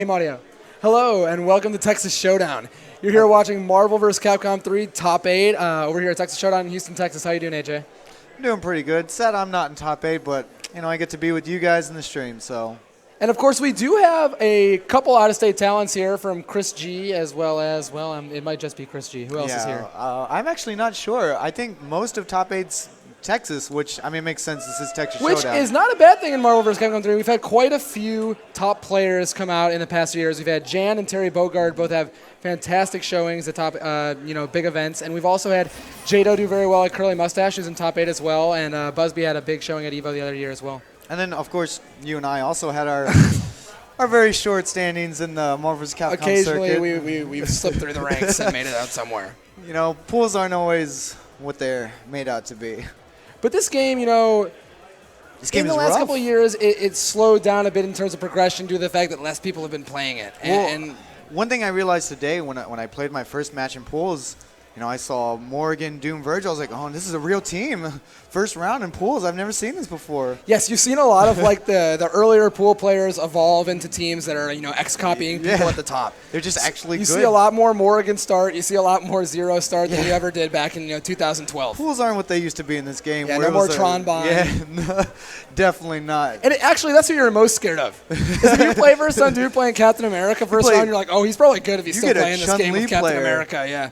Audio. Hello and welcome to Texas Showdown. You're here watching Marvel vs. Capcom 3 Top 8 over here at Texas Showdown in Houston, Texas. How you doing, AJ? I'm doing pretty good. Sad I'm not in top 8, but I get to be with you guys in the stream, so. And of course, we do have a couple out-of-state talents here from Chris G, as well as, it might just be Chris G. Who else is here? I'm actually not sure. I think most of top 8's Texas, which, makes sense. This is Texas Which Showdown. is not a bad thing in Marvel vs. Capcom 3. We've had quite a few top players come out in the past few years. We've had Jan and Terry Bogard both have fantastic showings at top, big events. And we've also had Jado do very well at Curly Mustache, who's in top 8 as well. And Busby had a big showing at EVO the other year as well. And then, of course, you and I also had our our very short standings in the Marvel vs. Capcom Occasionally, circuit. we've slipped through the ranks and made it out somewhere. Pools aren't always what they're made out to be. But this game, in game the is last rough. couple of years, it slowed down a bit in terms of progression due to the fact that less people have been playing it. And One thing I realized today when I played my first match in pools, I saw Morgan, Doom, Virgil. I was like, oh, this is a real team. First round in pools. I've never seen this before. yes, you've seen a lot of the earlier pool players evolve into teams that are X-copying people at the top. They're just actually you good. see a lot more Morgan start. You see a lot more Zero start than you ever did back in 2012. Pools aren't what they used to be in this game. Yeah, where no it was more Tron Bond. Yeah, definitely not. And actually, that's who you're most scared of. Is if you play versus some dude playing Captain America first round, you're like, oh, he's probably good if he's still playing this game with Captain America. Yeah.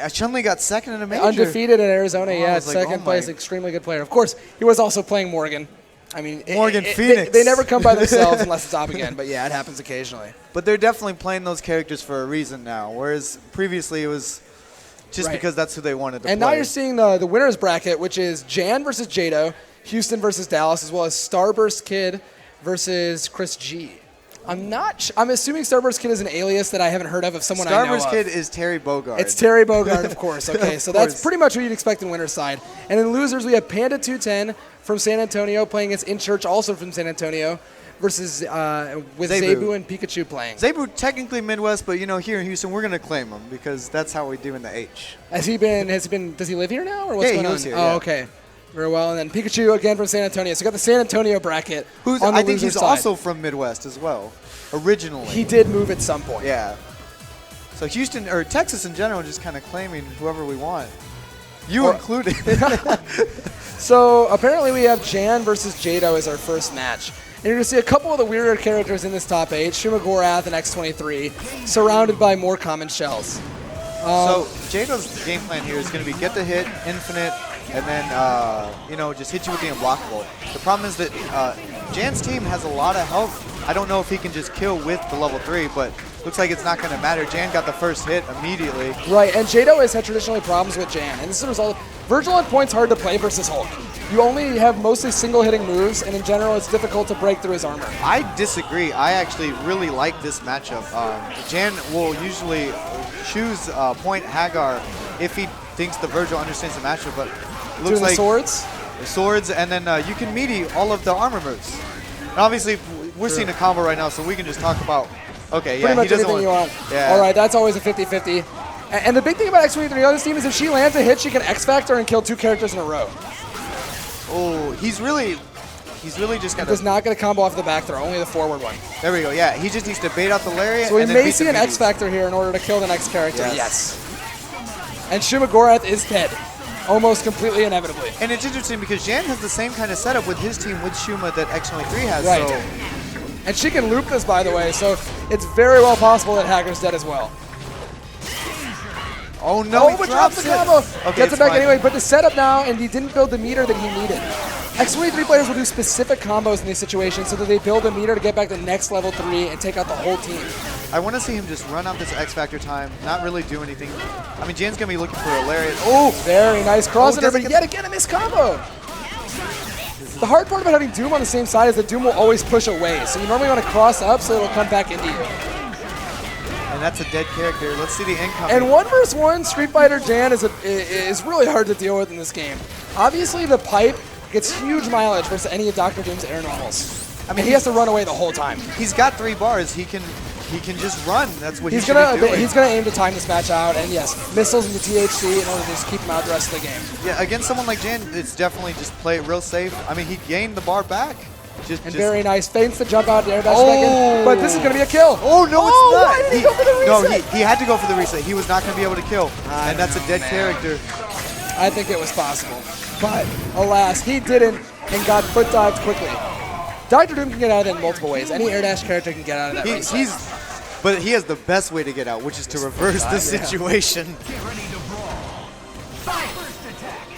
Chun-Li got second in a major. Undefeated in Arizona, second place, my. extremely good player. Of course, he was also playing Morgan. Morgan Phoenix. They never come by themselves unless it's top again, but yeah, it happens occasionally. But they're definitely playing those characters for a reason now, whereas previously it was just because that's who they wanted to play. And now you're seeing the winner's bracket, which is Jan versus Jado, Houston versus Dallas, as well as Starburst Kid versus Chris G. I'm assuming Starburst Kid is an alias that I haven't heard of someone I know of. Starburst Kid is Terry Bogard. It's Terry Bogard, of course. Okay, so that's pretty much what you'd expect in winner's side. And in losers, we have Panda 210 from San Antonio playing against In Church, also from San Antonio, versus with Zabu and Pikachu playing. Zabu technically Midwest, but here in Houston we're gonna claim him because that's how we do in the H. Does he live here now, or what's going on? He lives here. Oh, okay. Very well, and then Pikachu again from San Antonio. So you got the San Antonio bracket. I think he's also from Midwest as well, originally. He did move at some point. Yeah. So Houston, or Texas in general, just kind of claiming whoever we want. You included. So apparently we have Jan versus Jado as our first match. And you're going to see a couple of the weirder characters in this top 8, Shumagorath and X23, surrounded by more common shells. So Jado's game plan here is going to be get the hit, infinite, and then, just hit you with the unblockable. The problem is that Jan's team has a lot of health. I don't know if he can just kill with the level 3, but looks like it's not going to matter. Jan got the first hit immediately. Right, and Jado has had traditionally problems with Jan. And this is a result of Virgil on point's hard to play versus Hulk. You only have mostly single-hitting moves, and in general, it's difficult to break through his armor. I disagree. I actually really like this matchup. Jan will usually choose Point Hagar if he thinks the Virgil understands the matchup, but it looks like the swords, and then you can meaty all of the armor moves. And obviously, we're seeing a combo right now, so we can just talk about. Okay, pretty much anything you want. Yeah. All right, that's always a 50-50. And the big thing about X23 on this team is if she lands a hit, she can X-Factor and kill 2 characters in a row. Oh, he's really just got. Does not get a combo off the back throw, only the forward one. There we go. Yeah, he just needs to bait out the lariat. So we and may then see an X-Factor here in order to kill the next character. Yes. And Shumagorath is dead, almost completely inevitably. And it's interesting because Jan has the same kind of setup with his team with Shuma that X23 has. Right. So. And she can loop this, by the way, so it's very well possible that Hagar's dead as well. Oh no, but drops the combo. Okay, Gets it back fine. anyway, but the setup now, and he didn't build the meter that he needed. X23 players will do specific combos in these situations so that they build a meter to get back to next level 3 and take out the whole team. I want to see him just run out this X-Factor time, not really do anything. Jan's going to be looking for a lariat. Oh! Very nice cross under, but yet again a missed combo. The hard part about having Doom on the same side is that Doom will always push away, so you normally want to cross up so it'll come back into you. And that's a dead character. Let's see the incoming. And 1 versus 1 Street Fighter Jan is really hard to deal with in this game. Obviously, the pipe gets huge mileage versus any of Dr. Doom's air normals. He has to run away the whole time. He's got 3 bars. He can just run. That's what he's should be doing. He's gonna aim to time this match out, and yes, missiles into THC in order to just keep him out the rest of the game. Yeah, against someone like Jan, it's definitely just play it real safe. He gained the bar back. Very nice. Feints to jump out, air dash back in. But this is going to be a kill. Oh, no, it's not. Why did he go for the reset? No, he had to go for the reset. He was not going to be able to kill. And that's a dead character. I think it was possible. But alas, he didn't and got foot dived quickly. Dr. Doom can get out of that in multiple ways. Any air dash character can get out of that reset. But he has the best way to get out, which is to reverse the situation.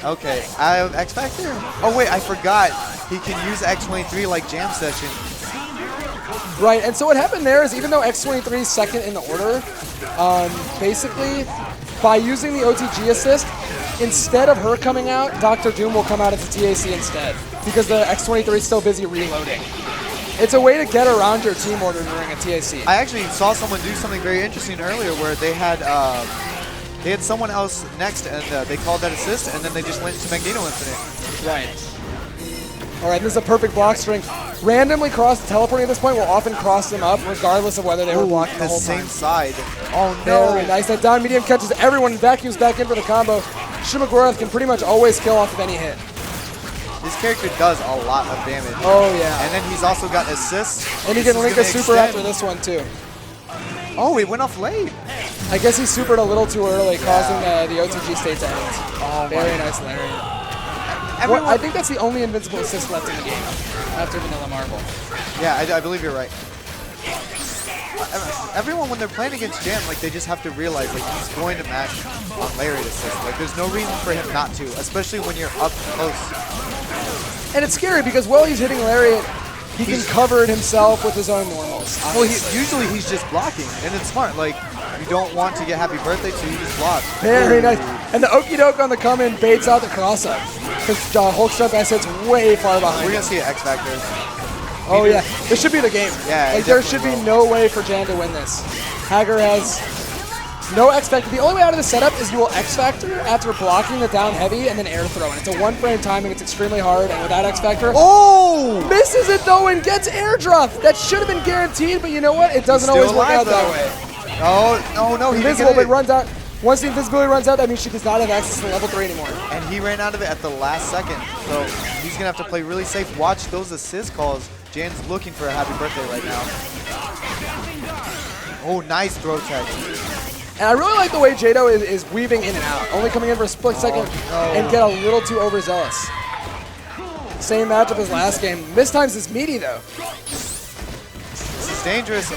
Okay, I have X Factor? Oh wait, I forgot. He can use X23 like Jam Session. Right, and so what happened there is even though X23 is second in the order, basically by using the OTG assist, instead of her coming out, Dr. Doom will come out as a TAC instead because the X23 is still busy reloading. It's a way to get around your team order during a TAC. I actually saw someone do something very interesting earlier where they had someone else next and they called that assist and then they just went to Magneto Infinite. Right. All right, this is a perfect block string. Randomly teleporting at this point will often cross them up regardless of whether they were blocking the whole time. Same side. Oh no. Very nice. That down medium catches everyone and vacuums back in for the combo. Shumagorath can pretty much always kill off of any hit. This character does a lot of damage. Oh yeah. And then he's also got assists. And he can link a super after this one too. Oh, he went off late. I guess he supered a little too early, causing the OTG state to end. Oh, very nice lariat. I think that's the only invincible assist left in the game after Vanilla Marble. Yeah, I believe you're right. Everyone, when they're playing against Jam, like they just have to realize like he's going to match on lariat assist. Like there's no reason for him not to, especially when you're up close. And it's scary because while he's hitting lariat, he can cover it himself with his own normals. Well, usually he's just blocking, and it's smart. Like, you don't want to get happy birthday, so you just block. Very nice. And the Okie Doke on the come-in baits out the cross-up. Because Hulkstrap Asset's way far behind. We're going to see an X Factor. Oh, yeah. This should be the game. Yeah, like, there should be no way for Jan to win this. Hager has no X Factor. The only way out of the setup is you will X Factor after blocking the down heavy and then air throw. And it's a one-frame timing. It's extremely hard. And without X Factor, misses it though and gets airdrop. That should have been guaranteed, but you know what? It doesn't always work out that way. Oh, no. Invisible, but runs out. Once the invisibility runs out, that means she does not have access to level 3 anymore. And he ran out of it at the last second. So he's going to have to play really safe. Watch those assist calls. Jan's looking for a happy birthday right now. Oh, nice throw tech. And I really like the way Jado is weaving in and out, only coming in for a split second and get a little too overzealous. Same matchup as last game. This time's is meaty though. This is dangerous.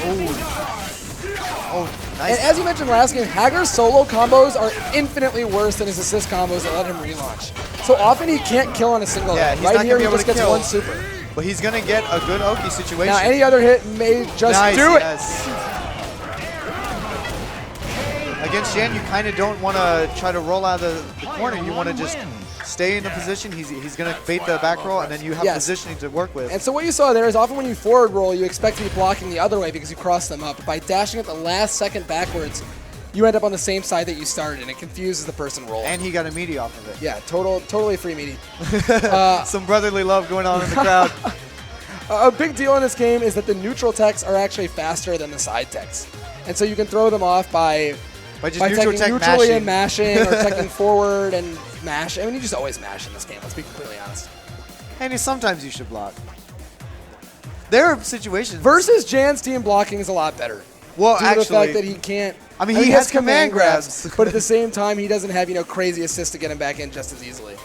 Oh, nice. And as you mentioned last game, Hager's solo combos are infinitely worse than his assist combos that let him relaunch. So often he can't kill on a single hit. Right here he just gets one super. But he's going to get a good Oki situation. Now any other hit may just do it. Yes. Against Jan, you kind of don't want to try to roll out of the corner. You want to just stay in the position. He's going to bait the back roll, and then you have positioning to work with. And so what you saw there is often when you forward roll, you expect to be blocking the other way because you cross them up. But by dashing at the last second backwards, you end up on the same side that you started, and it confuses the person rolling. And he got a meaty off of it. Yeah, totally free meaty. Some brotherly love going on in the crowd. A big deal in this game is that the neutral techs are actually faster than the side techs. And so you can throw them off by just neutral tech neutrally mashing. and mashing or teching forward and mash. I mean, you just always mash in this game, let's be completely honest. And sometimes you should block. There are situations. Versus Jan's team blocking is a lot better. Well, due to the fact that he can't. I mean, he has command grabs. But at the same time, he doesn't have, crazy assists to get him back in just as easily.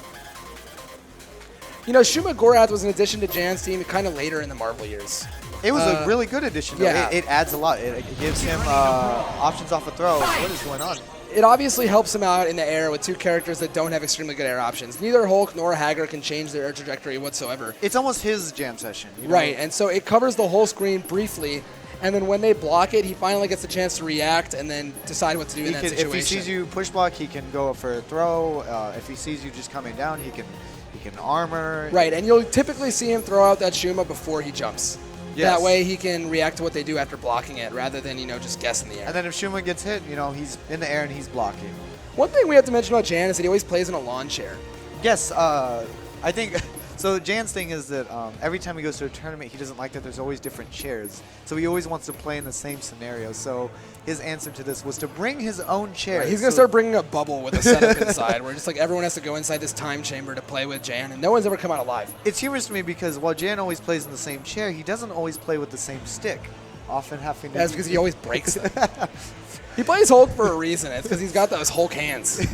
Shumagorath was an addition to Jan's team kind of later in the Marvel years. It was a really good addition. Yeah. It adds a lot. It gives him options off a throw. What is going on? It obviously helps him out in the air with two characters that don't have extremely good air options. Neither Hulk nor Hager can change their air trajectory whatsoever. It's almost his jam session. Right, and so it covers the whole screen briefly, and then when they block it, he finally gets a chance to react and then decide what to do in that situation. If he sees you push block, he can go up for a throw. If he sees you just coming down, he can armor. Right, and you'll typically see him throw out that Shuma before he jumps. Yes. That way he can react to what they do after blocking it rather than, just guess in the air. And then if Shuma gets hit, he's in the air and he's blocking. One thing we have to mention about Jan is that he always plays in a lawn chair. Yes, I think So Jan's thing is that every time he goes to a tournament, he doesn't like that there's always different chairs. So he always wants to play in the same scenario. So his answer to this was to bring his own chair. Right, he's going to start bringing a bubble with a setup inside where just like everyone has to go inside this time chamber to play with Jan, and no one's ever come out alive. It's humorous to me because while Jan always plays in the same chair, he doesn't always play with the same stick. Often having to... That's because he always breaks them. He plays Hulk for a reason. It's because he's got those Hulk hands.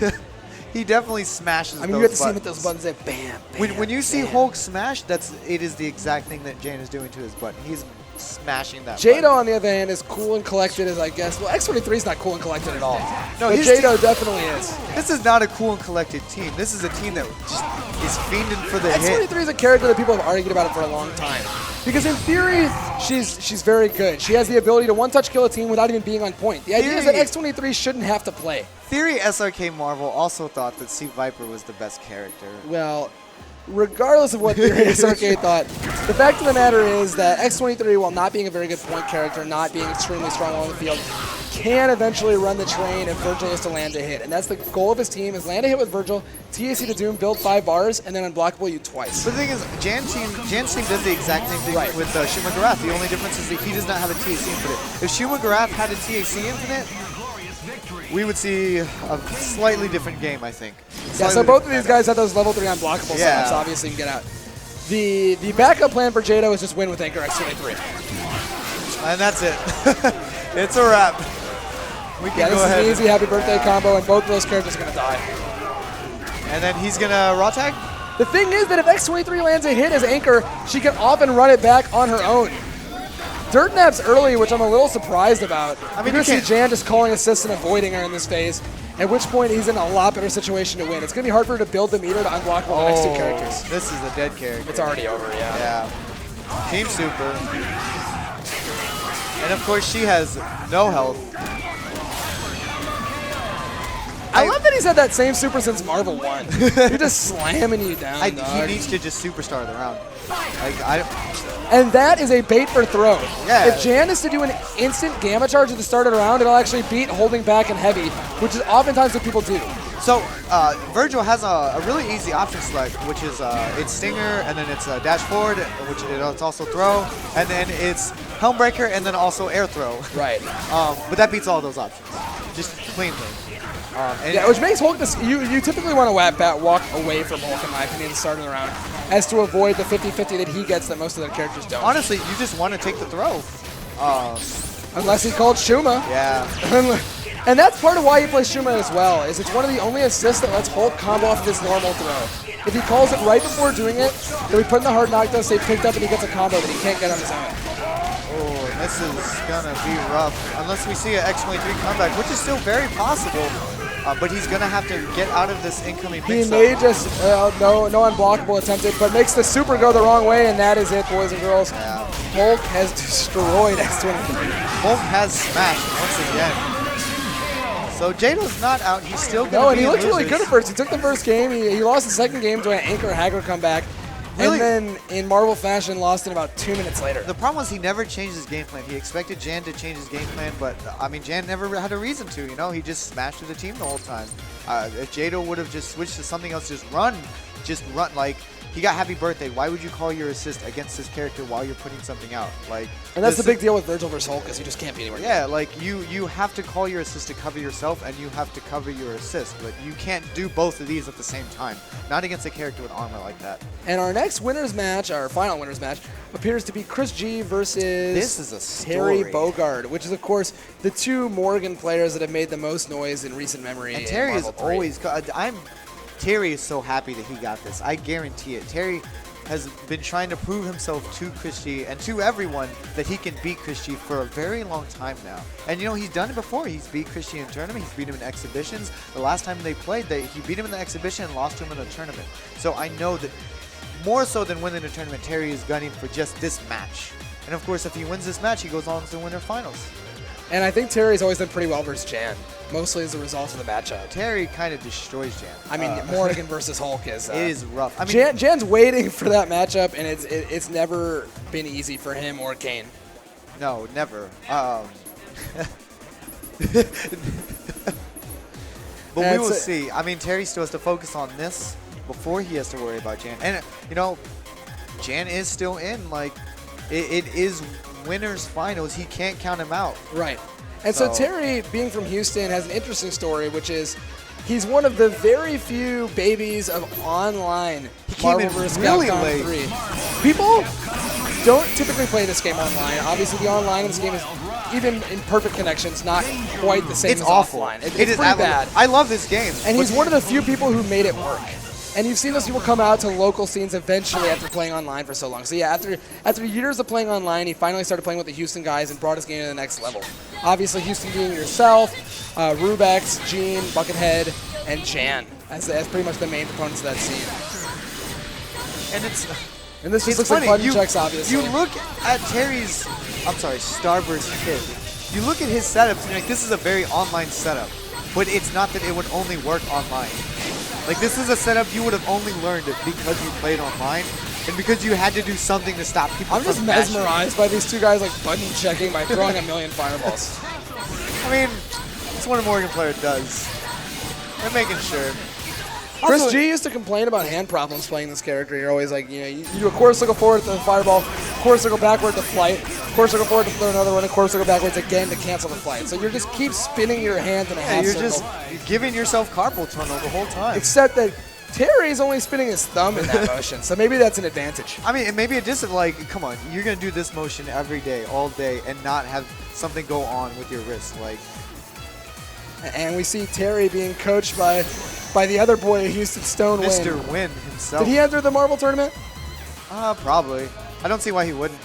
He definitely smashes I mean, those you get to see him buttons. with those buttons that bam, bam, When you see bam. Hulk smash, it is the exact thing that Jan is doing to his button. He's smashing that Jado, button. on the other hand, is cool and collected as I guess. Well, X23 is not cool and collected at all. No, but his Jado definitely is. This is not a cool and collected team. This is a team that just is fiending for the hit. X23 is a character that people have argued about it for a long time. Because in theory, she's very good. She has the ability to one-touch kill a team without even being on point. The idea is that X23 shouldn't have to play. Theory SRK Marvel also thought that Sea Viper was the best character. Well, regardless of what Theory SRK thought, the fact of the matter is that X23, while not being a very good point character, not being extremely strong on the field, can eventually run the train if Virgil is to land a hit. And that's the goal of his team, is land a hit with Virgil, TAC to Doom, build 5 bars, and then unblockable you twice. But the thing is, Jan's team does the exact same thing with Shuma Garath. The only difference is that he does not have a TAC Infinite. If Shuma Garath had a TAC Infinite, we would see a slightly different game, I think. Yeah, so both of these guys have those level 3 unblockable setups, obviously, you can get out. The backup plan for Jado is just win with Anchor X23. And that's it. It's a wrap. We can this go ahead. is an easy happy birthday combo, and both of those characters are going to die. And then he's going to raw tag? The thing is that if X23 lands a hit as Anchor, she can often run it back on her own. Dirt Nap's early, which I'm a little surprised about. I mean, you're going to see Jan just calling assists and avoiding her in this phase, at which point he's in a lot better situation to win. It's going to be hard for her to build the meter to unblock the next 2 characters. This is a dead character. It's already over, Yeah. Team Super. And of course, she has no health. I love that he's had that same super since Marvel 1. He's just slamming you down, He needs to just superstar the round. And that is a bait for throw. Yeah. If Jan is to do an instant gamma charge at the start of the round, it'll actually beat holding back and heavy, which is oftentimes what people do. So Virgil has a really easy option select, which is it's Stinger, and then it's dash forward, which it's also throw, and then it's Helmbreaker, and then also air throw. Right. But that beats all those options, just cleanly. Yeah, which makes Hulk this. You typically want to walk away from Hulk, in my opinion, at the start of the round, as to avoid the 50-50 that he gets that most of the characters don't. Honestly, you just want to take the throw. Unless he called Shuma. Yeah. And that's part of why he plays Shuma as well, is it's one of the only assists that lets Hulk combo off of his normal throw. If he calls it right before doing it, then we put in the hard knockdown, stay picked up, and he gets a combo that he can't get on his own. Oh, this is going to be rough. Unless we see an X23 comeback, which is still very possible. But he's going to have to get out of this incoming mix-up. He may just, no unblockable attempted, but makes the super go the wrong way, and that is it, boys and girls. Yeah. Hulk has destroyed X23. Hulk has smashed once again. So Jado's not out. He's still going to be No, and he looked losers. really good at first. He took the first game. He lost the second game to an Anchor Hacker comeback. Really? And then, in Marvel fashion, lost in about 2 minutes later. The problem was he never changed his game plan. He expected Jan to change his game plan, but, I mean, Jan never had a reason to, you know? He just smashed through the team the whole time. If Jado would have just switched to something else, just run, like, he got happy birthday. Why would you call your assist against this character while you're putting something out? Like, and that's the big deal with Virgil versus Hulk, because you just can't be anywhere near. Yeah, like, you have to call your assist to cover yourself, and you have to cover your assist, but you can't do both of these at the same time. Not against a character with armor like that. And our next winner's match, our final winner's match, appears to be Chris G versus this is a story. Terry Bogard, which is, of course, the 2 Morgan players that have made the most noise in recent memory. And Terry is always... Terry is so happy that he got this. I guarantee it. Terry has been trying to prove himself to Chris G and to everyone that he can beat Chris G for a very long time now. And, you know, he's done it before. He's beat Chris G in tournament. He's beat him in exhibitions. The last time they played, he beat him in the exhibition and lost to him in the tournament. So I know that more so than winning the tournament, Terry is gunning for just this match. And, of course, if he wins this match, he goes on to the winner finals. And I think Terry's always done pretty well versus Jan, mostly as a result of the matchup. Terry kind of destroys Jan. I mean, Morgan versus Hulk is... it is rough. I mean, Jan's waiting for that matchup, and it's never been easy for him or Kane. No, never. But we will see. I mean, Terry still has to focus on this before he has to worry about Jan. And, you know, Jan is still in. Like, it is winners finals. He can't count him out. Right. And so Terry, being from Houston, has an interesting story, which is he's one of the very few babies of online Marvel vs. really Capcom late. 3. People don't typically play this game online. Obviously, the online in this game is, even in perfect connections, not quite the same It's as awful. offline. It's It is pretty bad. I love this game. And he's one of the few people who made it work. And you've seen those people come out to local scenes eventually after playing online for so long. So yeah, after years of playing online, he finally started playing with the Houston guys and brought his game to the next level. Obviously, Houston being yourself, Rubex, Gene, Buckethead, and Jan as pretty much the main proponents of that scene. And this just looks funny. like button checks, obviously. You look at Starburst kid. You look at his setups and you're like, this is a very online setup. But it's not that it would only work online. Like, this is a setup you would have only learned because you played online and because you had to do something to stop people I'm just mesmerized by these two guys like button checking by throwing a million fireballs. I mean, that's what a Morgan player does. They're making sure. Chris Also, G used to complain about hand problems playing this character. You're always like, you do a quarter circle forward to the fireball, quarter circle backward to flight, quarter circle forward to throw another one, and quarter circle backwards again to cancel the flight. So you just keep spinning your hand in a half you're circle. just giving yourself carpal tunnel the whole time. Except that Terry's only spinning his thumb in that motion, so maybe that's an advantage. I mean, and maybe it just like, come on, you're gonna do this motion every day, all day, and not have something go on with your wrist, like. And we see Terry being coached by the other boy, Houston Stone Win. Mr. Win himself. Did he enter the Marvel tournament? Probably. I don't see why he wouldn't.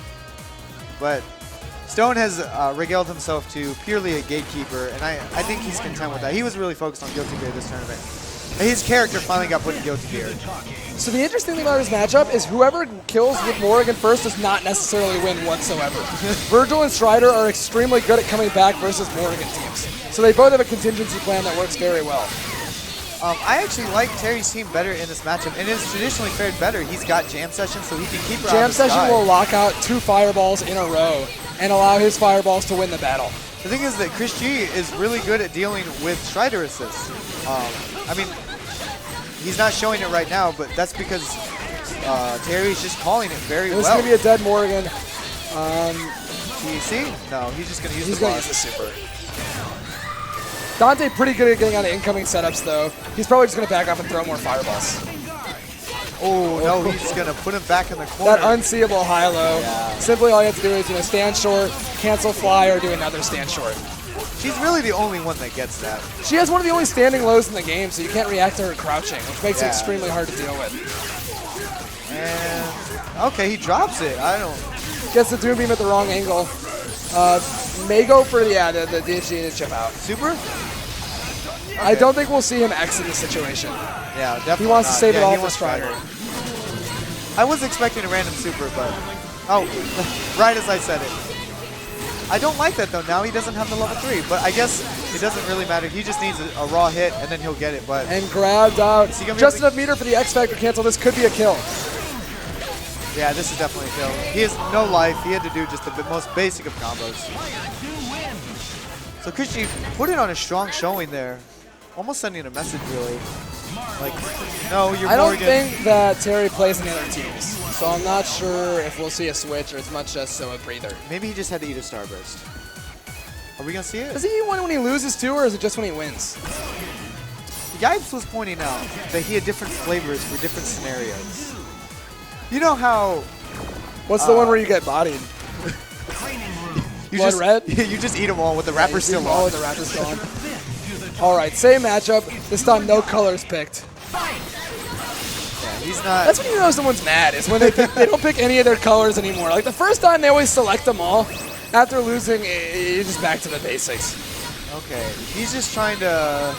But Stone has regaled himself to purely a gatekeeper, and I think he's content with that. He was really focused on Guilty Gear this tournament. And his character finally got put in Guilty Gear. So the interesting thing about this matchup is whoever kills with Morrigan first does not necessarily win whatsoever. Virgil and Strider are extremely good at coming back versus Morrigan teams. So they both have a contingency plan that works very well. I actually like Terry's team better in this matchup, and it's traditionally fared better. He's got Jam Session, so he can keep her out Jam of the Session sky. will lock out 2 fireballs in a row and allow his fireballs to win the battle. The thing is that Chris G is really good at dealing with Strider assists. I mean, he's not showing it right now, but that's because Terry's just calling it very well. This is going to be a dead Morrigan. TC? No, he's just going to use He's the going to use the super. Dante pretty good at getting out of incoming setups, though. He's probably just going to back off and throw more fireballs. Oh, no, he's going to put him back in the corner. That unseeable high-low. Yeah. Simply all you have to do is stand short, cancel fly, or do another stand short. She's really the only one that gets that. She has one of the only standing lows in the game, so you can't react to her crouching, which makes it extremely hard to deal with. And, okay, he drops it. I don't... Gets the Doom Beam at the wrong angle. May go for, the DHD and his chip out. Super? Okay. I don't think we'll see him exit the situation. Yeah, definitely He wants to save it all he for wants Strider. I was expecting a random super, but... Oh, right as I said it. I don't like that, though. Now he doesn't have the level 3, but I guess it doesn't really matter. He just needs a raw hit, and then he'll get it, but... And grabbed out. Just enough enough meter for the X Factor cancel. This could be a kill. Yeah, this is definitely a kill. He has no life. He had to do just the most basic of combos. So Kushi put it on a strong showing there. Almost sending a message, really. Like, no, you're I don't Morgan. think that Terry plays in the other teams, so I'm not sure if we'll see a switch or as much as so a breather. Maybe he just had to eat a Starburst. Are we going to see it? Does he eat one when he loses too, or is it just when he wins? Yipes was pointing out that he had different flavors for different scenarios. You know how... What's the one where you get bodied? Blood red? You just eat them all with the wrapper still all on. with the wrapper still on. All right, same matchup. This time, no colors picked. Yeah, he's not... That's when you know someone's mad, is when they don't pick any of their colors anymore. Like the first time, they always select them all. After losing, you're just back to the basics. Okay, he's just trying to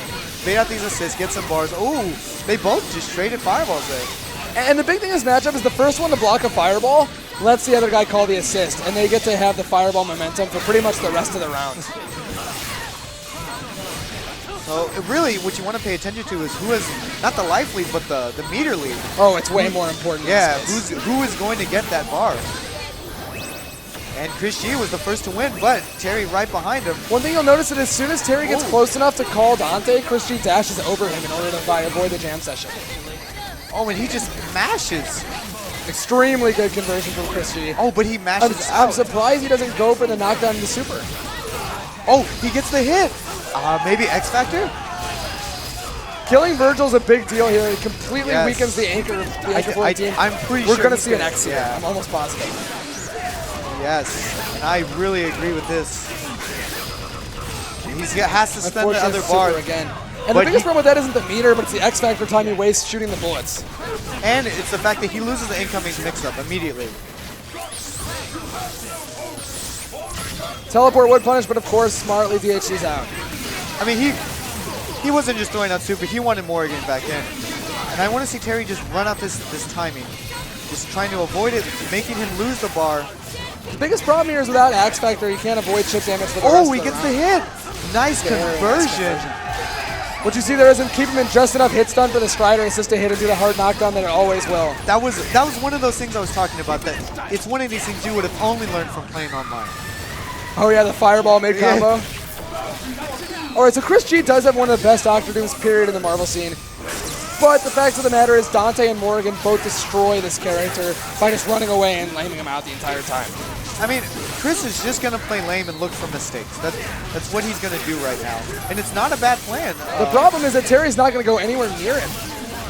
bait out these assists, get some bars. Ooh, they both just traded fireballs there. And the big thing in this matchup is the first one to block a fireball lets the other guy call the assist, and they get to have the fireball momentum for pretty much the rest of the round. So really, what you want to pay attention to is who has not the life lead, but the meter lead. Oh, it's way more important. Yeah, who is going to get that bar? And Chris G was the first to win, but Terry right behind him. One thing you'll notice is as soon as Terry gets close enough to call Dante, Chris G dashes over him in order to avoid the jam session. Oh, and he just mashes. Extremely good conversion from Chris G. Oh, but he mashes I'm out. surprised he doesn't go for the knockdown into super. Oh, he gets the hit. Maybe X Factor? Killing Virgil's a big deal here. It completely Yes. weakens the anchor for the team. I'm pretty We're sure going to he's see an gonna- X here. yeah. I'm almost positive. Yes, and I really agree with this. He has to spend the other Unfortunate bar. super again. And But the biggest he- problem with that isn't the meter, but it's the X Factor time he wastes shooting the bullets. And it's the fact that he loses the incoming mix-up immediately. Teleport would punish, but of course, smartly DHC's out. I mean, he wasn't just throwing out super. He wanted Morgan back in. And I want to see Terry just run out this timing. Just trying to avoid it, making him lose the bar. The biggest problem here is without X Factor, you can't avoid chip damage for the rest Oh, of he the gets round. the hit. Nice Very nice conversion. What you see there isn't keep him in just enough hit stun for the Strider assist to hit and do the hard knockdown that it always will. That was one of those things I was talking about. That it's one of these things you would have only learned from playing online. Oh yeah, the fireball mid combo. All right, so Chris G does have one of the best Doctor Dooms period in the Marvel scene. But the fact of the matter is Dante and Morgan both destroy this character by just running away and laming him out the entire time. I mean, Chris is just going to play lame and look for mistakes. That's what he's going to do right now. And it's not a bad plan. The problem is that Terry's not going to go anywhere near him.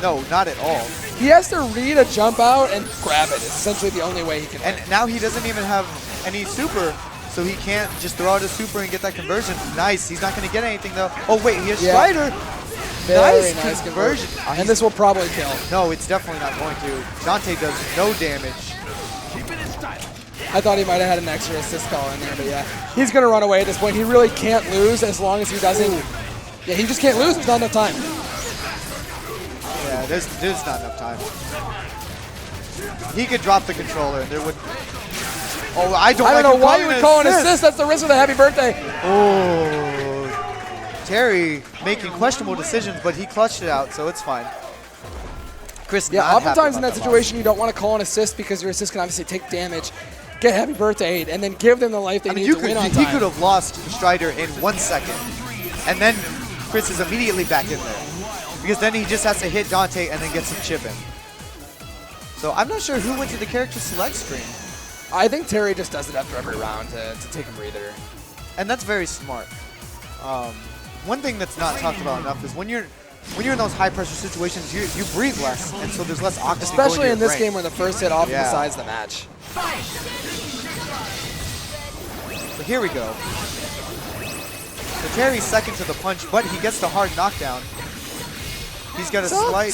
No, not at all. He has to read a jump out and grab it. It's essentially the only way he can. And now he doesn't even have any super, so he can't just throw out a super and get that conversion. Nice. He's not going to get anything, though. Oh, wait, he has Strider. Very nice conversion. And this will probably kill. No, it's definitely not going to. Dante does no damage. I thought he might have had an extra assist call in there, but yeah. He's going to run away at this point. He really can't lose as long as he doesn't. Yeah, he just can't lose. There's not enough time. Yeah, there's not enough time. He could drop the controller and there would... Oh, I don't know why you would call an assist. That's the risk with a happy birthday. Oh, Terry making questionable decisions, but he clutched it out, so it's fine. Chris, Yeah, not happy oftentimes in about that situation, you don't want to call an assist because your assist can obviously take damage, get happy birthday, and then give them the life they need to win on He time. could have lost Strider in 1 second, and then Chris is immediately back in there. Because then he just has to hit Dante and then get some chip in. So I'm not sure who went to the character select screen. I think Terry just does it after every round to take a breather. And that's very smart. One thing that's not talked about enough is when you're in those high pressure situations, you breathe less, and so there's less oxygen. Especially in this brain. game where the first hit often Yeah. decides the match. So here we go. So Terry's second to the punch, but he gets the hard knockdown. He's got a slight...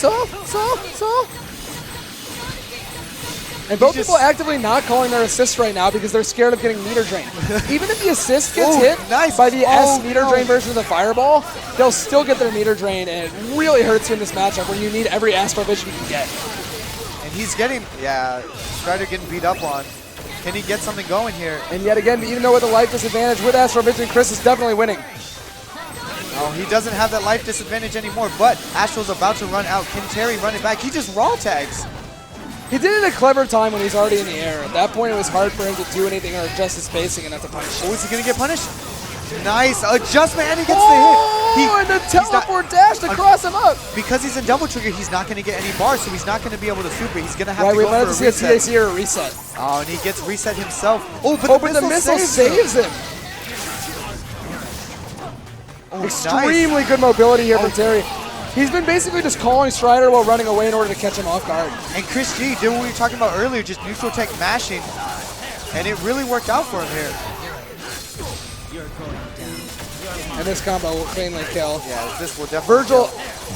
And both just- people actively not calling their assists right now because they're scared of getting meter drained. Even if the assist gets Oh, hit nice. by the Oh, S meter no. drain version of the fireball, they'll still get their meter drained, and it really hurts you in this matchup where you need every Astro Vision you can get. And he's getting... Yeah, Strider getting beat up on. Can he get something going here? And yet again, even though with a life disadvantage with Astro Vision, Chris is definitely winning. No, he doesn't have that life disadvantage anymore, but Astral's about to run out. Can Terry run it back? He just raw tags. He did it at a clever time when he's already in the air. At that point, it was hard for him to do anything or adjust his spacing enough to punish. Oh, is he going to get punished? Nice adjustment, and he gets Oh, the hit. and the he's not- teleport dash to cross him up. Because he's in double trigger, he's not going to get any bars, so he's not going to be able to super. He's going to have Right, to we go might have for to a see a reset. TAC or a reset. Oh, and he gets reset himself. Oh, but, Oh, but the missile saves him. Oh, Extremely nice. good mobility here from Terry. He's been basically just calling Strider while running away in order to catch him off guard. And Chris G did what we were talking about earlier, just neutral tech mashing, and it really worked out for him here. And this combo will cleanly kill. Yeah, this will definitely Virgil,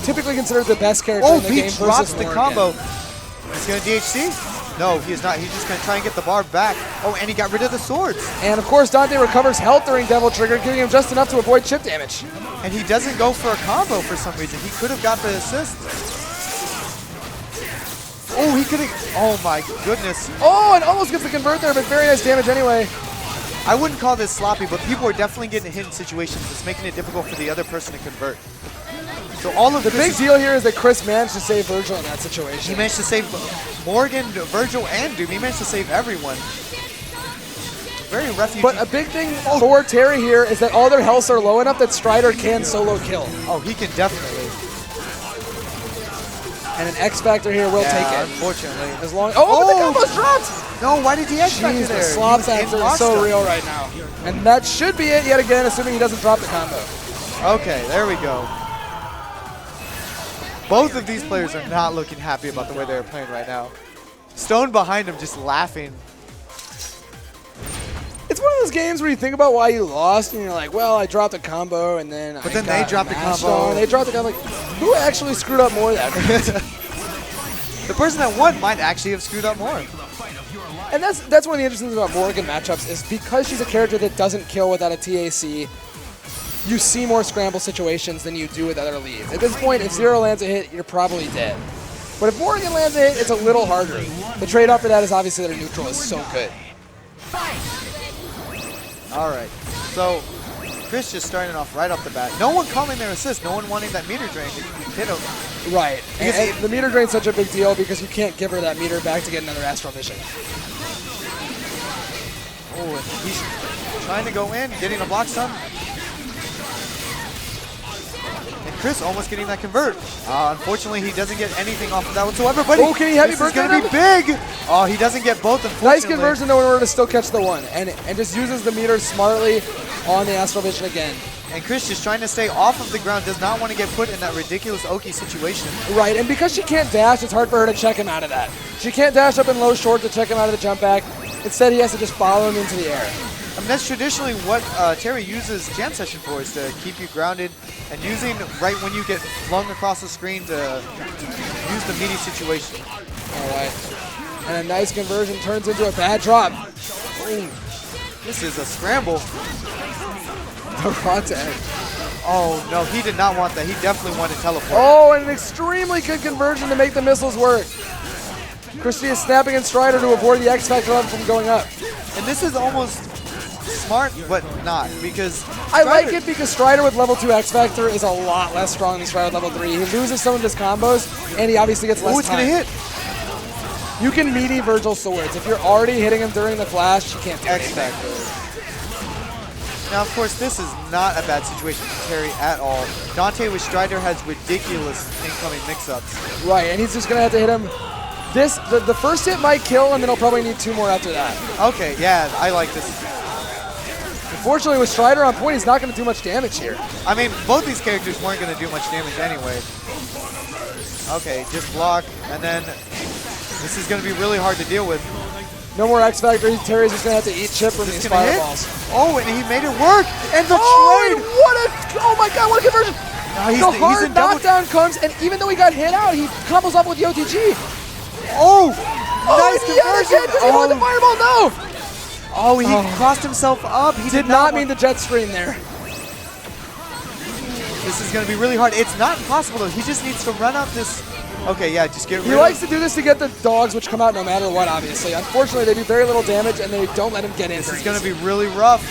typically considered the best character Oh, in the he game drops versus the Morgan. combo. He's going to DHC? No, he is not. He's just going to try and get the bar back. Oh, and he got rid of the swords. And of course, Dante recovers health during Devil Trigger, giving him just enough to avoid chip damage. And he doesn't go for a combo for some reason. He could have got the assist. Oh, he could have. Oh, my goodness. Oh, and almost gets the convert there, but very nice damage anyway. I wouldn't call this sloppy, but people are definitely getting hit in situations that's making it difficult for the other person to convert. So all of The big Chris's- deal here is that Chris managed to save Virgil in that He situation. managed to save Morgan, Virgil, and Doom. He managed to save everyone. Very refugee. But a big thing for Terry here is that all their healths are low enough that Strider can solo kill. Oh, he can definitely. And an X Factor here will take it. Unfortunately. As long but the combo's dropped! No, why did he X Factor Jeez, there? the slop factor is so real right now. And that should be it yet again, assuming he doesn't drop the combo. Okay, there we go. Both of these players are not looking happy about the way they're playing right now. Stone behind him just laughing. It's one of those games where you think about why you lost, and you're like, well, I dropped a combo, and then But then they dropped the combo. On, they dropped the combo. Like, who actually screwed up more that night? The person that won might actually have screwed up more. And that's one of the interesting things about Morgan matchups is because she's a character that doesn't kill without a TAC, you see more scramble situations than you do with other leads. At this point, if Zero lands a hit, you're probably dead. But if Morgan lands a hit, it's a little harder. The trade-off for that is obviously their neutral is so good. All right, so Chris just starting off right off the bat. No one calling their assist. No one wanting that meter drain to hit him. Right. And the meter drain's such a big deal because you can't give her that meter back to get another Astral Vision. Oh, and he's trying to go in, getting a block stun. And Chris almost getting that convert. Unfortunately, he doesn't get anything off of that whatsoever. But can he heavy this is birthday going to be big. Oh, he doesn't get both, unfortunately. Nice conversion, though, in order to still catch the one. And just uses the meter smartly on the Astral Vision again. And Chris just trying to stay off of the ground, does not want to get put in that ridiculous Oki situation. Right, and because she can't dash, it's hard for her to check him out of that. She can't dash up in low short to check him out of the jump back. Instead, he has to just follow him into the air. I mean, that's traditionally what Terry uses Jam Session for, is to keep you grounded and using right when you get flung across the screen to use the meaty situation. All right. And a nice conversion turns into a bad drop. Ooh. This is a scramble. Oh, no, he did not want that. He definitely wanted teleport. Oh, and an extremely good conversion to make the missiles work. Christie is snapping in Strider to avoid the X Factor level from going up. And this is almost smart, but not, because I like it because Strider with level 2 X Factor is a lot less strong than Strider with level 3. He loses some of his combos, and he obviously gets less time. It's going to hit. You can meaty Virgil swords. If you're already hitting him during the flash, you can't do X Factor. Now, of course, this is not a bad situation for Terry at all. Dante with Strider has ridiculous incoming mix-ups. Right, and he's just going to have to hit him. The first hit might kill, and then he'll probably need 2 more after that. Okay, yeah, I like this. Unfortunately, with Strider on point, he's not going to do much damage here. I mean, both these characters weren't going to do much damage anyway. Okay, just block, and then this is going to be really hard to deal with. No more X Factor. Terry's just going to have to eat chip from these fireballs. Oh, and he made it work! And the trade! Oh my god, what a conversion! The hard knockdown comes, and even though he got hit out, he combos up with the OTG. Oh! Nice conversion! Did he hold the fireball? No! Oh, he crossed himself up. He did not mean the jet stream there. This is going to be really hard. It's not impossible, though. He just needs to run up this. Okay, yeah, just get rid of it. He likes to do this to get the dogs, which come out no matter what, obviously. Unfortunately, they do very little damage, and they don't let him get in. This is going to be really rough.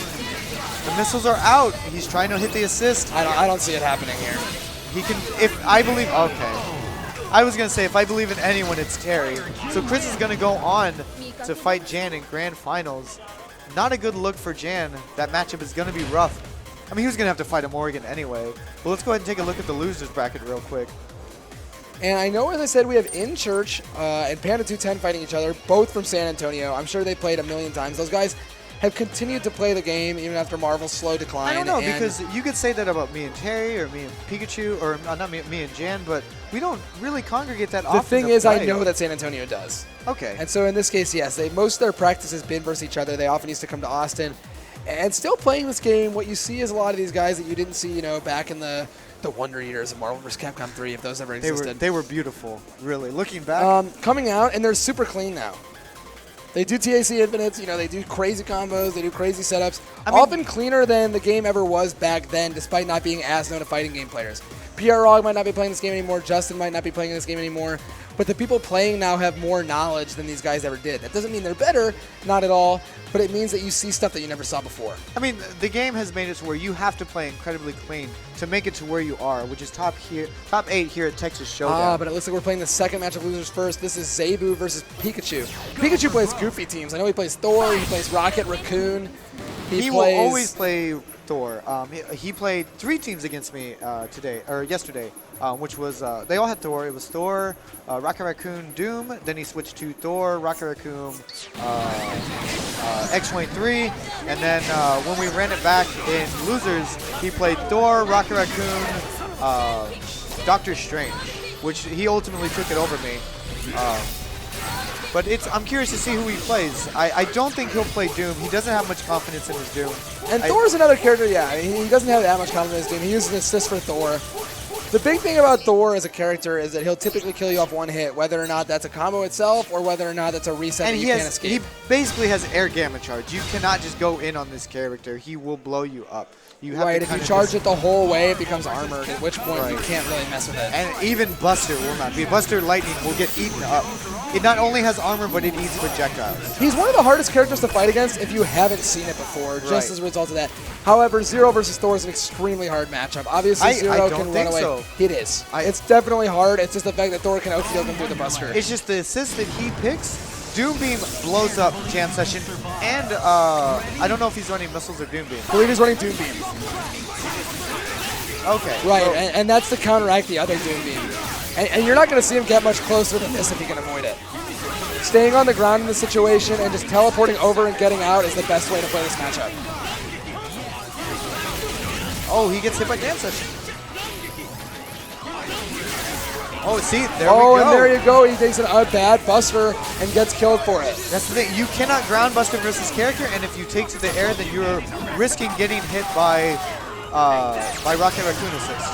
The missiles are out. He's trying to hit the assist. I don't see it happening here. He can, if I believe, okay. I was going to say, if I believe in anyone, it's Terry. So Chris is going to go on to fight Jan in Grand Finals. Not a good look for Jan. That matchup is going to be rough. I mean, he was going to have to fight a Morgan anyway. But let's go ahead and take a look at the losers bracket real quick. And I know, as I said, we have In Church and Panda 210 fighting each other, both from San Antonio. I'm sure they played a million times. Those guys have continued to play the game even after Marvel's slow decline. I don't know, because you could say that about me and Terry or me and Pikachu, or not me and Jan, but we don't really congregate that often. The thing is, I know that San Antonio does. Okay. And so in this case, yes, most of their practice has been versus each other. They often used to come to Austin. And still playing this game, what you see is a lot of these guys that you didn't see, back in the Wonder Eaters of Marvel vs. Capcom 3, if those ever existed. They were beautiful, really. Looking back. Coming out, and they're super clean now. They do TAC infinites, they do crazy combos, they do crazy setups. Often cleaner than the game ever was back then, despite not being as known to fighting game players. PR Rog might not be playing this game anymore, Justin might not be playing this game anymore, but the people playing now have more knowledge than these guys ever did. That doesn't mean they're better, not at all, but it means that you see stuff that you never saw before. I mean, the game has made it to where you have to play incredibly clean to make it to where you are, which is top 8 here at Texas Showdown. But it looks like we're playing the second match of losers first. This is Zabu versus Pikachu. Pikachu plays goofy teams. I know he plays Thor, he plays Rocket Raccoon. He will always play Thor. He played 3 teams against me yesterday, which was they all had Thor. It was Thor, Rocket Raccoon, Doom. Then he switched to Thor, Rocket Raccoon, X-23, and then when we ran it back in losers, he played Thor, Rocket Raccoon, Doctor Strange, which he ultimately took it over me. But I'm curious to see who he plays. I don't think he'll play Doom. He doesn't have much confidence in his Doom. And Thor's another character, yeah. He doesn't have that much confidence in Doom. He uses an assist for Thor. The big thing about Thor as a character is that he'll typically kill you off one hit, whether or not that's a combo itself or whether or not that's a reset and that you can't escape. He basically has air gamma charge. You cannot just go in on this character. He will blow you up. You have right, if you charge it the whole way, it becomes armored, at which point you can't really mess with it. And even Buster will not be. Buster Lightning will get eaten up. It not only has armor, but it eats projectiles. He's one of the hardest characters to fight against if you haven't seen it before, just as a result of that. However, Zero versus Thor is an extremely hard matchup. Obviously, Zero can run away. So. It is. It's definitely hard. It's just the fact that Thor can outfield him through the Buster. It's just the assist that he picks. Doom Beam blows up Jam Session, and I don't know if he's running missiles or Doom Beam. I believe he's running Doom Beam. Okay. Right, so and that's to counteract the other Doom Beam. And you're not going to see him get much closer than this if he can avoid it. Staying on the ground in the situation and just teleporting over and getting out is the best way to play this matchup. Oh, he gets hit by Jam Session. Oh, see, there we go. Oh, and there you go. He takes a bad Buster and gets killed for it. That's the thing. You cannot ground Buster versus character, and if you take to the air, then you're risking getting hit by Rocket Raccoon assist.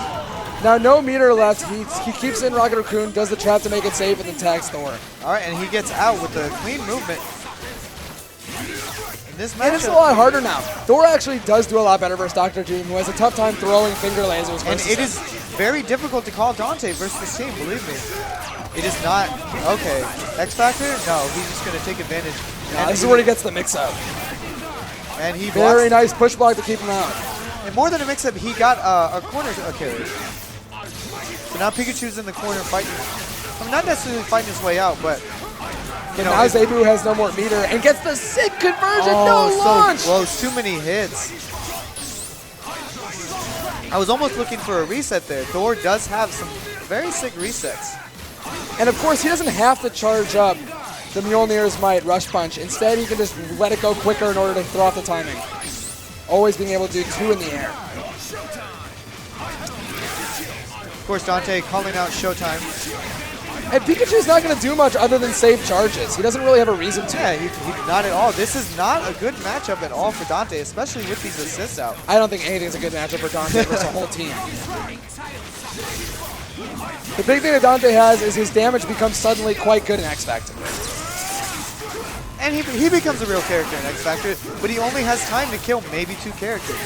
Now, no meter left. He keeps in Rocket Raccoon, does the trap to make it safe, and then tags Thor. All right, and he gets out with a clean movement. And it's a lot harder now. Thor actually does do a lot better versus Dr. Doom, who has a tough time throwing finger lasers. And it is very difficult to call Dante versus this team, believe me. It is not. Okay. X Factor? No, he's just going to take advantage. No, this is where he gets the mix-up. And he very nice push block to keep him out. And more than a mix-up, he got a corner carry. So now Pikachu's in the corner fighting. I mean, not necessarily fighting his way out, but... You know, now Zabu has no more meter and gets the sick conversion. No launch. So close. Too many hits. I was almost looking for a reset there. Thor does have some very sick resets. And of course, he doesn't have to charge up the Mjolnir's Might Rush Punch. Instead, he can just let it go quicker in order to throw off the timing. Always being able to do 2 in the air. Of course, Dante calling out Showtime. And Pikachu's not going to do much other than save charges. He doesn't really have a reason to. Yeah, he not at all. This is not a good matchup at all for Dante, especially with these assists out. I don't think anything's a good matchup for Dante versus a whole team. The big thing that Dante has is his damage becomes suddenly quite good in X Factor. And he becomes a real character in X Factor, but he only has time to kill maybe 2 characters.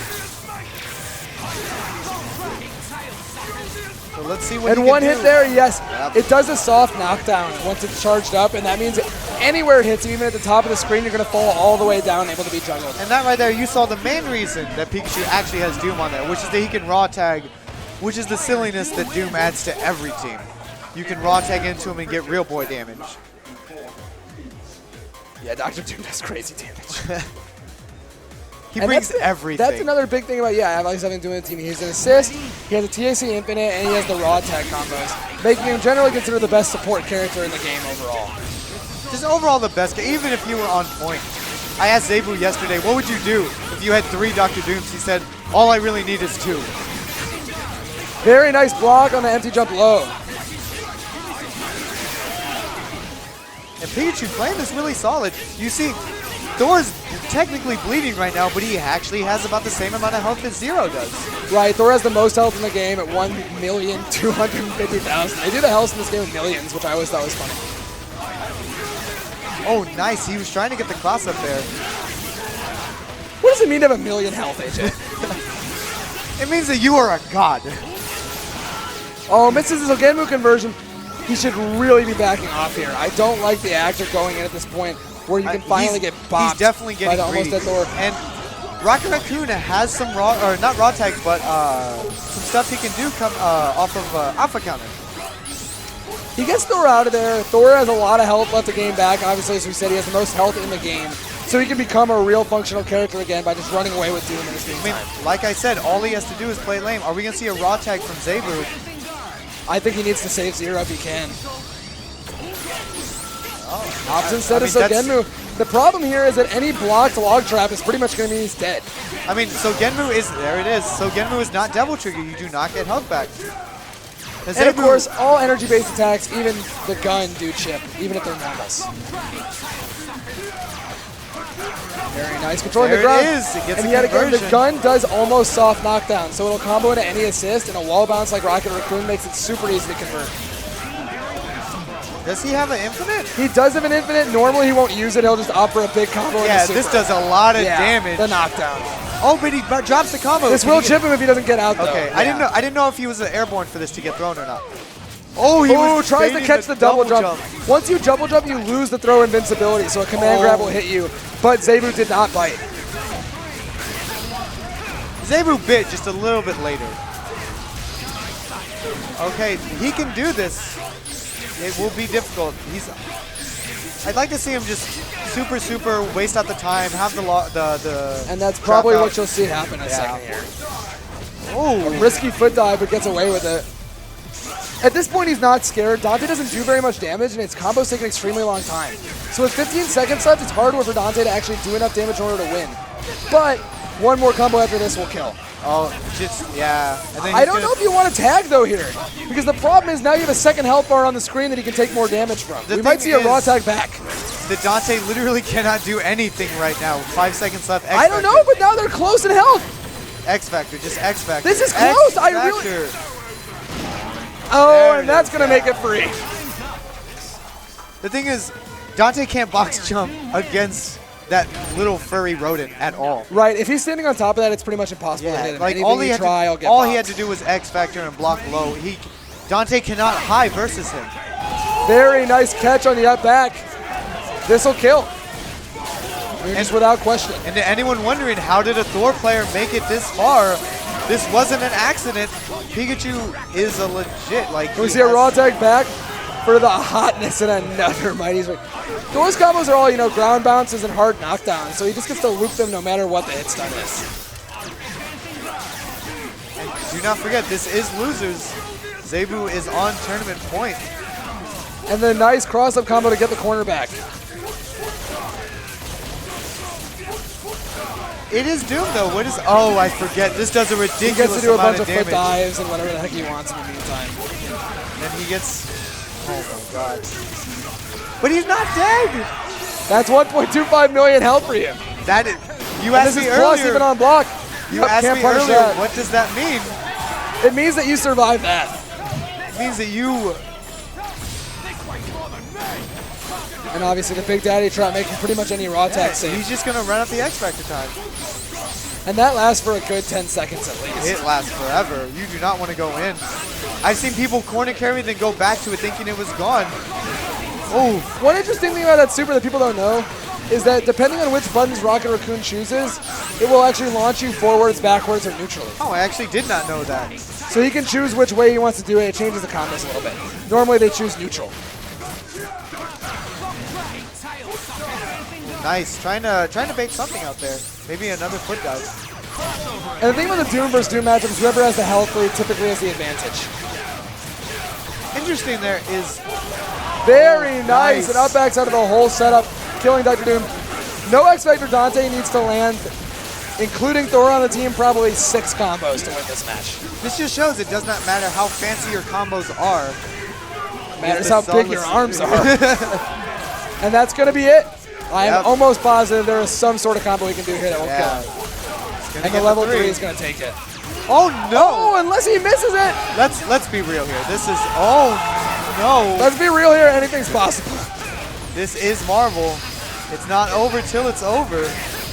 So let's see what he can do. And one hit there, yes. Yep. It does a soft knockdown once it's charged up, and that means anywhere it hits you, even at the top of the screen, you're going to fall all the way down, able to be juggled. And that right there, you saw the main reason that Pikachu actually has Doom on there, which is that he can raw tag, which is the silliness that Doom adds to every team. You can raw tag into him and get real boy damage. Yeah, Dr. Doom does crazy damage. He brings everything. That's another big thing about, Alex having doing the team. He has an assist, he has a TXS Infinite, and he has the raw tag combos, making him generally considered the best support character in the game overall. Just overall the best, even if you were on point. I asked Zabu yesterday, what would you do if you had 3 Dr. Dooms? He said, all I really need is 2. Very nice block on the empty jump low. And Pikachu playing this really solid. You see, Thor's technically bleeding right now, but he actually has about the same amount of health that Zero does. Right, Thor has the most health in the game at 1,250,000. They do the health in this game in millions, which I always thought was funny. Oh, nice. He was trying to get the class up there. What does it mean to have 1,000,000 health, AJ? It means that you are a god. Oh, misses his Ogenmu conversion. He should really be backing off here. I don't like the actor going in at this point where you can finally get bopped. He's definitely getting by the almost dead Thor. And Rocket Raccoon has some raw, or not raw tags, but some stuff he can do come off of Alpha Counter. He gets Thor out of there. Thor has a lot of health left to gain back. Obviously, as we said, he has the most health in the game. so he can become a real functional character again by just running away with Doom in his game I mean, time. like I said, all he has to do is play lame. Are we going to see a raw tag from Zabu? I think he needs to save Zero if he can. Oh, Opts instead of that's- Genmu. The problem here is that any blocked log trap is pretty much going to mean he's dead. I mean, so Genmu is, there it is. So Genmu is not double trigger. You do not get health back. And of course, all energy-based attacks, even the gun, do chip, even if they're normals. Very nice. Controlling the There ground. it is. It gets And a yet again, the conversion. gun does almost soft knockdown, so it'll combo into any assist, and a wall bounce like Rocket Raccoon makes it super easy to convert. Does he have an infinite? He does have an infinite. Normally he won't use it. He'll just opt for a big combo. Yeah, into this super. does a lot of Yeah, damage. The knockdown. Oh, but he drops the combo. This Can will he chip him if he doesn't get out, though. Okay, Yeah. I didn't know if he was airborne for this to get thrown or not. Oh, he Ooh, was tries to baiting catch the double jump. Once you double jump, you lose the throw invincibility, so a command grab will hit you. But Zabu did not bite. Zabu bit just a little bit later. Okay, he can do this. It will be difficult. I'd like to see him just super waste out the time, have the And that's probably drop out. what you'll see happen in a Yeah. second here. Oh, Risky foot dive, but gets away with it. At this point, he's not scared. Dante doesn't do very much damage, and its combos take an extremely long time. So with 15 seconds left, it's hard for Dante to actually do enough damage in order to win. But one more combo after this will kill. oh, just yeah. And then I he's don't gonna- know if you want to tag, though, here. Because the problem is now you have a second health bar on the screen that he can take more damage from. The We might thing see a raw is- tag back. that Dante literally cannot do anything right now. 5 seconds left. I don't know, but now they're close in health. X Factor, just X Factor. This is close, I really- X-Factor. Oh, There and it that's is, going to yeah. make it free. The thing is, Dante can't box jump against that little furry rodent at all. Right, if he's standing on top of that, it's pretty much impossible to hit Yeah, him. like Anything all he you had try, to, I'll get all he had bopped. to do was X Factor and block low. Dante cannot high versus him. Very nice catch on the up back. This will kill. Just without question. And to anyone wondering, how did a Thor player make it this far? This wasn't an accident. Pikachu is a legit, like, Can we he see a has- raw tag back for the hotness and another mighty swing? Thor's combos are all, ground bounces and hard knockdowns, so he just gets to loop them no matter what the hit stun is. And do not forget, this is losers. Zabu is on tournament point. And the nice cross-up combo to get the corner back. It is Doom though. What is? Oh, I forget. This does a He ridiculous gets to do a amount bunch of of foot damage. dives and whatever the heck he wants in the meantime. And he gets. Oh my god. But he's not dead. That's 1.25 million health for you. That is. You And asked this me is plus earlier. even on block. You Yep, asked can't me punish earlier. that. What does that mean? It means that you survive that. It means that you. And obviously the Big Daddy trap making pretty much any raw tag safe. He's just gonna run up the X Factor time. And that lasts for a good 10 seconds at least. It lasts forever. You do not want to go in. I've seen people corner carry then go back to it thinking it was gone. Oh, One interesting thing about that super that people don't know is that depending on which buttons Rocket Raccoon chooses, it will actually launch you forwards, backwards, or neutrally. oh, I actually did not know that. So he can choose which way he wants to do it. It changes the combos a little bit. Normally they choose neutral. Nice. Trying to bait something out there. Maybe another foot dive. And the thing with the Doom versus Doom matchup is whoever has the health lead typically has the advantage. Interesting there is. Very nice. Nice. And up backs out of the whole setup, killing Dr. Doom. No X Factor Dante needs to land, including Thor on the team, probably 6 combos to win this match. This just shows it does not matter how fancy your combos are. Matters the how big your solidness- arms are. And that's going to be it. I am Yep. almost positive there is some sort of combo we can do here that will Yeah. kill him. It's gonna And get the level 3 3 is going to take it. Oh no! Oh, unless he misses it. Let's be real here. This is no. Let's be real here. Anything's possible. This is Marvel. It's not over till it's over.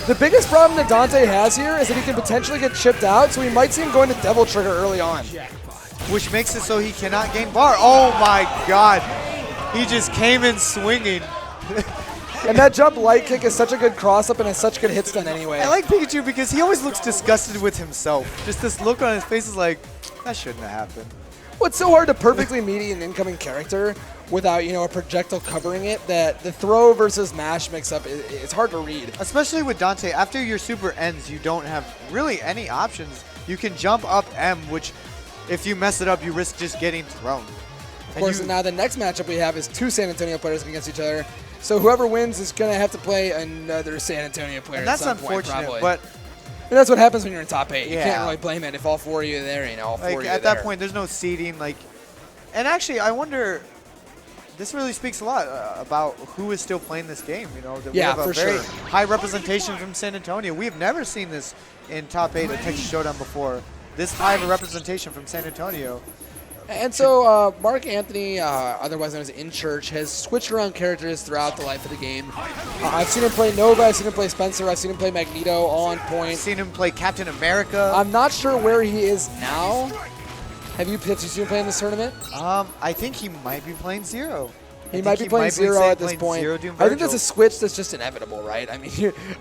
The biggest problem that Dante has here is that he can potentially get chipped out, so we might see him going to Devil Trigger early on. Which makes it so he cannot gain bar. Oh my god. He just came in swinging. And that jump light kick is such a good cross-up and has such good hit stun anyway. I like Pikachu because he always looks disgusted with himself. Just this look on his face is like, that shouldn't have happened. Well, it's so hard to perfectly meet an incoming character without, you know, a projectile covering it, that the throw versus mash mix-up, it's hard to read. Especially with Dante, after your super ends, you don't have really any options. You can jump up M, which if you mess it up, you risk just getting thrown. Of course, and now the next matchup we have is 2 San Antonio players against each other. So whoever wins is going to have to play another San Antonio player And that's at some point, unfortunate, probably. but And that's what happens when you're in top 8. You Yeah. can't really blame it if all 4 of you are there, you know, all 4 like of you at are that there. point, there's no seeding. Like, and actually, I wonder. This really speaks a lot about who is still playing this game. You know, that we Yeah, have a for very sure. high representation from San Antonio. We have never seen this in top 8 of Texas Showdown before. This high of a representation from San Antonio. And so Mark Anthony, otherwise known as In Church, has switched around characters throughout the life of the game. I've seen him play Nova, I've seen him play Spencer, I've seen him play Magneto on I've point. seen him play Captain America. I'm not sure where he is now. Have you seen him play in this tournament? I think he might be playing Zero. He might be playing Zero at this point. Zero, doing I think that's Virgil. a switch that's just inevitable, right? I mean,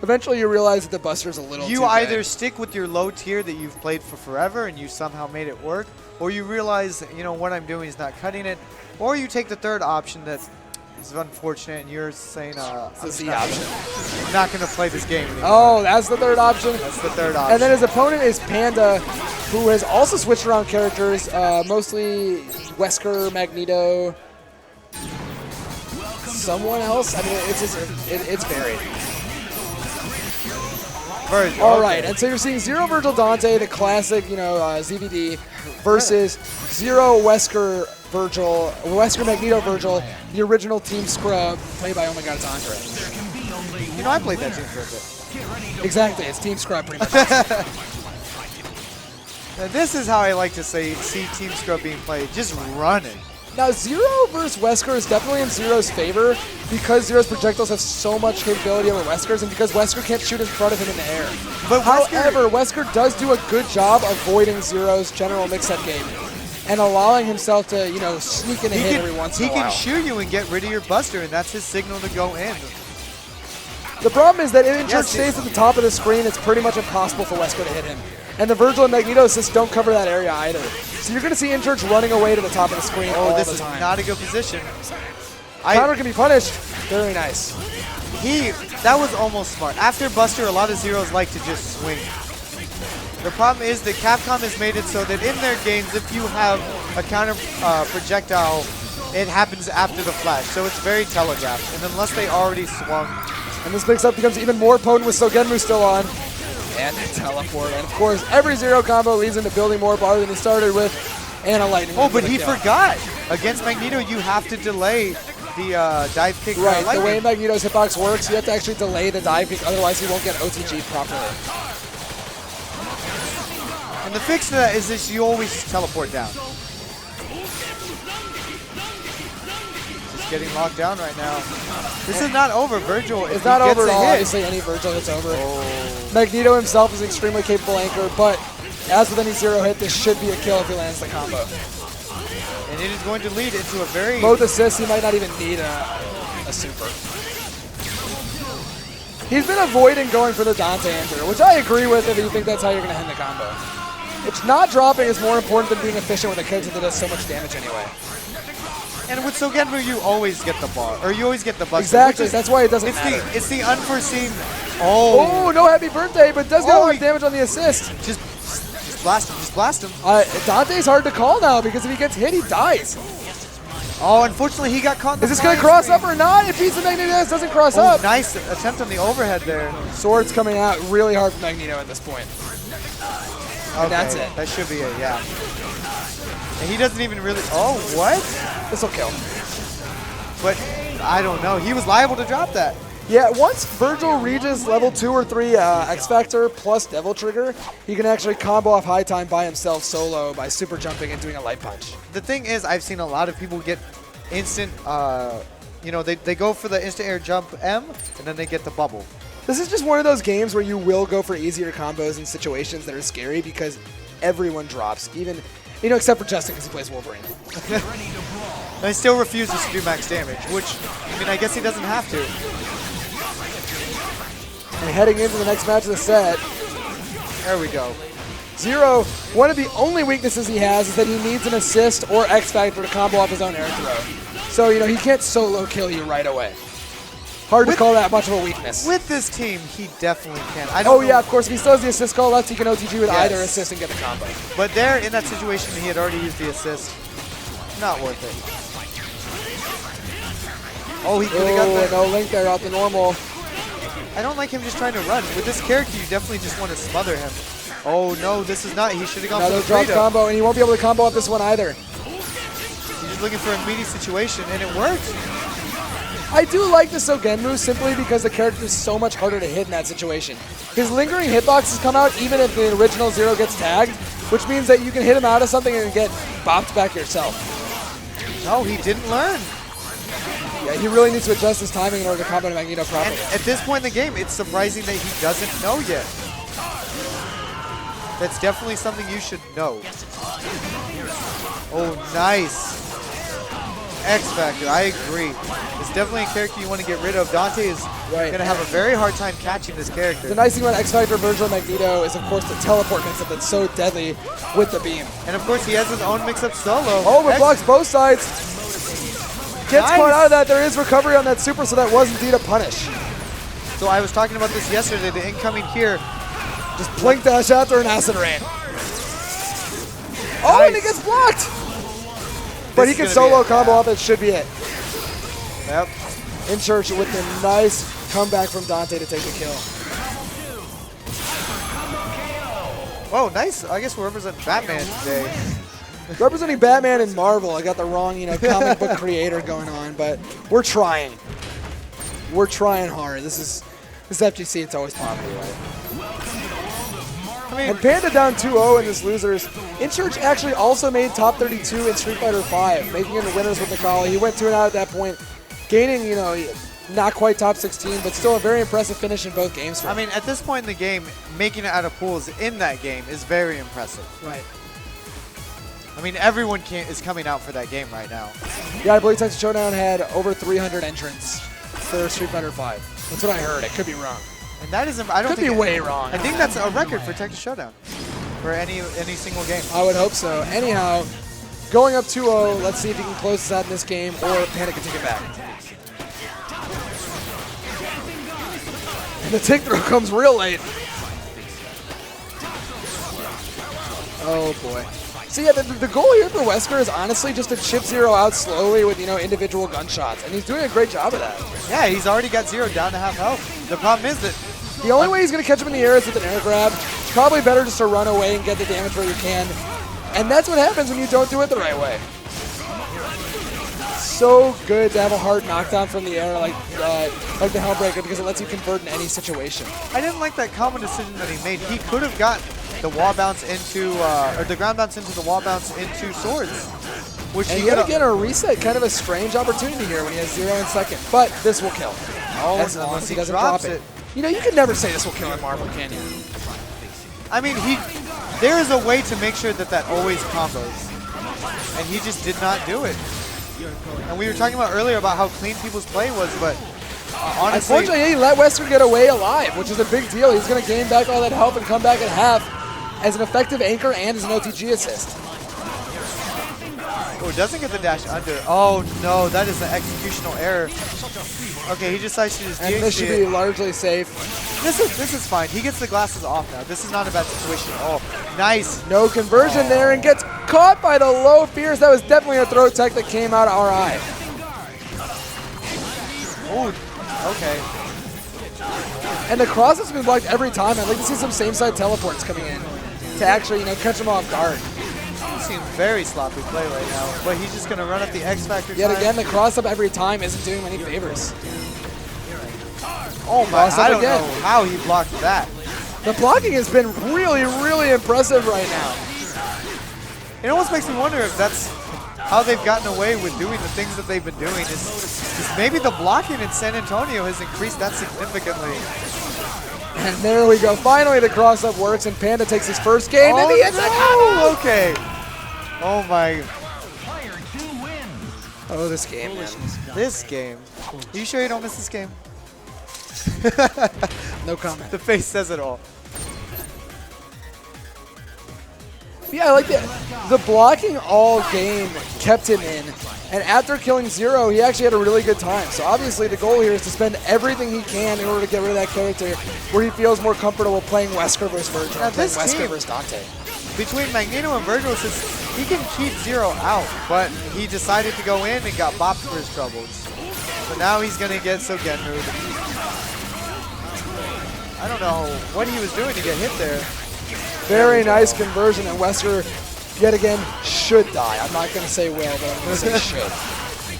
eventually you realize that the Buster's a little You too either good. stick with your low tier that you've played for forever and you somehow made it work, or you realize, you know, what I'm doing is not cutting it, or you take the third option that is unfortunate and you're saying, I'm It's the just C not, option. I'm not going to play this game anymore. Oh, that's the third option. That's the third option. And then his opponent is Panda, who has also switched around characters, mostly Wesker, Magneto, someone else. I mean, it's varied. Virgil, All okay. right, and so you're seeing Zero Virgil Dante, the classic, you know, ZVD, versus Zero Wesker Virgil, Wesker Magneto Virgil, the original Team Scrub, played by Oh My God, it's Andre. You know, I played that team for a bit. Exactly, it's Team Scrub pretty much. Now, this is how I like to see Team Scrub being played, just running. Now, Zero versus Wesker is definitely in Zero's favor because Zero's projectiles have so much capability over Wesker's and because Wesker can't shoot in front of him in the air. But However, Wesker does do a good job avoiding Zero's general mix-up game and allowing himself to, you know, sneak in a hit every once in a He while. can shoot you and get rid of your Buster, and that's his signal to go in. The problem is that if In Church Yes, stays at the top of the screen, it's pretty much impossible for Wesker to hit him. And the Virgil and Magneto assists don't cover that area either. So you're going to see In Church running away to the top of the screen all Oh, this the is time. not a good position. Counter can be punished. Very nice. That was almost smart. After Buster, a lot of Zeros like to just swing. The problem is that Capcom has made it so that in their games, if you have a counter projectile, it happens after the flash. So it's very telegraphed. And unless they already swung. And this mix-up becomes even more potent with Sogenmu still on. And the teleport. And of course, every Zero combo leads into building more bar than he started with. And a lightning. Oh, for but the he kill. forgot. Against Magneto, you have to delay the dive kick. Right, the way lightning. Magneto's hitbox works, you have to actually delay the dive kick, otherwise he won't get OTG properly. And the fix to that is that you always teleport down. Just getting locked down right now. This is not over, Virgil. It's not over at all. Obviously, any Virgil hits over. Oh. Magneto himself is an extremely capable anchor, but as with any Zero hit, this should be a kill if he lands the combo. And it is going to lead into a very... Both assists, he might not even need a super. He's been avoiding going for the Dante enter, which I agree with if you think that's how you're going to end the combo. It's not dropping is more important than being efficient with a character that does so much damage anyway. And with Sogenmu, you always get the bar, or you always get the Buster. Exactly, which is- that's why it doesn't matter. It's the unforeseen... Oh. Oh, no happy birthday, but does get a Oh, lot he- of damage on the assist. Just blast him. Just blast him. Dante's hard to call now because if he gets hit, he dies. Oh, unfortunately, he got caught in the Is this going to flying cross up screen. or not? It beats the Magneto, doesn't cross Oh, up. nice attempt on the overhead there. Sword's coming out really hard for Magneto at this point. Okay, that's it. That should be it, yeah. And he doesn't even really... Oh, what? This will kill. But I don't know. He was liable to drop that. Yeah, once Virgil reaches level 2 or 3 X Factor plus Devil Trigger, he can actually combo off high time by himself solo by super jumping and doing a light punch. The thing is, I've seen a lot of people get instant... you know, they go for the instant air jump M, and then they get the bubble. This is just one of those games where you will go for easier combos in situations that are scary because everyone drops, even, you know, except for Justin because he plays Wolverine. And he still refuses to do max damage, which, I mean, I guess he doesn't have to. And heading into the next match of the set, There we go. Zero, one of the only weaknesses he has is that he needs an assist or X Factor to combo off his own air throw. So, you know, he can't solo kill you right away. Hard to call that much of a weakness. With this team, he definitely can. I don't know. Yeah, of course. If he still has the assist call left, he can OTG with Yes. either assist and get the combo. But there, in that situation, he had already used the assist. Not worth it. Oh, he could have got that. No link there out the normal. I don't like him just trying to run. With this character, you definitely just want to smother him. Oh, no, this is not. He should have gone Another for the drop combo, and he won't be able to combo up this one either. He's just looking for a meaty situation, and it worked. I do like the Sogenmu simply because the character is so much harder to hit in that situation. His lingering hitboxes come out even if the original Zero gets tagged, which means that you can hit him out of something and get bopped back yourself. No, he didn't learn. Yeah, he really needs to adjust his timing in order to combo Magneto properly. And at this point in the game, it's surprising that he doesn't know yet. That's definitely something you should know. Oh, nice. X Factor, I agree. It's definitely a character you want to get rid of. Dante is going to have a very hard time catching this character. The nice thing about X Factor version of Magneto is, of course, the teleport mix-up that's so deadly with the beam. And, of course, he has his own mix-up solo. Oh, but blocks both sides. Gets caught out of that. There is recovery on that super, so that was indeed a punish. So I was talking about this yesterday. The incoming here. Just blink dash after an acid rain. Oh, and he gets blocked. But he can solo combo up. It should be it. Yep. In church with a nice comeback from Dante to take the kill. Whoa, nice. I guess we're representing Batman today. Representing Batman and Marvel. I got the wrong, you know, comic book creator going on, but we're trying. We're trying hard. This FGC, it's always popular, right? And Panda down 2-0 in this losers. InChurch actually also made top 32 in Street Fighter V, making it the winners with Brookhollow. He went 2-0 at that point, gaining, you know, not quite top 16, but still a very impressive finish in both games for him. I mean, at this point in the game, making it out of pools in that game is very impressive. Right. I mean, everyone is coming out for that game right now. Yeah, I believe Texas Showdown had over 300 entrants for Street Fighter V. That's what I heard. I could be wrong. And that is, I don't Could think be way wrong. I think that's a record for Texas Showdown for any single game. I would hope so. Anyhow, going up 2-0, let's see if he can close this out in this game or Panda can take it back. And the tick throw comes real late. Oh boy. So yeah, the goal here for Wesker is honestly just to chip Zero out slowly with, you know, individual gunshots, and he's doing a great job of that. Yeah, he's already got Zero down to half health. The problem is that the only way he's going to catch him in the air is with an air grab. It's probably better just to run away and get the damage where you can, and that's what happens when you don't do it the right way. So good to have a hard knockdown from the air like the Hellbreaker because it lets you convert in any situation. I didn't like that common decision that he made. He could have got the wall bounce into, or the ground bounce into the wall bounce into swords. Which And he yet again, a reset, kind of a strange opportunity here when he has Zero in second. But this will kill. Oh, as long as he doesn't drops drop it. You know, you can never say this will kill in Marvel, can you? I mean, there is a way to make sure that always combos. And he just did not do it. And we were talking about earlier about how clean people's play was, but honestly... Unfortunately, he let Wesker get away alive, which is a big deal. He's going to gain back all that health and come back at half as an effective anchor and as an OTG assist. Oh, doesn't get the dash under. Oh, no, that is an executional error. Okay, he decides to just And this should be largely safe. This is fine. He gets the glasses off now. This is not a bad situation at all. Nice. No conversion there and gets caught by the low fears. That was definitely a throw tech that came out of RI. Oh, okay. And the cross has been blocked every time. I'd like to see some same-side teleports coming in to actually, you know, catch him off guard. He's seeing very sloppy play right now, but he's just going to run up the X Factor Yet time. again, the cross-up every time isn't doing him any favors. Oh my, I don't know how he blocked that. The blocking has been really, really impressive right now. It almost makes me wonder if that's how they've gotten away with doing the things that they've been doing. Is maybe the blocking in San Antonio has increased that significantly. And there we go. Finally, the cross-up works, and Panda takes his first game, and he hits it. Oh, okay. Oh my. Oh, this game, man. This game. Are you sure you don't miss this game? No comment. The face says it all. Yeah, I like that. The blocking all game kept him in. And after killing Zero, he actually had a really good time. So obviously the goal here is to spend everything he can in order to get rid of that character where he feels more comfortable playing Wesker versus Virgil, Now, playing this Wesker team- versus Dante. Between Magneto and Virgil, since he can keep Zero out, but he decided to go in and got bopped for his troubles. So now he's going to get Sogenru. I don't know what he was doing to get hit there. Very nice conversion, and Wesker, yet again, should die. I'm not going to say will, but I'm going to say should.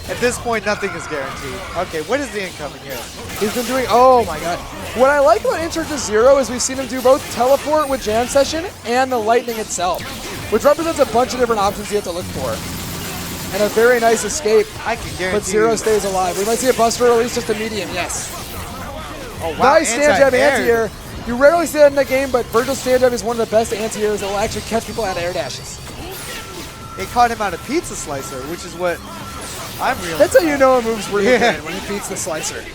At this point, nothing is guaranteed. Okay, what is the incoming here? He's been doing, oh my god. What I like about Insert to Zero is we've seen him do both teleport with Jam Session and the lightning itself, which represents a bunch of different options you have to look for. And a very nice escape, I can guarantee but Zero you. stays alive. We might see a Buster or at least just a medium, yes. Oh, wow. Nice stand jab anti-air. anti-air. You rarely see that in the game, but Virgil's stand jab is one of the best anti-airs that will actually catch people out of air dashes. It caught him out of Pizza Slicer, which is what I'm realizing. That's how you know a move's really Yeah. good, when he beats the slicer.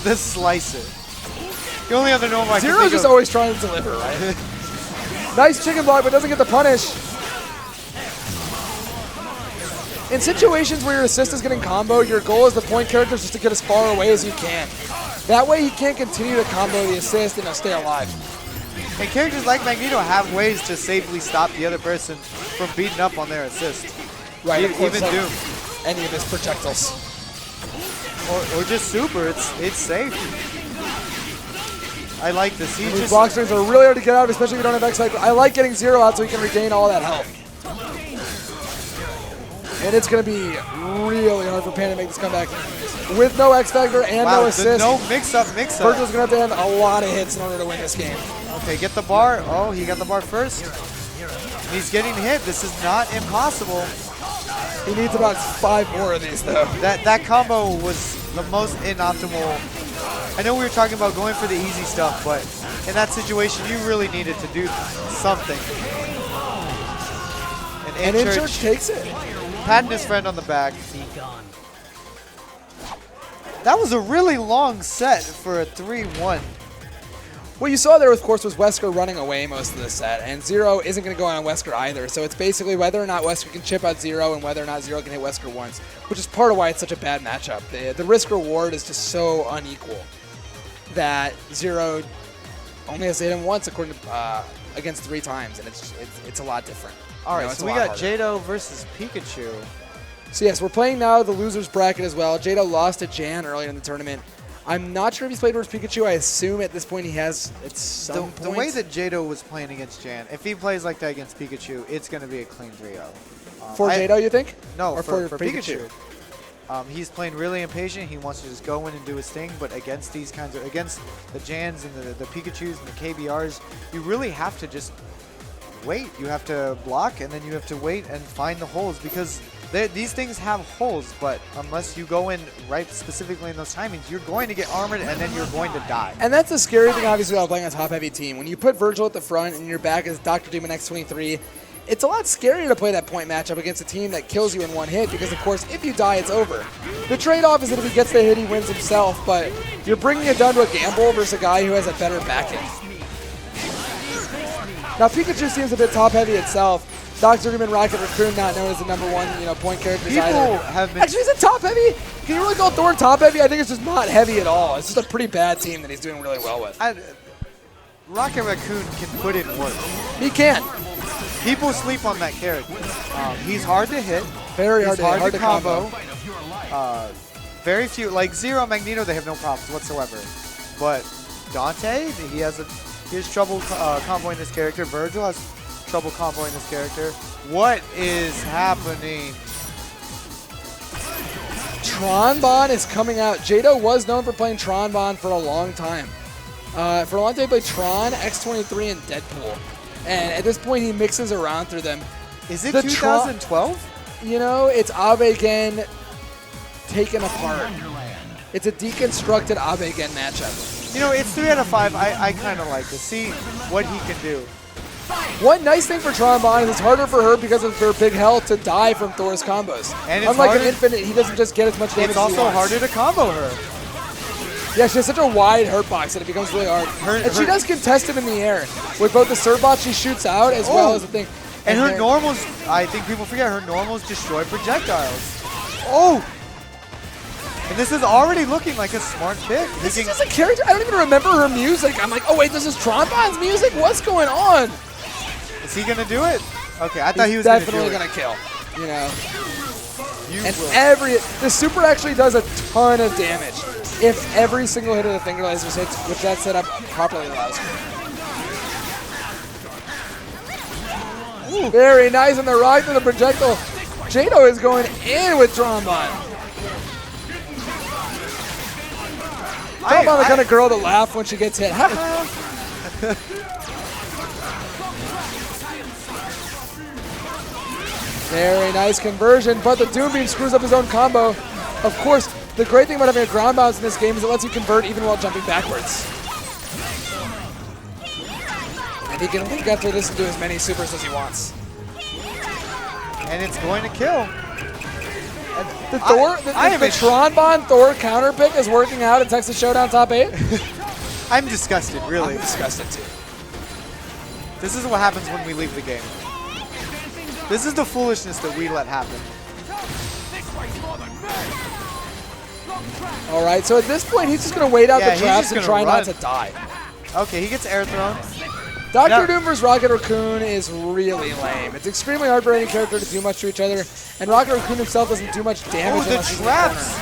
The Slicer. The only other normal I can Zero's think just of. always trying to deliver, right? Nice chicken block, but doesn't get the punish. In situations where your assist is getting combo, your goal as the point character is just to get as far away as you can. That way he can't continue to combo the assist and he'll stay alive. And characters like Magneto have ways to safely stop the other person from beating up on their assist. Right, of course, Even like Doom. any of his projectiles. Or just Super, it's safe. I like this. He These just block strings are really hard to get out, especially if you don't have X Cycle. I like getting Zero out so he can regain all that health. And it's going to be really hard for Panda to make this comeback. With no X Factor and no assist, no mix-up. Virgil's going to have to land a lot of hits in order to win this game. Okay, get the bar. Oh, he got the bar first. He's getting hit. This is not impossible. He needs about 5 more of these, though. That combo was the most inoptimal. I know we were talking about going for the easy stuff, but in that situation, you really needed to do something. And InChurch takes it. Patting his friend on the back. That was a really long set for a 3-1. What you saw there, of course, was Wesker running away most of the set, and Zero isn't going to go on Wesker either. So it's basically whether or not Wesker can chip out Zero and whether or not Zero can hit Wesker once, which is part of why it's such a bad matchup. The risk-reward is just so unequal that Zero only has to hit him once according to, against 3 times, and it's a lot different. All right, it's so a we lot got harder. Jado versus Pikachu. So yes, we're playing now the losers bracket as well. Jado lost to Jan earlier in the tournament. I'm not sure if he's played versus Pikachu. I assume at this point he has at some point. The way that Jado was playing against Jan, if he plays like that against Pikachu, it's going to be a clean 3-0. For Jado, you think? No, Or for Pikachu. He's playing really impatient. He wants to just go in and do his thing, but against these kinds of, against the Jans and the Pikachus and the KBRs, you really have to just wait. You have to block, and then you have to wait and find the holes, because these things have holes, but unless you go in right specifically in those timings, you're going to get armored, and then you're going to die. And that's the scary thing, obviously, about playing a top-heavy team. When you put Virgil at the front and your back is Dr. Doom and X23, it's a lot scarier to play that point matchup against a team that kills you in one hit, because, of course, if you die, it's over. The trade-off is that if he gets the hit, he wins himself, but you're bringing it down to a gamble versus a guy who has a better backing. Now, Pikachu seems a bit top-heavy itself. Dr. Doom and Rocket Raccoon not known as the #1, point characters People either. have been... Actually, is it top-heavy? Can you really call Thorn top-heavy? I think it's just not heavy at all. It's just a pretty bad team that he's doing really well with. Rocket Raccoon can put in work. He can. People sleep on that character. He's hard to hit. Very hard He's to combo. Very few, like Zero, Magneto, they have no problems whatsoever. But Dante, he has trouble comboing this character. Virgil has trouble comboing this character. What is happening? Tronbon is coming out. Jado was known for playing Tronbon for a long time. For a long time, he played Tron, X23, and Deadpool. And at this point, he mixes around through them. Is it 2012? It's Abegen taken apart. It's a deconstructed Abegen matchup. It's 3 out of 5. I kind of like to see what he can do. One nice thing for Tronbon is it's harder for her because of her big health to die from Thor's combos. And it's unlike harder, an Infinite, he doesn't just get as much damage it's as he also wants. harder to combo her. Yeah, she has such a wide hurt box that it becomes really hard. She does contest him in the air with both the Surfbot she shoots out as well as the thing. And her normals, I think people forget, her normals destroy projectiles. Oh! And this is already looking like a smart pick. This is just a character. I don't even remember her music. I'm like, oh wait, this is Trombone's music? What's going on? Is he gonna do it? Okay, I thought he was definitely gonna gonna kill. You know. And will. the super actually does a ton of damage if every single hit of the finger lasers hits, which that setup properly allows. Ooh. Very nice on the ride to the projectile. Jado is going in with Trombone. Trombone the kind of girl to laugh when she gets hit. Very nice conversion, but the Doom Beam screws up his own combo. Of course, the great thing about having a ground bounce in this game is it lets you convert even while jumping backwards. And he can link after this and do as many supers as he wants. And it's going to kill. The Tronbon Thor counter pick is working out in Texas Showdown top 8. I'm disgusted, really. I'm disgusted too. This is what happens when we leave the game. This is the foolishness that we let happen. All right, so at this point, he's just going to wait out the traps and try not to die. Okay, he gets air thrown. Dr. Doom versus Rocket Raccoon is really lame. It's extremely hard for any character to do much to each other, and Rocket Raccoon himself doesn't do much damage. Oh, the traps!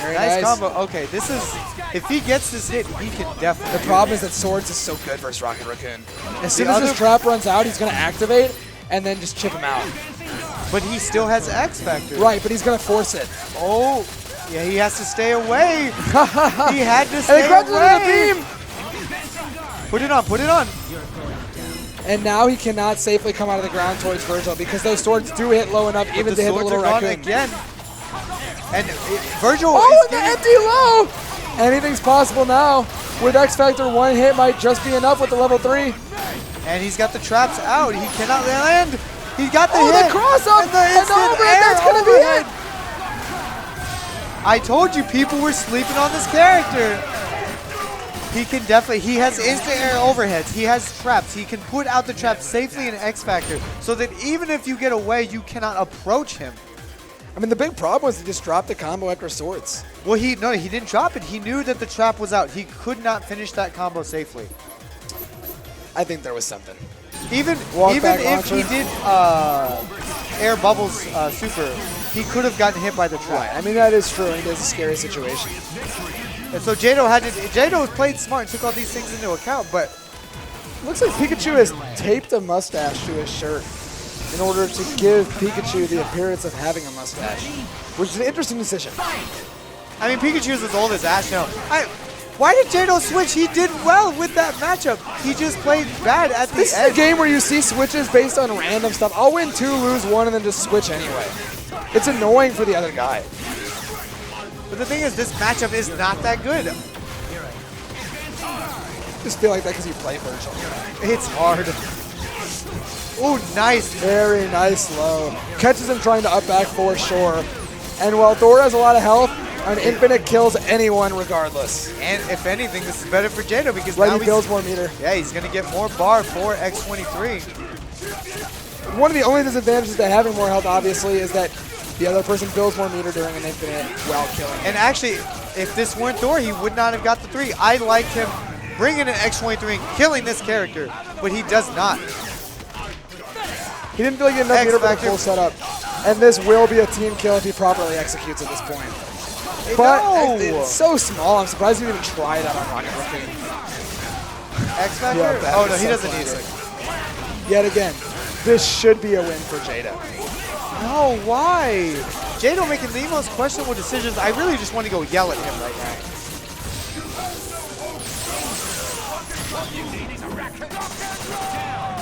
Very nice combo. Okay, this is, if he gets this hit, he can definitely. The problem is that Swords is so good versus Rocket Raccoon. As soon as his trap runs out, he's going to activate and then just chip him out. But he still has X Factor. Right, but he's going to force it. Oh, yeah, he has to stay away. He had to stay away. And he the beam. Put it on, put it on. And now he cannot safely come out of the ground towards Virgil because those swords do hit low enough even to hit the little raccoon. Again. And Virgil is the empty low! Anything's possible now. With X Factor, one hit might just be enough with the level 3. And he's got the traps out. He cannot land. He got the hit. The cross up and the overhead. That's going to be it. I told you people were sleeping on this character. He can definitely, he has instant air overheads. He has traps. He can put out the traps safely in X Factor so that even if you get away, you cannot approach him. I mean, the big problem was he just dropped the combo after Swords. Well, he didn't drop it. He knew that the trap was out. He could not finish that combo safely. I think there was something. Even if he did air bubbles super, he could have gotten hit by the trap. Right. I mean, that is true. It is a scary situation. And so Jado played smart and took all these things into account, but looks like Pikachu has taped a mustache to his shirt in order to give Pikachu the appearance of having a mustache, which is an interesting decision. I mean, Pikachu's as old as Ash now. Why did Jado switch? He did well with that matchup. He just played bad at the end. This is a game where you see switches based on random stuff. I'll win 2, lose 1, and then just switch anyway. It's annoying for the other guy. But the thing is, this matchup is not that good. Just feel like that because you play Virgil. It's hard. Oh, nice. Very nice low. Catches him trying to up back for sure. And while Thor has a lot of health, an infinite kills anyone regardless. And if anything, this is better for Jado because now he builds more meter. Yeah, he's going to get more bar for X23. One of the only disadvantages to having more health, obviously, is that the other person builds more meter during an infinite while killing. And actually, if this weren't Thor, he would not have got the 3. I liked him bringing an X23 and killing this character, but he does not. He didn't feel like he had enough meter for the full setup. And this will be a team kill if he properly executes at this point. But it's so small, I'm surprised he didn't even try that on Rocket Raccoon. X Factor? Yeah, oh no, he doesn't need it. Yet again, this should be a win for Jado. No, why? Jado making the most questionable decisions. I really just want to go yell at him right now.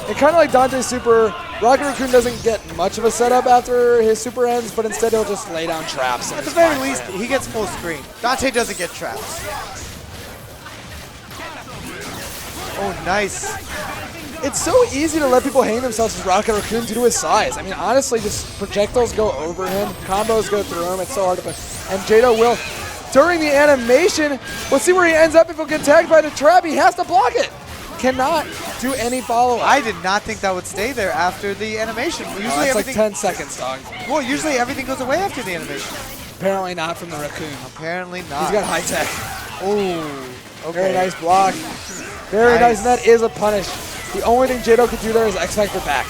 And kind of like Dante's super, Rocket Raccoon doesn't get much of a setup after his super ends, but instead he'll just lay down traps. At the very least, he gets full screen. Dante doesn't get traps. Oh, nice. It's so easy to let people hang themselves as Rocket Raccoon due to his size. I mean, honestly, just projectiles go over him, combos go through him. It's so hard to put. And Jado will, during the animation, let's see where he ends up if he'll get tagged by the trap. He has to block it. cannot do any follow-up. I did not think that would stay there after the animation. Usually It's like everything. 10 seconds, dog. Well, usually everything goes away after the animation. Apparently not from the raccoon. Apparently not. He's got high tech. Ooh. Okay. Very nice block. Very nice, and that is a punish. The only thing Jado could do there is X Factor back.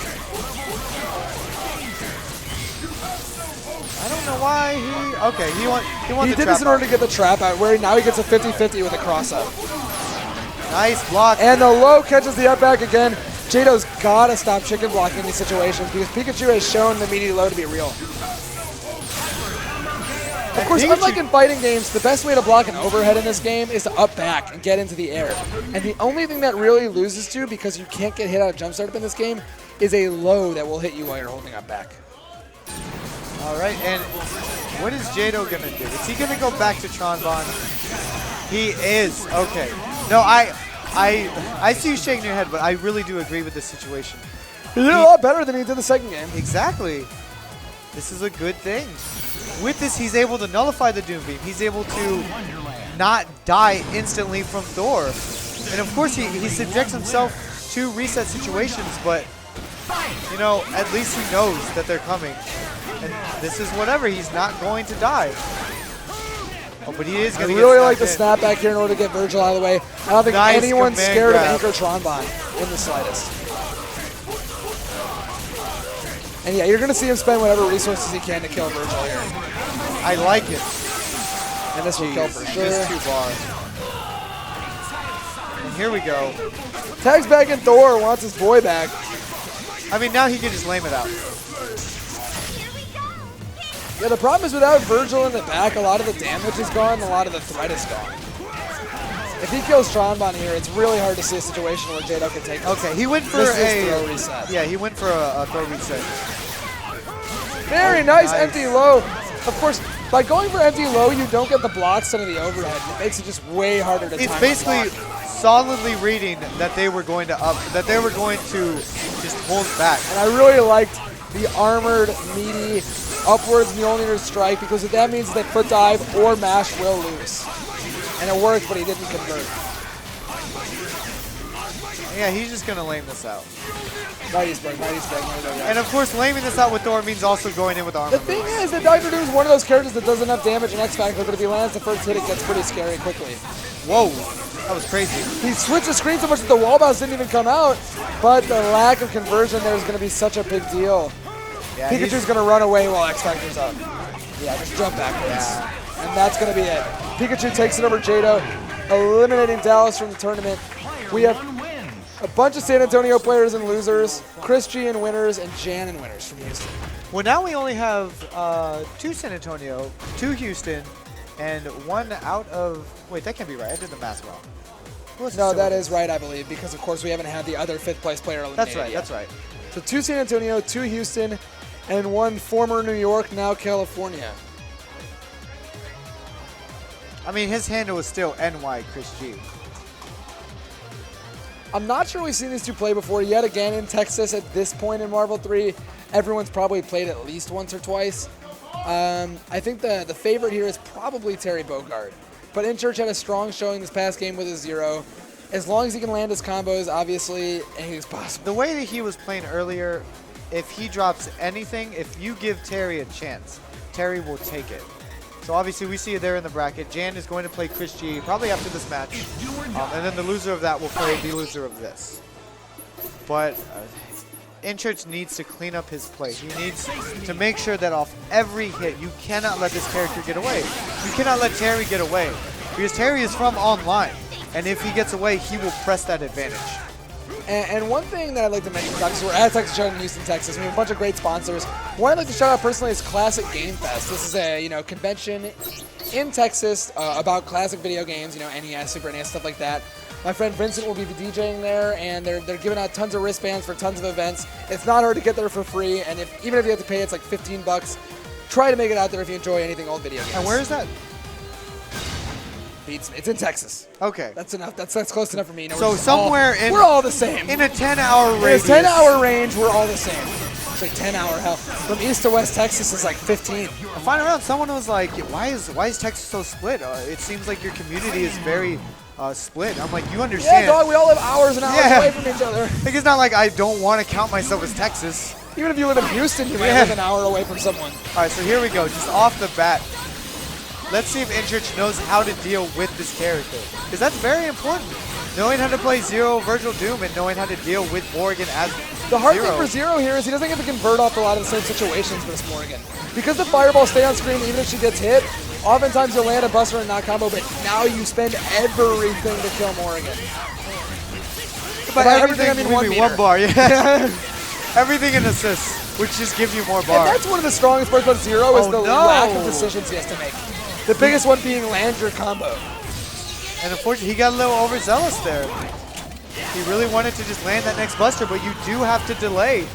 I don't know why he. Okay, he won He the did trap this in order out. to get the trap out, where now he gets a 50-50 with a cross-up. Nice block. And the low catches the up back again. Jado's got to stop chicken blocking in these situations because Pikachu has shown the meaty low to be real. Of course, Pikachu- unlike in fighting games, the best way to block an overhead in this game is to up back and get into the air. And the only thing that really loses to, because you can't get hit out of jump startup in this game, is a low that will hit you while you're holding up back. All right, and what is Jado gonna do? Is he gonna go back to Tronbon? He is. Okay. No, I see you shaking your head, but I really do agree with this situation. He did a lot better than he did the second game. Exactly. This is a good thing. With this, he's able to nullify the Doom Beam. He's able to not die instantly from Thor. And of course, he subjects himself to reset situations, but, you know, at least he knows that they're coming. And this is whatever. He's not going to die. Oh, but he is I going to get really like the snapped snapback here in order to get Virgil out of the way. I don't think Nice anyone's command scared grab. of Anchor Tronbon in the slightest. And yeah, you're going to see him spend whatever resources he can to kill Virgil here. I like it. And this will kill for sure. Just 2 bar. And here we go. Tags back in Thor, wants his boy back. I mean, now he can just lame it out. Yeah, the problem is without Virgil in the back, a lot of the damage is gone, a lot of the threat is gone. If he kills Tronbon here, it's really hard to see a situation where Jado can take this. Okay, he went for This is a throw reset. Yeah, he went for a throw reset. Very nice empty low. Of course, by going for empty low, you don't get the blocks under the overhead. It makes it just way harder to time It's a basically block. solidly reading that they were going to just hold back. And I really liked the armored, meaty, upwards Mjolnir strike because what that means is that foot dive or mash will lose. And it worked, but he didn't convert. Yeah, he's just going to lame this out. Mighty Spring. And of course, laming this out with Thor means also going in with armor. The thing is that Dr. Doom is one of those characters that does enough damage in X Factor that if he lands the first hit, it gets pretty scary quickly. Whoa, that was crazy. He switched the screen so much that the wall bounce didn't even come out, but the lack of conversion there is going to be such a big deal. Yeah, Pikachu's going to run away while X Factor's up. Yeah, just jump backwards. Yeah. And that's going to be it. Pikachu takes it over Jado, eliminating Dallas from the tournament. We have a bunch of San Antonio players and losers, Chris G and winners, and Jan and winners from Houston. Well, now we only have 2 San Antonio, 2 Houston, and 1 out of... Wait, that can't be right. I did the math wrong. No, that is right, I believe, because, of course, we haven't had the other 5th place player eliminated That's right, yet. that's right. So 2 San Antonio, 2 Houston, and 1 former New York, now California. I mean, his handle is still NY Chris G. I'm not sure we've seen these two play before yet again in Texas at this point in Marvel 3. Everyone's probably played at least once or twice. I think the favorite here is probably Terry Bogard. But InChurch had a strong showing this past game with a 0. As long as he can land his combos, obviously, anything's possible. The way that he was playing earlier, if he drops anything, if you give Terry a chance, Terry will take it. So obviously we see it there in the bracket. Jan is going to play Chris G probably after this match. And then the loser of that will play the loser of this. But InChurch needs to clean up his play. He needs to make sure that off every hit, you cannot let this character get away. You cannot let Terry get away. Because Terry is from online. And if he gets away, he will press that advantage. And one thing that I'd like to mention is obviously we're at Texas Showdown in Houston, Texas. We have a bunch of great sponsors. One I'd like to shout out personally is Classic Game Fest. This is a convention in Texas about classic video games, NES, Super NES, stuff like that. My friend Vincent will be DJing there, and they're giving out tons of wristbands for tons of events. It's not hard to get there for free, and even if you have to pay, it's like $15. Try to make it out there if you enjoy anything old video games. And where is that? It's in Texas. Okay. That's enough. That's close enough for me. So somewhere we're all the same. in a 10-hour radius. In a 10-hour range, we're all the same. It's like 10-hour hell. From east to west, Texas is like 15. I find around someone was like, why is Texas so split? It seems like your community is very split. I'm like, you Yeah, understand. dog, we all live hours and hours away from each other. Like, it's not like I don't want to count myself as Texas. Even if you live in Houston, you might live an hour away from someone. All right, so here we go. Just off the bat. Let's see if Inchurch knows how to deal with this character. Because that's very important. Knowing how to play Zero Virtual Doom and knowing how to deal with Morgan as The hard Zero. thing for Zero here is he doesn't get to convert off a lot of the same situations versus Morgan. Because the fireball stay on screen even if she gets hit, oftentimes you'll land a buster and not combo, but now you spend everything to kill Morgan. By everything, I mean one bar, yeah. Everything in assists, which just gives you more bar. And that's one of the strongest parts about Zero is the no. lack of decisions he has to make. The biggest one being land your combo. And unfortunately, he got a little overzealous there. He really wanted to just land that next buster, but you do have to delay.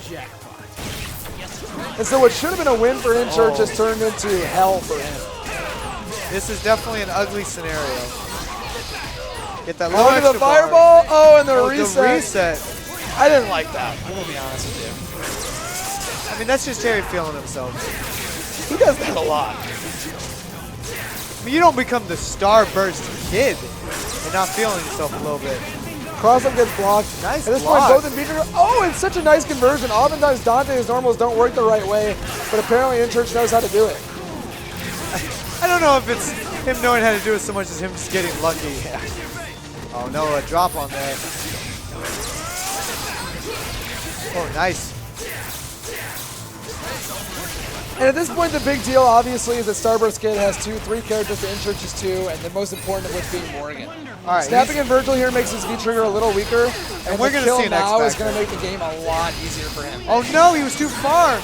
And so what should have been a win for Inchurch just turned into hell for him. This is definitely an ugly scenario. Get that low Going to the extra bar. fireball. Oh, and the Oh, reset. the reset. I didn't like that. I'm going to be honest with I mean, that's just Terry feeling himself. you. He does that a lot. I mean, you don't become the Starburst kid and not feeling yourself a little bit. Cross-up gets blocked. Nice At this block. point, both in beater. Oh, it's such a nice conversion. Oftentimes, Dante's normals don't work the right way, but apparently Inchurch knows how to do it. I don't know if it's him knowing how to do it so much as him just getting lucky. Oh no, a drop on there. Oh, nice. And at this point, the big deal, obviously, is that Starburst Kid has 3 characters to Inchurch is 2, and the most important of which being Morgan. All right, Snapping and Virgil here makes his V-trigger a little weaker, and we're the gonna kill see an now is X-Factor. going to make the game a lot easier for him. Oh no, he was too far.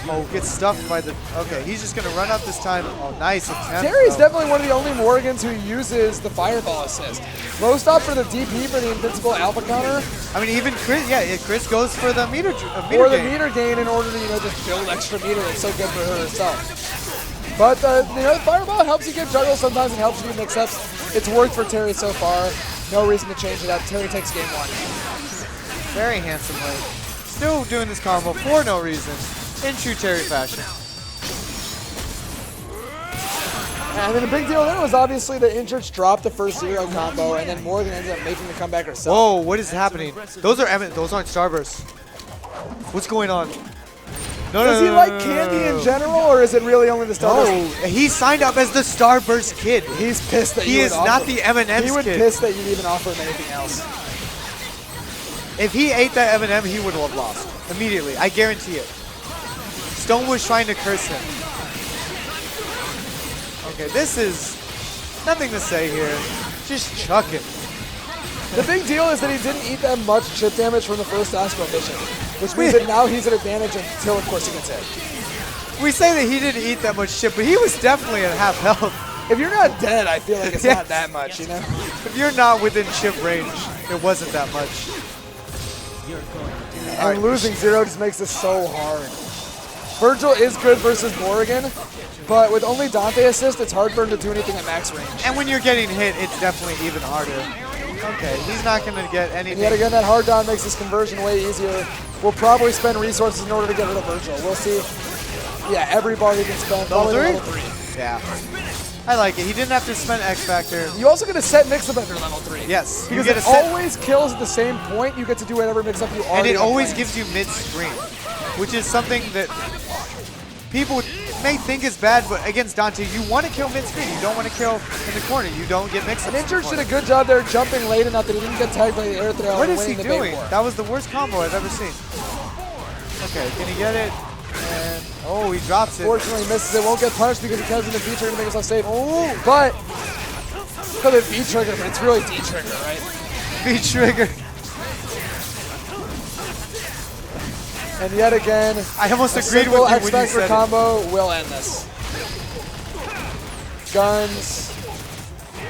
Oh, gets stuffed by the. Okay, he's just gonna run up this time. Oh, nice attempt. Terry's though. definitely one of the only Morgans who uses the fireball assist. Most opt for the DP for the invincible alpha counter, I mean, even Chris. Yeah, Chris goes for the meter. or the gain. meter gain in order to just build extra meter. It's so good for her herself. But the fireball helps you get juggle sometimes. It helps you do mix-ups. It's worked for Terry so far. No reason to change it up. Terry takes game 1. Very handsomely. Still doing this combo for no reason. In true Terry fashion. And then the big deal there was obviously that Inchurch dropped the first Zero combo, and then Morgan ended up making the comeback herself. Whoa, what is happening? Those aren't Starbursts. What's going on? No, Does he like candy in general, or is it really only the Starburst? No, he signed up as the Starburst kid. He's pissed that He you is would offer. not the M&M's He would kid. piss that you'd even offer him anything else. If he ate that M&M, he would have lost immediately. I guarantee it. Stone was trying to curse him. Okay, this is nothing to say here. Just chuck it. The big deal is that he didn't eat that much chip damage from the first Astro mission, which means that now he's at advantage until, of course, he gets hit. We say that he didn't eat that much shit, but he was definitely at half health. If you're not dead, I feel like it's not that much, you know? If you're not within chip range, it wasn't that much. And losing Zero just makes this so hard. Virgil is good versus Morgan, but with only Dante assist, it's hard for him to do anything at max range. And when you're getting hit, it's definitely even harder. Okay, he's not going to get And anything. yet again, that hard down makes this conversion way easier. We'll probably spend resources in order to get rid of Virgil. We'll see. Yeah, every bar he can spend. Level Probably 3? level 3. Yeah. I like it. He didn't have to spend X Factor. You also get a set mix-up under level 3. Yes. Because you get it a set, always kills at the same point. You get to do whatever mix-up you already and it have always planned. gives you mid-screen, which is something that people may think is bad, but against Dante, you want to kill mid-screen. You don't want to kill in the corner. You don't get mix-ups. And Inchurch did a good job there jumping late enough that he didn't get tagged by the air throw. What and is he winning the bait doing? war. That was the worst combo I've ever seen. Okay, can he get it? And oh, he drops it. Fortunately, misses it. Won't get punished because he comes in the V-trigger to make himself safe. Oh, but call it V-trigger, but it's really D-trigger, right? V-trigger. And yet again, I almost a agreed with simple you when you X-Factor said it. combo will end this. Guns.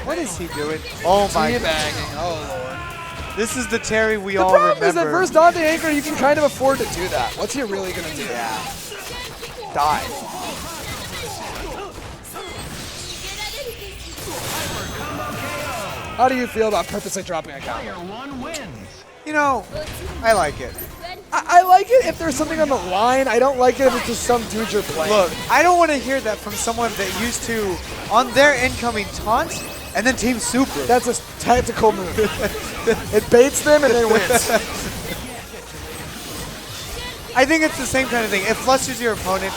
What is he doing? Oh my god. Teabagging. Oh, Lord. This is the Terry we The all problem remember. is that versus Dante Anchor, you can kind of afford to do that. What's he really going to do? Yeah. Die. How do you feel about purposely dropping a combo? You know, I like it. I like it if there's something on the line. I don't like it if it's just some dude you're playing. Look, I don't want to hear that from someone that used to, on their incoming taunt, And then Team Super. That's a tactical move. It baits them and then wins. I think it's the same kind of thing. It flusters your opponent.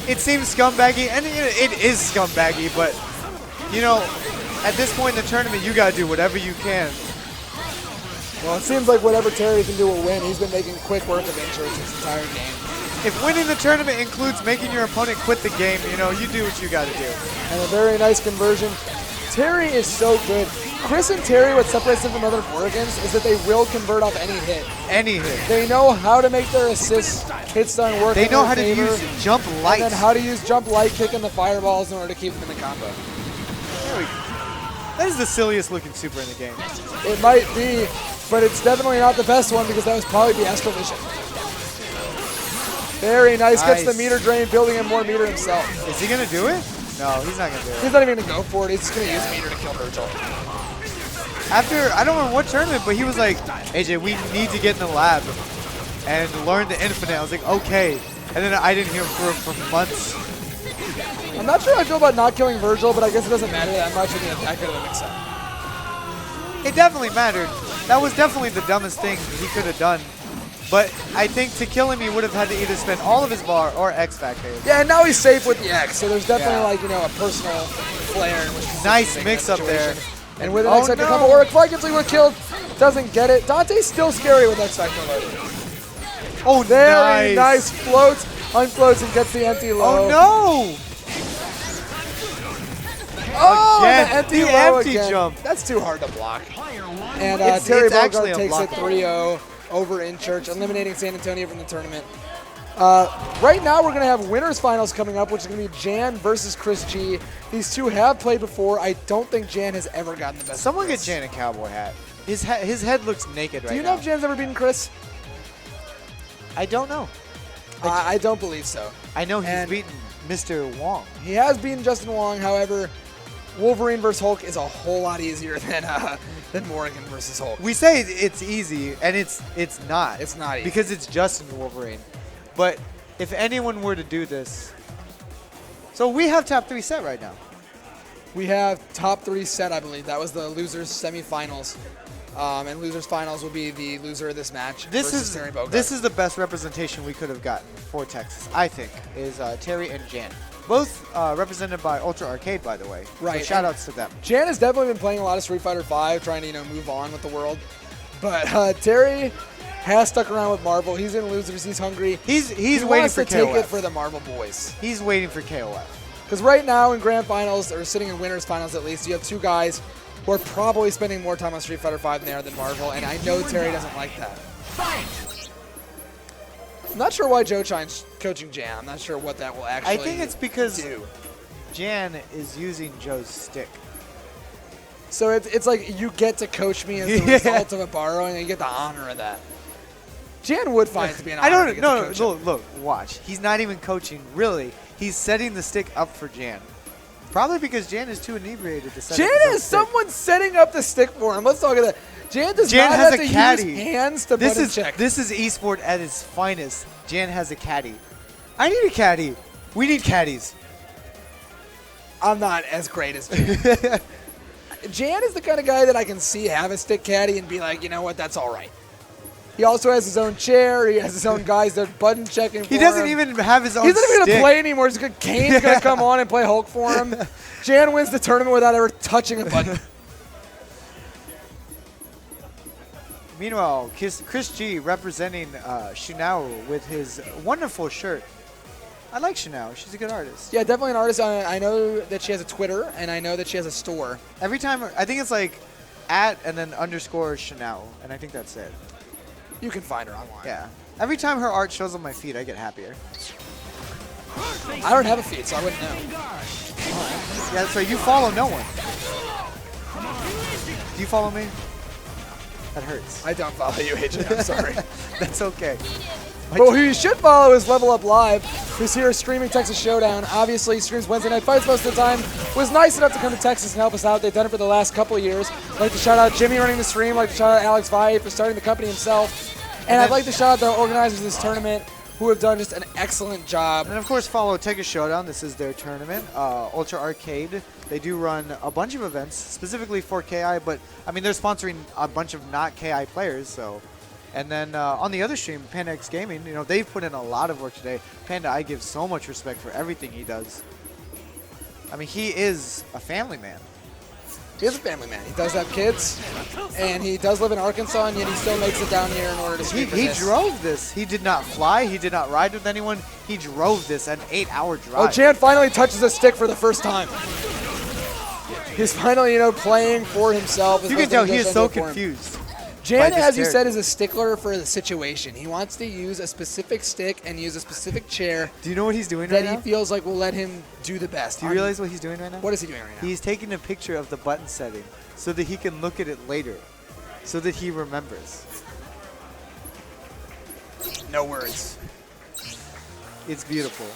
It seems scumbaggy, and it is scumbaggy, but, at this point in the tournament, you got to do whatever you can. Well, it seems like whatever Terry can do will win. He's been making quick work of Inchurch this entire game. If winning the tournament includes making your opponent quit the game, you do what you got to do. And a very nice conversion. Terry is so good. Chris and Terry, what separates them from other Oregons is that they will convert off any hit. Any hit. They know how to make their assist hits done work. They know how to use jump light. And then how to use jump light kick and the fireballs in order to keep them in the combo. There we go. That is the silliest looking super in the game. It might be, but it's definitely not the best one because that was probably the Astral Vision. Very nice. Gets the meter drain, building in more meter himself. Is he going to do it? No, he's not going to do it. He's not even going to go for it. He's just going to use meter to kill Virgil. After, I don't remember what tournament, but he was like, AJ, we need to get in the lab and learn the infinite. I was like, okay. And then I didn't hear from him for months. I'm not sure how I feel about not killing Virgil, but I guess it doesn't matter that much in the attack of the mix-up. It definitely mattered. That was definitely the dumbest thing he could have done. But I think to kill him, he would have had to either spend all of his bar or X Factor. Yeah, and now he's safe with the X, so there's definitely a personal flair in which he's nice mix-up there. And with an X Factor combo, or Vikings would kill, doesn't get it. Dante's still scary with X Factor loaded. Oh, very nice. Floats, unfloats, and gets the empty low. Oh, no! Oh, again, the empty jump. That's too hard to block. And Terry Bogard takes it 3-0 over Inchurch, eliminating San Antonio from the tournament. Right now, we're going to have winners finals coming up, which is going to be Jan versus Chris G. These two have played before. I don't think Jan has ever gotten the best. Someone get Jan a cowboy hat. His head looks naked right now. Do you know if Jan's ever beaten Chris? I don't know. I don't believe so. I know he's beaten Mr. Wong. He has beaten Justin Wong. However, Wolverine versus Hulk is a whole lot easier than Morrigan versus Hulk. We say it's easy, and it's not. It's not easy. Because it's Justin Wolverine. But if anyone were to do this... So we have top 3 set right now. We have top 3 set, I believe. That was the losers semifinals. And losers finals will be the loser of this match versus Terry Bogard. This is the best representation we could have gotten for Texas, I think, is Terry and Jan. Both represented by Ultra Arcade, by the way. Right. So shout outs to them. Jan has definitely been playing a lot of Street Fighter V, trying to move on with the world. But Terry has stuck around with Marvel. He's in losers. He's hungry. He's he waiting wants for to KOF. take it for the Marvel boys. He's waiting for KOF. Because right now in grand finals, or sitting in winners finals at least, you have two guys who are probably spending more time on Street Fighter V than they are than Marvel, and I know Terry doesn't like that. I'm not sure why Joe Chine's coaching Jan. I'm not sure what that will actually do. I think it's because Jan is using Joe's stick. So it's like you get to coach me as the result of a borrowing, and you get the honor of that. Jan would find it to be an honor. I don't know. Look, watch. He's not even coaching, really. He's setting the stick up for Jan. Probably because Jan is too inebriated to set Jan up his own is stick. someone setting up the stick for him. Let's talk about that. Jan does not has have a to caddy. use hands to button check. This is esport at its finest. Jan has a caddy. I need a caddy. We need caddies. I'm not as great as Jan. Jan is the kind of guy that I can see have a stick caddy and be like, you know what, that's all right. He also has his own chair. He has his own guys that are button checking for him. He doesn't even have his own He's not even going to stick. play anymore. Kane's going to come on and play Hulk for him. Jan wins the tournament without ever touching a button. Meanwhile, Chris G representing Shunao with his wonderful shirt. I like Shunao. She's a good artist. Yeah, definitely an artist. I know that she has a Twitter, and I know that she has a store. Every time, I think it's like @ and then underscore Shunao, and I think that's it. You can find her online. Yeah. Every time her art shows on my feed, I get happier. I don't have a feed, so I wouldn't know. Yeah, so you follow no one. Do you follow me? That hurts. I don't follow you, AJ. I'm sorry. That's okay. But who you should follow is Level Up Live, who's here streaming Texas Showdown. Obviously, streams Wednesday night fights most of the time. Was nice enough to come to Texas and help us out. They've done it for the last couple of years. I'd like to shout out Jimmy running the stream. I'd like to shout out Alex Valle for starting the company himself. And I'd like to shout out the organizers of this tournament, who have done just an excellent job. And of course, follow TXS Showdown. This is their tournament. Ultra Arcade. They do run a bunch of events, specifically for KI, but I mean, they're sponsoring a bunch of not KI players, so. And then on the other stream, Panda X Gaming, you know, they've put in a lot of work today. Panda, I give so much respect for everything he does. I mean, he is a family man. He is a family man. He does have kids, and he does live in Arkansas, and yet he still makes it down here in order to stream for He this. drove this. He did not fly. He did not ride with anyone. He drove this, an 8-hour drive. Oh, Jan finally touches a stick for the first time. He's finally, you know, playing for himself. You can tell he is so confused. Jan, as you said, is a stickler for the situation. He wants to use a specific stick and use a specific chair. Do you know what he's doing right now? That he feels like will let him do the best. Do you realize what he's doing right now? What is he doing right now? He's taking a picture of the button setting so that he can look at it later, so that he remembers. No words. It's beautiful.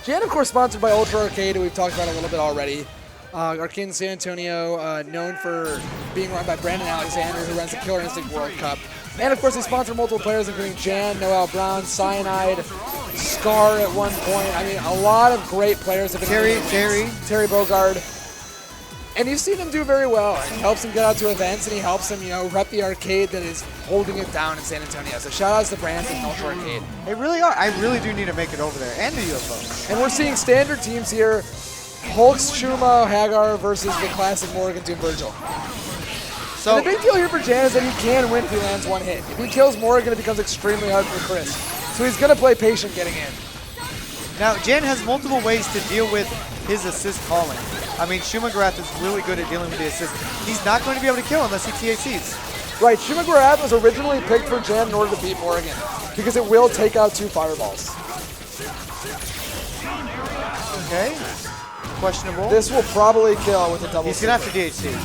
Jan, of course, sponsored by Ultra Arcade, who we've talked about a little bit already. Arcade in San Antonio, known for being run by Brandon Alexander, who runs the Killer Instinct World Cup. And of course, they sponsor multiple players, including Jan, Noel Brown, Cyanide, Scar at one point. I mean, a lot of great players have been Terry Bogard. And you've seen him do very well. And he helps him get out to events, and he helps him, you know, rep the arcade that is holding it down in San Antonio. So shout outs to Brandon and Ultra Arcade. They really are. I really do need to make it over there, and the UFO. And we're seeing standard teams here. Hulks, Shuma, Hagar versus the classic Morgan Doom Virgil. So and the big deal here for Jan is that he can win if he lands one hit. If he kills Morgan, it becomes extremely hard for Chris. So he's going to play patient getting in. Now, Jan has multiple ways to deal with his assist calling. I mean, Shumagarath is really good at dealing with the assist. He's not going to be able to kill unless he TXCs. Right, Shumagarath was originally picked for Jan in order to beat Morgan because it will take out 2 fireballs. Okay. Questionable. This will probably kill with a double. He's going to have to DHC.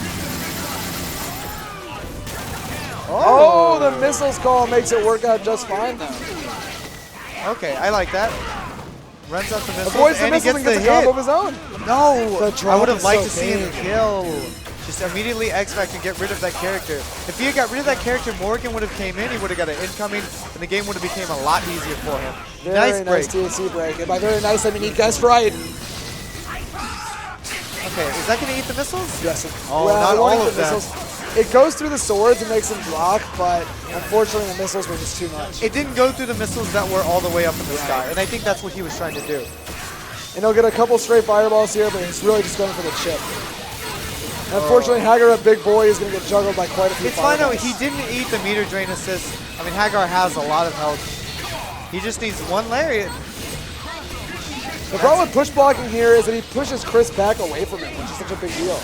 Oh, the missiles call makes it work out just fine, though. Okay, I like that. Runs out the missiles, avoids the and he missiles gets and the gets a hit. combo of his own. No, I would have liked to so see him big. kill. Just immediately X-Fact and get rid of that character. If he had got rid of that character, Morgan would have came in, he would have got an incoming, and the game would have became a lot easier for him. Very nice break. TNC break. And by very nice, I mean he guessed right. Okay, is that going to eat the missiles? Yes. Oh, well, not all of them. missiles. It goes through the swords and makes them block, but unfortunately the missiles were just too much. It didn't go through the missiles that were all the way up in the sky, and I think that's what he was trying to do. And he'll get a couple straight fireballs here, but he's really just going for the chip. And unfortunately, Hagar, a big boy, is going to get juggled by quite a few It's fine though, fireballs. he didn't eat the meter drain assist. I mean, Hagar has a lot of health. He just needs one lariat. The problem with push blocking here is that he pushes Chris back away from him, which is such a big deal.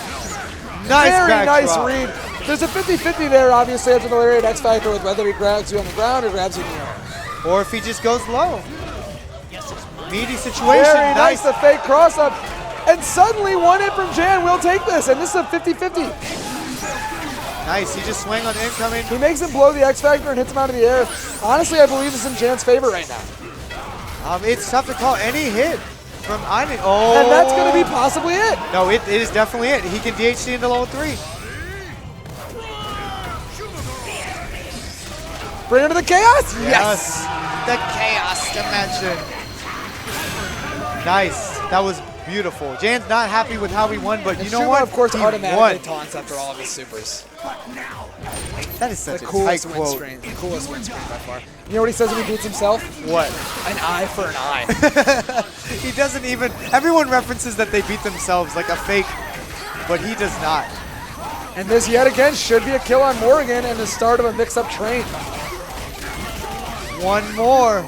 Nice Very nice backdrop. read. There's a 50-50 there, obviously, after the lariat X Factor with whether he grabs you on the ground or grabs you in the air. Or if he just goes low. Meaty situation. Very nice, the fake cross-up. And suddenly, one hit from Jan will take this, and this is a 50-50. Nice, he just swung on incoming. He makes him blow the X Factor and hits him out of the air. Honestly, I believe this is in Jan's favor right now. It's tough to call any hit from Einan. Oh. And that's going to be possibly it. No, it is definitely it. He can DHC into level 3. Bring him to the chaos? Yes. The chaos dimension. Nice. That was beautiful. Jan's not happy with how he won, but you know Shuma, what? of course, He automatically won. taunts after all of his supers. That is such The a tight coolest win quote. screen. The coolest win screen by far. You know what he says when he beats himself? What? An eye for an eye. He doesn't even, everyone references that they beat themselves like a fake, but he does not. And this yet again should be a kill on Morgan and the start of a mix-up train. One more.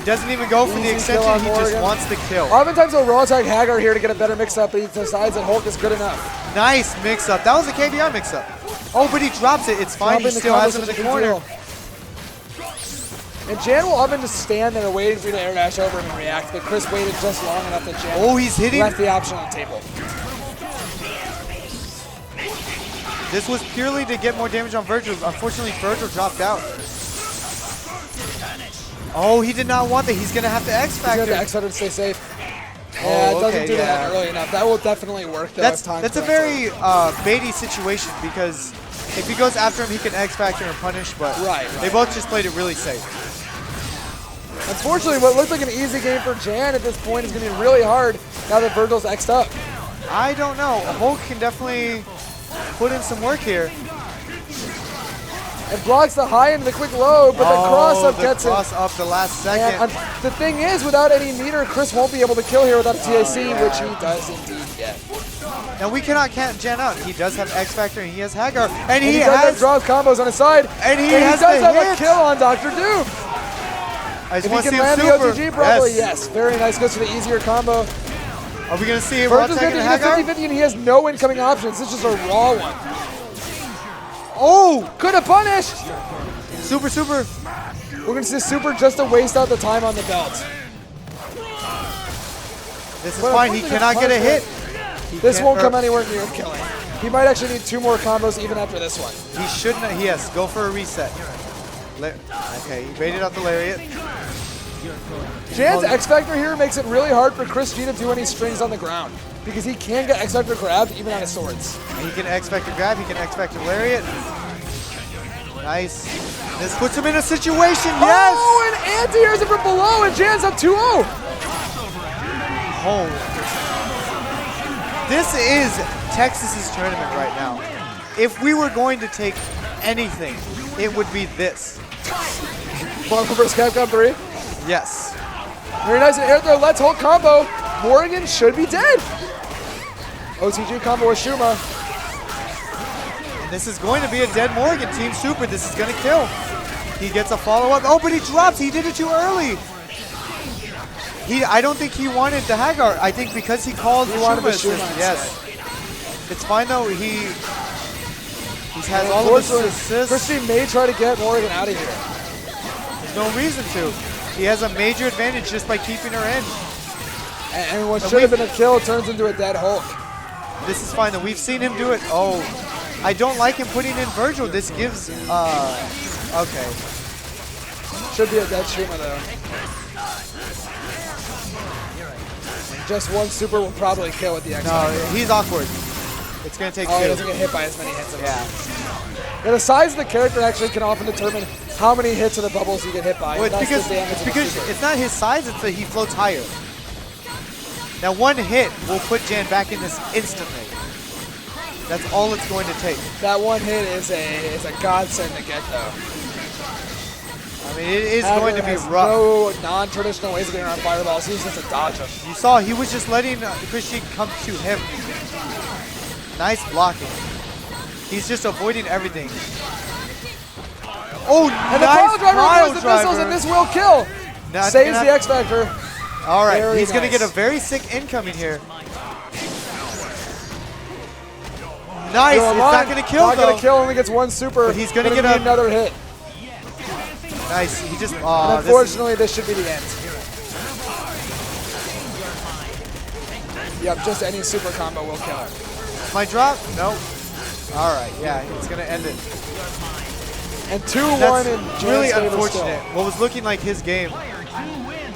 Doesn't even go for the Easy extension, kill on he just Morgan. wants the kill. Oftentimes he'll raw attack Hagar here to get a better mix-up, but he decides that Hulk is good enough. Nice mix-up. That was a KDR mix-up. Oh, but he drops it. It's fine. He Dropping still combo has him in such the a big corner. deal. And Jan will often just stand there waiting for you to air dash over him and react, but Chris waited just long enough that Jan Oh, he's hitting. left the option on the table. This was purely to get more damage on Virgil. Unfortunately, Virgil dropped out. Oh, he did not want that. He's going to have to He's X-Factor. got the X Factor to stay safe. Yeah, Oh, it doesn't okay, do yeah. that early enough. That will definitely work, though. That's as time a progresses. very baity situation because if he goes after him, he can X-Factor and punish, but Right. they both just played it really safe. Unfortunately, what looked like an easy game for Jan at this point is going to be really hard now that Virgil's X'd up. I don't know. Hulk can definitely put in some work here. It blocks the high into the quick low, but the cross-up gets it. Cross-up the last second. And the thing is, without any meter, Chris won't be able to kill here without a TAC, which he does indeed get. Now we cannot count Jan out. He does have X Factor and he has Hagar. And he does has have draws combos on his side. And he does has have hit. a kill on Dr. Doom. I just If want he to can see him land super. the OTG properly, Yes. yes. Very nice. Goes for the easier combo. Are we going to see him Virgil's Rotec going and to Hagar? get 50-50 and he has no incoming options. This is just a raw one. Oh! Could have punished. Super, super. We're going to see super just to waste out the time on the belt. This is But fine. He unfortunately, cannot get a hit. This won't come anywhere near killing. He might actually need 2 more combos even after this one. He should not. Yes, go for a reset. Okay, he baited out the lariat. Jan's X Factor here makes it really hard for Chris G to do any strings on the ground because he can get X Factor grabbed even out of swords. He can X Factor grab. He can X Factor lariat. Nice. This puts him in a situation. Yes! Oh, and anti-airs it from below, and Jan's up 2-0. Oh. This is Texas's tournament right now. If we were going to take anything, it would be this. Marvel vs. Capcom 3. Yes. Very nice air throw. Let's hold combo. Morgan should be dead. OTG combo with Shuma. And this is going to be a dead Morgan. Team Super, this is going to kill. He gets a follow-up. Oh, but he drops. He did it too early. I don't think he wanted the Hagar. I think because he called the wanted the Shuma assist. Shuma Yes. It's fine, though. He has all of his assists. Christy may try to get Morgan out of here. There's no reason to. He has a major advantage just by keeping her in. And what should have been a kill turns into a dead Hulk. This is fine, though. We've seen him do it. Oh, I don't like him putting in Virgil. This gives, okay. Should be a dead Shuma, though. Just one super will probably kill with the X. No, he's awkward. It's going to take 2. He doesn't get hit by as many hits of him. Yeah. Yeah, the size of the character actually can often determine how many hits of the bubbles you get hit by. Well, it's That's because, the damage of the super. it's not his size, it's that he floats higher. Now, one hit will put Jan back in this instantly. That's all it's going to take. That one hit is a godsend to get, though. I mean, it is going to be rough. No non-traditional ways of getting around fireballs. He's just a dodger. You saw he was just letting Christian come to him. Nice blocking. He's just avoiding everything. Oh, And nice the pile driver goes the missiles, driver. and this will kill. Now, Saves the X Factor. All right, Very he's going to nice. get a very sick incoming here. Nice. It's not going to kill, Not though. going to kill. Only gets one super. But he's gonna Gonna get be another hit. Nice. He just. And This unfortunately, this should be the end. Yep, just any super combo will kill her. is my drop? Nope. All right. Yeah, it's going to end it. And 2-1 That's in Jan's really favor unfortunate. still. What was looking like his game.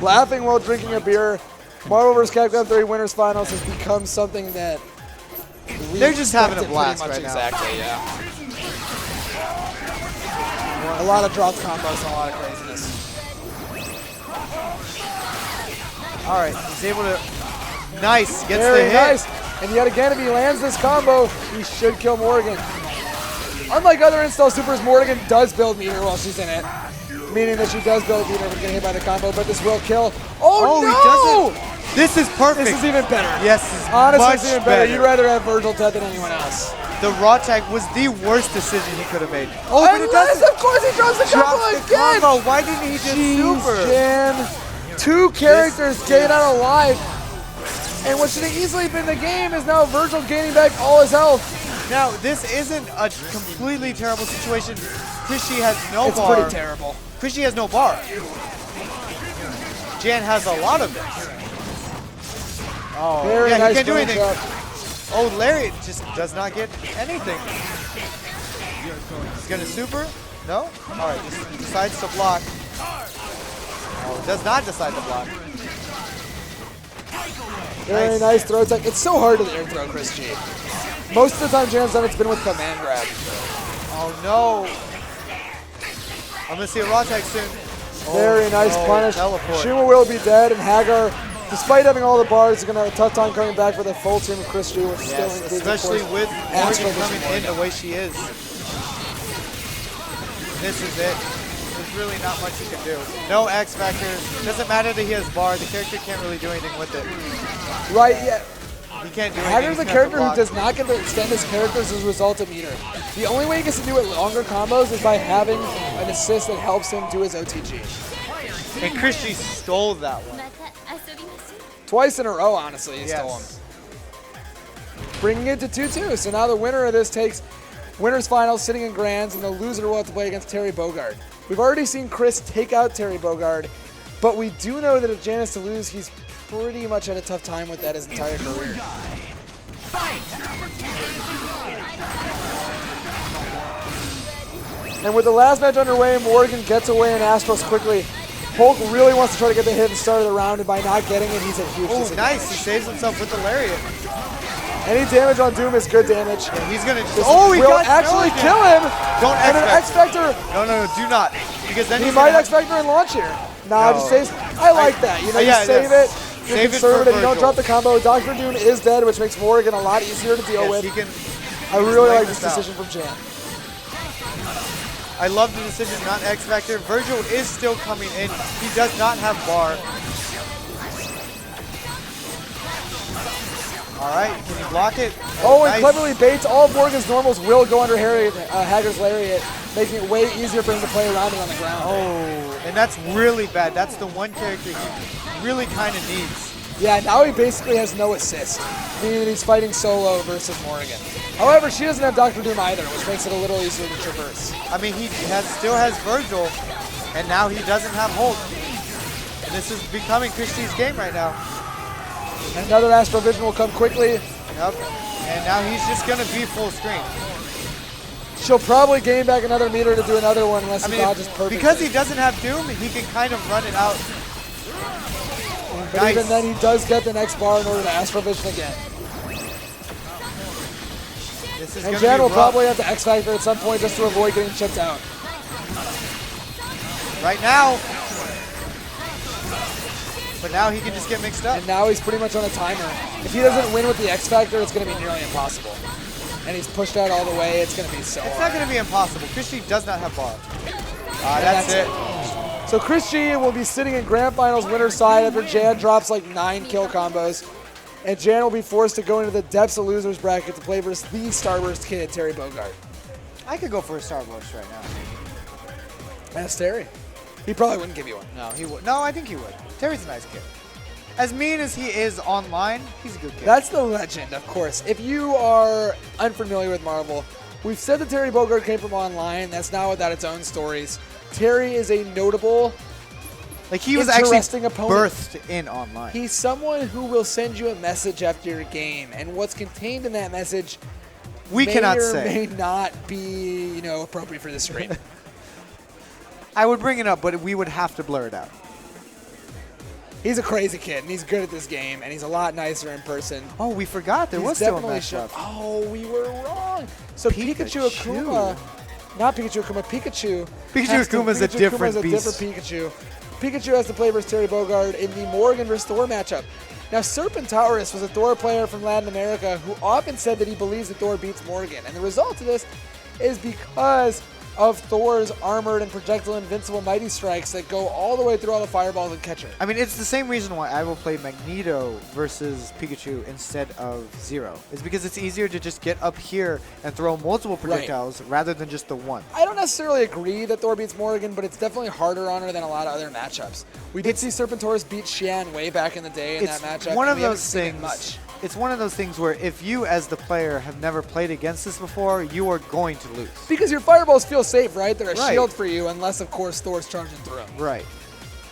Laughing while drinking a beer. Marvel vs. Capcom 3 Winners Finals has become something that They're just having a expected blast pretty much right now. Exactly, yeah. A lot of dropped combos and a lot of craziness. All right. He's able to. Nice. Gets Very the hit. nice. And yet again, if he lands this combo, he should kill Morgan. Unlike other install supers, Morgan does build meter while she's in it. Meaning that she does build meter when getting hit by the combo, but this will kill. Oh, no! He doesn't. This is perfect. This is even better. Yes, this is Honestly, much it's even better. better. You'd rather have Virgil dead than anyone else. The raw tag was the worst decision he could have made. Oh, but it Unless, doesn't. of course, he drops the combo Drops the again. combo. Why didn't he just super? Jan. 2 characters getting out alive. And what should have easily been the game is now Virgil gaining back all his health. Now, this isn't a completely terrible situation. Christy has no It's bar. pretty terrible. Christy has no bar. Jan has a lot of it. Oh, Very yeah, nice he can't do drone anything. shot. Oh, Larry just does not get anything. He's gonna super? No? All right, just decides to block. Oh, does not decide to block. Very nice throw tech. It's so hard to air throw, Chris G. Most of the time Jan's done it's been with command grab. Oh no. I'm gonna see a raw tag soon. Very nice punish. Teleport. Shuma will be dead, and Hagar, despite having all the bars, is going to have a tough time coming back for the full team of Chris G, which still includes, especially of course, with Astro Morgan coming Vision in the way she is. This is it. There's really not much you can do. No X Factor. Doesn't matter that he has bar. The character can't really do anything with it. Right, yeah. He can't do anything. Hagar's a character who does not get to extend his characters as a result of meter. The only way he gets to do it longer combos is by having an assist that helps him do his OTG. And Christy stole that one. Twice in a row, honestly, he stole him. Bringing it to 2-2. So now the winner of this takes winners finals sitting in grands, and the loser will have to play against Terry Bogard. We've already seen Chris take out Terry Bogard, but we do know that if Jan is to lose, he's pretty much had a tough time with that his entire career. And with the last match underway, Morgan gets away in Astros quickly. Hulk really wants to try to get the hit at the start of the round, and by not getting it, he's at huge disadvantage. Nice. He saves himself with the lariat. Any damage on Doom is good damage. Yeah, he's gonna. He will actually kill him. Don't and an X Factor. No, do not. Because then he might X Factor and launch here. Nah, just saves. I like that. You know, you save it. You're conservative. You don't drop the combo. Dr. Doom is dead, which makes Morgan a lot easier to deal with. I really like this decision from Jan. I love the decision, not X Factor. Virgil is still coming in. He does not have bar. All right, can you block it? Oh, and cleverly baits. All of Morgan's normals will go under Hagar's lariat, making it way easier for him to play around it on the ground. Oh, and that's really bad. That's the one character he really kind of needs. Yeah, now he basically has no assist, meaning that he's fighting solo versus Morgan. However, she doesn't have Dr. Doom either, which makes it a little easier to traverse. I mean, he still has Virgil, and now he doesn't have Hulk. And this is becoming Christie's game right now. And another Astro Vision will come quickly. Yep. And now he's just going to be full screen. She'll probably gain back another meter to do another one unless he dodges perfectly. Because he doesn't have Doom, he can kind of run it out. But even then, he does get the next bar in order to Astro Vision again. And Jan will probably have to X Factor at some point just to avoid getting chipped out. Right now. But now he can just get mixed up. And now he's pretty much on a timer. If he doesn't win with the X Factor, it's going to be nearly impossible. And he's pushed out all the way. It's going to be so hard. It's not going to be impossible. Chris G does not have bar. That's it. So Chris G will be sitting in Grand Finals winner's side after Jan drops like 9 kill combos. And Jan will be forced to go into the depths of losers bracket to play versus the Starburst kid, Terry Bogard. I could go for a Starburst right now. Ask Terry. He probably wouldn't give you one. No, he would. No, I think he would. Terry's a nice kid. As mean as he is online, he's a good kid. That's the legend, of course. If you are unfamiliar with Marvel, we've said that Terry Bogard came from online. That's now without its own stories. Terry is a notable, he was actually opponent. Birthed in online. He's someone who will send you a message after your game, and what's contained in that message may not be, appropriate for the stream. I would bring it up, but we would have to blur it out. He's a crazy kid, and he's good at this game, and he's a lot nicer in person. Oh, we forgot. There was still a matchup. Oh, we were wrong. So Pikachu Akuma, not Pikachu Akuma, Pikachu. Pikachu Akuma is a different beast. Pikachu. Pikachu has to play versus Terry Bogard in the Morgan versus Thor matchup. Now, Serpentaurus was a Thor player from Latin America who often said that he believes that Thor beats Morgan. And the result of this is because of Thor's armored and projectile invincible mighty strikes that go all the way through all the fireballs and catch her. I mean, it's the same reason why I will play Magneto versus Pikachu instead of Zero. It's because it's easier to just get up here and throw multiple projectiles rather than just the one. I don't necessarily agree that Thor beats Morgan, but it's definitely harder on her than a lot of other matchups. We did see Serpentaurus beat Xian way back in the day in that matchup. One of those things. It's one of those things where if you, as the player, have never played against this before, you are going to lose. Because your fireballs feel safe, right? They're a shield for you, unless, of course, Thor's charging through them. Right.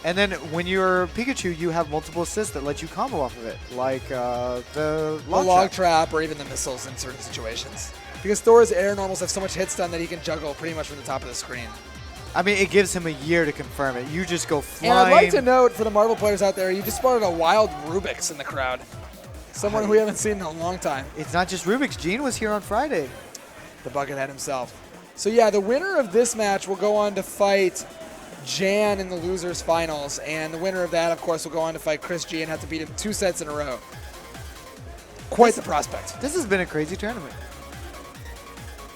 And then when you're Pikachu, you have multiple assists that let you combo off of it, like the log trap or even the missiles in certain situations. Because Thor's air normals have so much hit stun that he can juggle pretty much from the top of the screen. I mean, it gives him a year to confirm it. You just go flying. And I'd like to note, for the Marvel players out there, you just spotted a wild Rubik's in the crowd. Someone we haven't seen in a long time. It's not just Rubik's. Gene was here on Friday. The Buckethead himself. So yeah, the winner of this match will go on to fight Jan in the losers finals, and the winner of that, of course, will go on to fight Chris G and have to beat him 2 sets in a row. Quite the prospect. This has been a crazy tournament.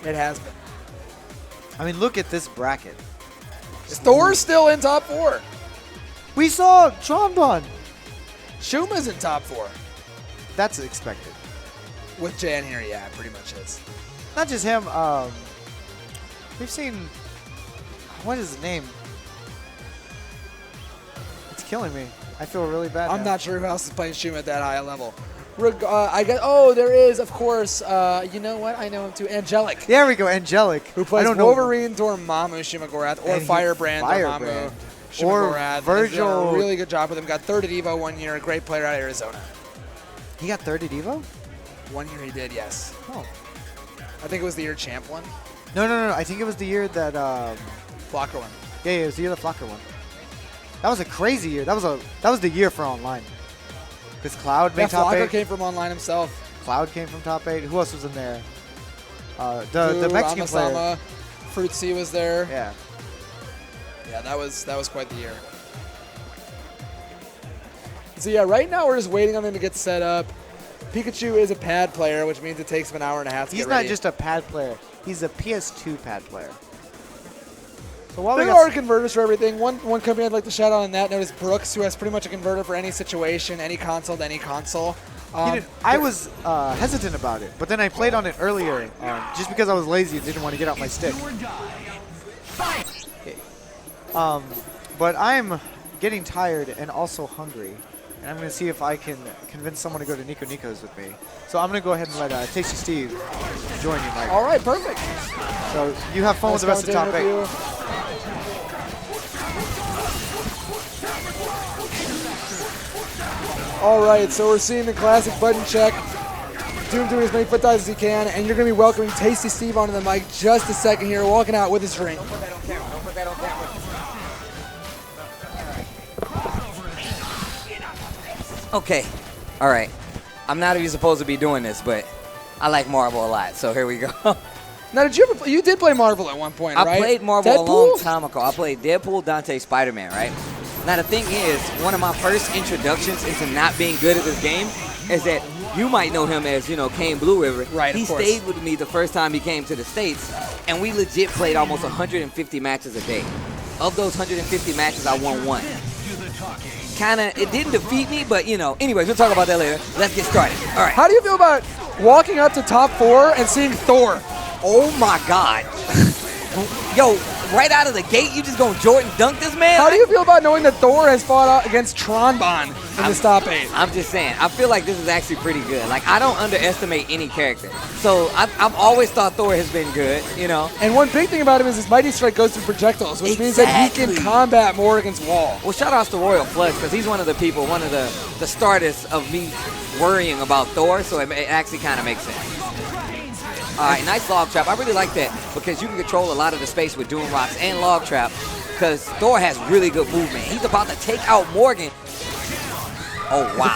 It has been. I mean, look at this bracket. Thor's still in top 4. We saw Tronbon. Shuma's in top 4. That's expected. With Jan here, yeah, pretty much is. Not just him. We've seen. What is his name? It's killing me. I feel really bad. I'm now. not sure who else is playing Shuma at that high a level. I guess. Oh, there is, of course. You know what? I know him too. Angelic. There we go. Angelic. Who plays Wolverine Dormammu Shimagorath or Firebrand Firebrand. Dormammu Or Shimagorath. Virgil. And he's done a really good job with him. Got third at EVO 1 year. A great player out of Arizona. He got third at EVO? 1 year he did, yes. Oh. I think it was the year Champ won. No. I think it was the year that. Flocker won. Yeah, it was the year that Flocker won. That was a crazy year. That was the year for online. Because Cloud made top 8. Flocker came from online himself. Cloud came from top 8. Who else was in there? The Mexican player. Fruit C was there. Yeah. Yeah, that was quite the year. So yeah, right now we're just waiting on them to get set up. Pikachu is a pad player, which means it takes him an hour and a half to He's get ready. not just a pad player. He's a PS2 pad player. So while There are converters for everything. One company I'd like to shout out on that note is Brooks, who has pretty much a converter for any situation, any console to any console. I was hesitant about it, but then I played on it earlier just because I was lazy and didn't want to get out my stick. Okay. But I'm getting tired and also hungry, and I'm going to see if I can convince someone to go to Nico Nico's with me. So I'm going to go ahead and let Tasty Steve join you, Mike. All right, perfect. So you have fun with the rest of the top 8. All right, so we're seeing the classic button check. Doom doing as many foot dives as he can, and you're going to be welcoming Tasty Steve onto the mic just a second here, walking out with his drink. Don't put that on camera. Don't put that on camera. Okay. All right. I'm not even supposed to be doing this, but I like Marvel a lot, so here we go. Now, you did play Marvel at one point, right? I played Marvel Deadpool? a long time ago. I played Deadpool, Dante, Spider-Man, right? Now, the thing is, one of my first introductions into not being good at this game is that you might know him as, Kane Blue River. Right, He of course. stayed with me the first time he came to the States, and we legit played almost 150 matches a day. Of those 150 matches, I won 1. It didn't defeat me, but, anyways, we'll talk about that later. Let's get started. All right. How do you feel about walking up to top 4 and seeing Thor? Oh, my God. Yo, right out of the gate, you just gonna Jordan dunk this man? How do you feel about knowing that Thor has fought out against Tronbon in the top 8? I'm just saying, I feel like this is actually pretty good. Like, I don't underestimate any character. So, I've always thought Thor has been good, And one big thing about him is his Mighty Strike goes through projectiles, which means that he can combat more against wall. Well, shout outs to Royal Flush, because he's one of the starters of me worrying about Thor, so it actually kind of makes sense. All right, nice log trap. I really like that because you can control a lot of the space with Doom Rocks and log trap because Thor has really good movement. He's about to take out Morgan. Oh, wow.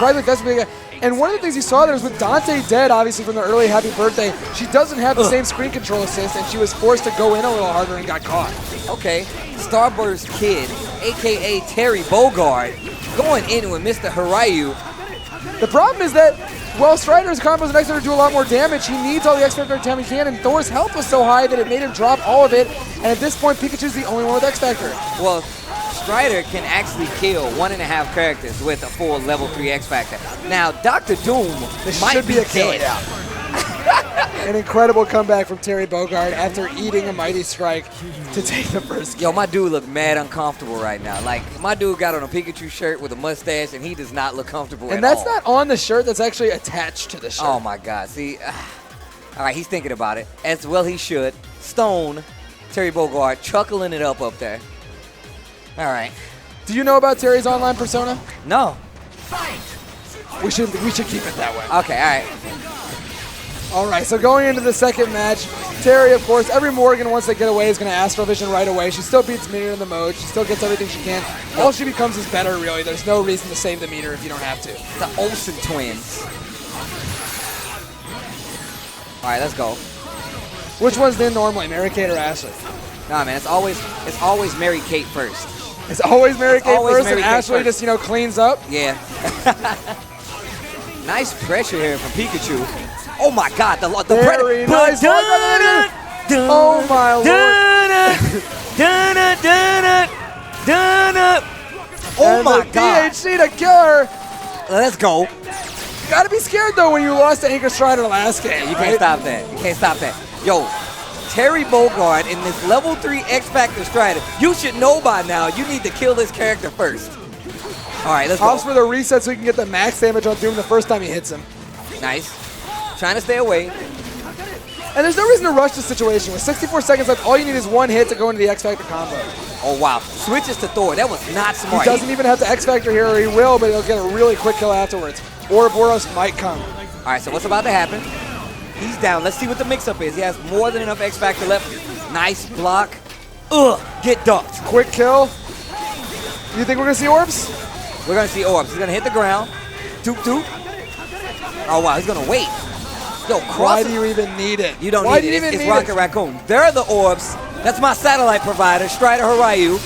And one of the things you saw there was with Dante dead, obviously, from the early Happy Birthday, she doesn't have the same screen control assist, and she was forced to go in a little harder and got caught. Okay, Starburst Kid, a.k.a. Terry Bogard, going in with Mr. Hirayu. The problem is that, while Strider's combos and X-Factor do a lot more damage, he needs all the X-Factor time he can, and Thor's health was so high that it made him drop all of it, and at this point, Pikachu's the only one with X-Factor. Well, Strider can actually kill 1.5 characters with a full level 3 X-Factor. Now, Dr. Doom might be a kid. An incredible comeback from Terry Bogard after eating a Mighty Strike to take the first game. Yo, my dude look mad uncomfortable right now. Like, my dude got on a Pikachu shirt with a mustache, and he does not look comfortable at all. And that's not on the shirt. That's actually attached to the shirt. Oh, my God. See, all right, he's thinking about it. As well he should. Stone, Terry Bogard, chuckling it up there. All right. Do you know about Terry's online persona? No. We should keep it that way. Okay, all right. All right, so going into the second match, Terry, of course, every Morgan, once they get away, is going to Astral Vision right away. She still beats Meteor in the mode. She still gets everything she can. All she becomes is better, really. There's no reason to save the meter if you don't have to. The Olsen twins. All right, let's go. Which one's in normally, Mary Kate or Ashley? Nah, man, it's always Mary Kate first. It's always Mary Kay always first, Mary and Kay Ashley first. just, cleans up. Yeah. Nice pressure here from Pikachu. Oh my God, the Very nice. Oh my lord. Oh And my the God. DHC to kill her. Let's go. Gotta be scared though when you lost to Anchor Strider last game. You can't stop that. You can't stop that. Yo, Terry Bogard in this level 3 X Factor Strider. You should know by now you need to kill this character first. All right, let's go. Opts for the reset so he can get the max damage on Doom the first time he hits him. Nice. Trying to stay away. And there's no reason to rush this situation. With 64 seconds left, all you need is one hit to go into the X Factor combo. Oh, wow. Switches to Thor. That was not smart. He doesn't even have to X Factor here, or he will, but he'll get a really quick kill afterwards. Ouroboros might come. All right, so what's about to happen? He's down. Let's see what the mix-up is. He has more than enough X Factor left. Nice block. Ugh, get ducked. Quick kill. You think we're going to see orbs? We're going to see orbs. He's going to hit the ground. Doop, doop. Oh, wow, he's going to wait. Yo, cross. Why do you even need it? You don't Why need do you it. even It's need Rocket it? Raccoon. There are the orbs. That's my satellite provider, Strider Horyu.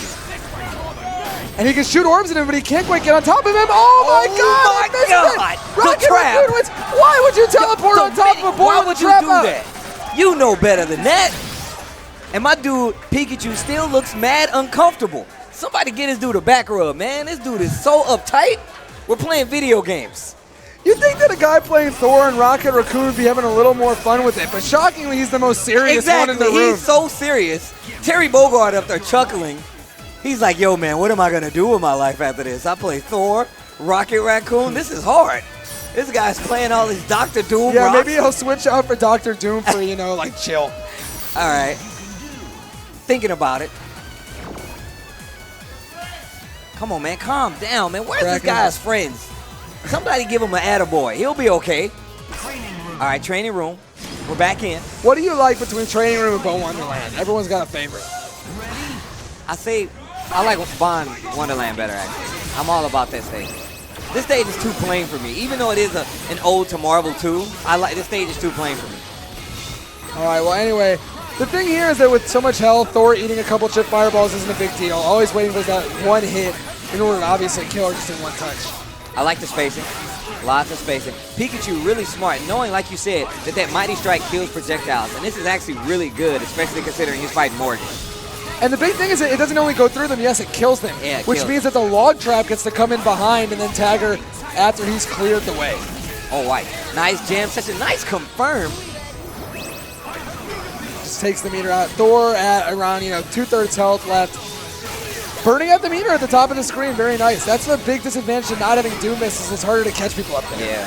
And he can shoot orbs at him, but he can't quite get on top of him. Oh my God! my he missed God. it. The Rocket trap. Raccoon wins. Why would you teleport on top of a boy Why with would a you trap do out? that? You know better than that. And my dude, Pikachu, still looks mad uncomfortable. Somebody get this dude a back rub, man. This dude is so uptight. We're playing video games. You'd think that a guy playing Thor and Rocket Raccoon would be having a little more fun with it, but shockingly, he's the most serious one in the room. He's so serious. Terry Bogard up there chuckling. He's like, yo, man, what am I going to do with my life after this? I play Thor, Rocket Raccoon. This is hard. This guy's playing all these Dr. Doom Yeah, rocks. maybe he'll switch out for Dr. Doom for, like chill. All right. Thinking about it. Come on, man. Calm down, man. Where's this guy's friends? Somebody give him an attaboy. He'll be okay. All right, training room. We're back in. What do you like between Training Room and Bone Wonderland? Everyone's got a favorite. I like Bond Wonderland better, actually. I'm all about that stage. This stage is too plain for me. Even though it is an ode to Marvel 2, this stage is too plain for me. All right, well, anyway, the thing here is that with so much health, Thor eating a couple chip fireballs isn't a big deal. Always waiting for that one hit in order to obviously kill her just in one touch. I like the spacing. Lots of spacing. Pikachu really smart, knowing, like you said, that Mighty Strike kills projectiles. And this is actually really good, especially considering he's fighting Morgan. And the big thing is that it doesn't only go through them, yes, it kills them. Yeah, it which kills means that the log trap gets to come in behind and then tag her after he's cleared the way. Oh, right. Nice jam session. Nice confirm. Just takes the meter out. Thor at around, 2/3 health left. Burning out the meter at the top of the screen, very nice. That's the big disadvantage of not having Doom misses. It's harder to catch people up there. Yeah.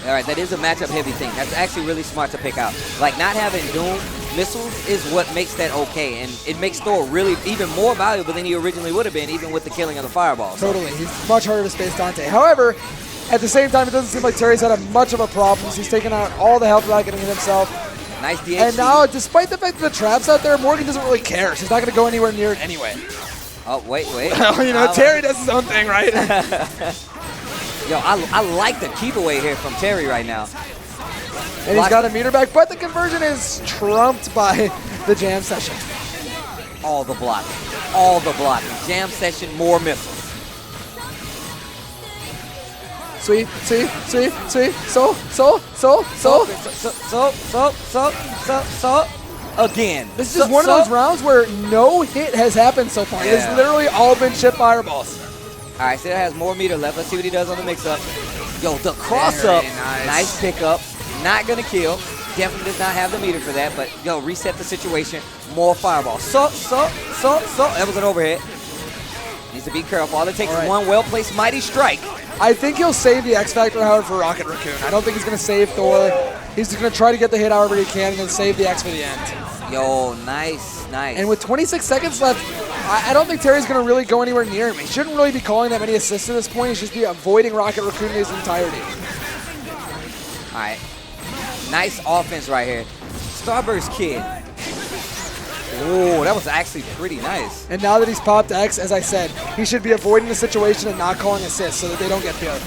All right, that is a matchup-heavy thing. That's actually really smart to pick out. Like, not having Doom missiles is what makes that okay, and it makes Thor really even more valuable than he originally would have been, even with the killing of the fireball. So. Totally. He's much harder to space Dante. However, at the same time, it doesn't seem like Terry's had much of a problem. He's taken out all the health without getting hit himself. Nice DHC. And now, despite the fact that the trap's out there, Morgan doesn't really care. She's not going to go anywhere near it anyway. Oh, wait. Terry does his own thing, right? Yo, I like the keep away here from Terry right now. And he's got a meter back, but the conversion is trumped by the jam session. All the blocking. All the blocking. Jam session, more missiles. Sweet. So. Again. This is just one of those rounds where no hit has happened so far. Yeah. It's literally all been chip fireballs. All right, still has more meter left. Let's see what he does on the mix-up. Yo, the cross-up. Nice pickup. Not going to kill. Definitely does not have the meter for that, but, yo, reset the situation. More fireballs. So. That was an overhead. Needs to be careful. All it takes is one well-placed Mighty Strike. I think he'll save the X Factor, however, for Rocket Raccoon. I don't think he's going to save Thor. He's just going to try to get the hit however he can and then save the X for the end. Yo, nice. And with 26 seconds left, I don't think Terry's going to really go anywhere near him. He shouldn't really be calling that many assists at this point. He should be avoiding Rocket Raccoon in his entirety. All right. Nice offense right here. Starburst Kid. Oh, that was actually pretty nice. And now that he's popped X, as I said, he should be avoiding the situation and not calling assists so that they don't get killed.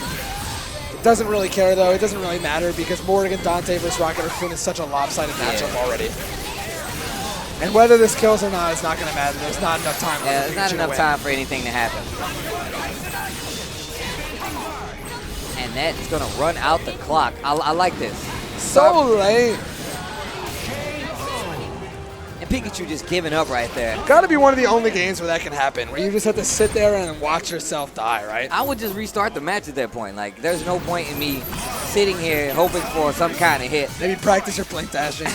It doesn't really care, though. It doesn't really matter because Morgan Dante versus Rocket Raccoon is such a lopsided matchup already. And whether this kills or not, it's not going to matter. There's not enough time. Yeah, there's not enough time for anything to happen. And that's going to run out the clock. I like this. So late. And Pikachu just giving up right there. Got to be one of the only games where that can happen, where you just have to sit there and watch yourself die, right? I would just restart the match at that point. Like, there's no point in me sitting here hoping for some kind of hit. Maybe practice your blink dashing.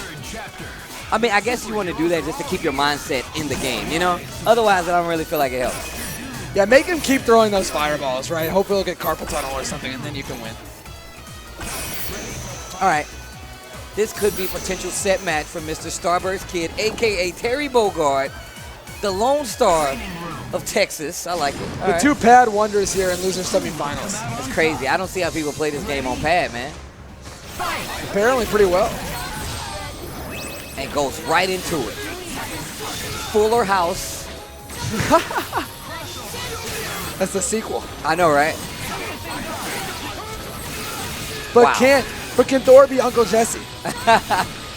I mean, I guess you want to do that just to keep your mindset in the game, you know? Otherwise, I don't really feel like it helps. Yeah, make him keep throwing those fireballs, right? Hopefully he'll get carpal tunnel or something, and then you can win. All right. This could be a potential set match for Mr. Starburst Kid, a.k.a. Terry Bogard, the Lone Star of Texas. I like it. The two pad wonders here in loser semifinals. It's crazy. I don't see how people play this game on pad, man. Apparently pretty well. And goes right into it. Fuller House. That's the sequel. I know, right? But Wow. can Thor be Uncle Jesse?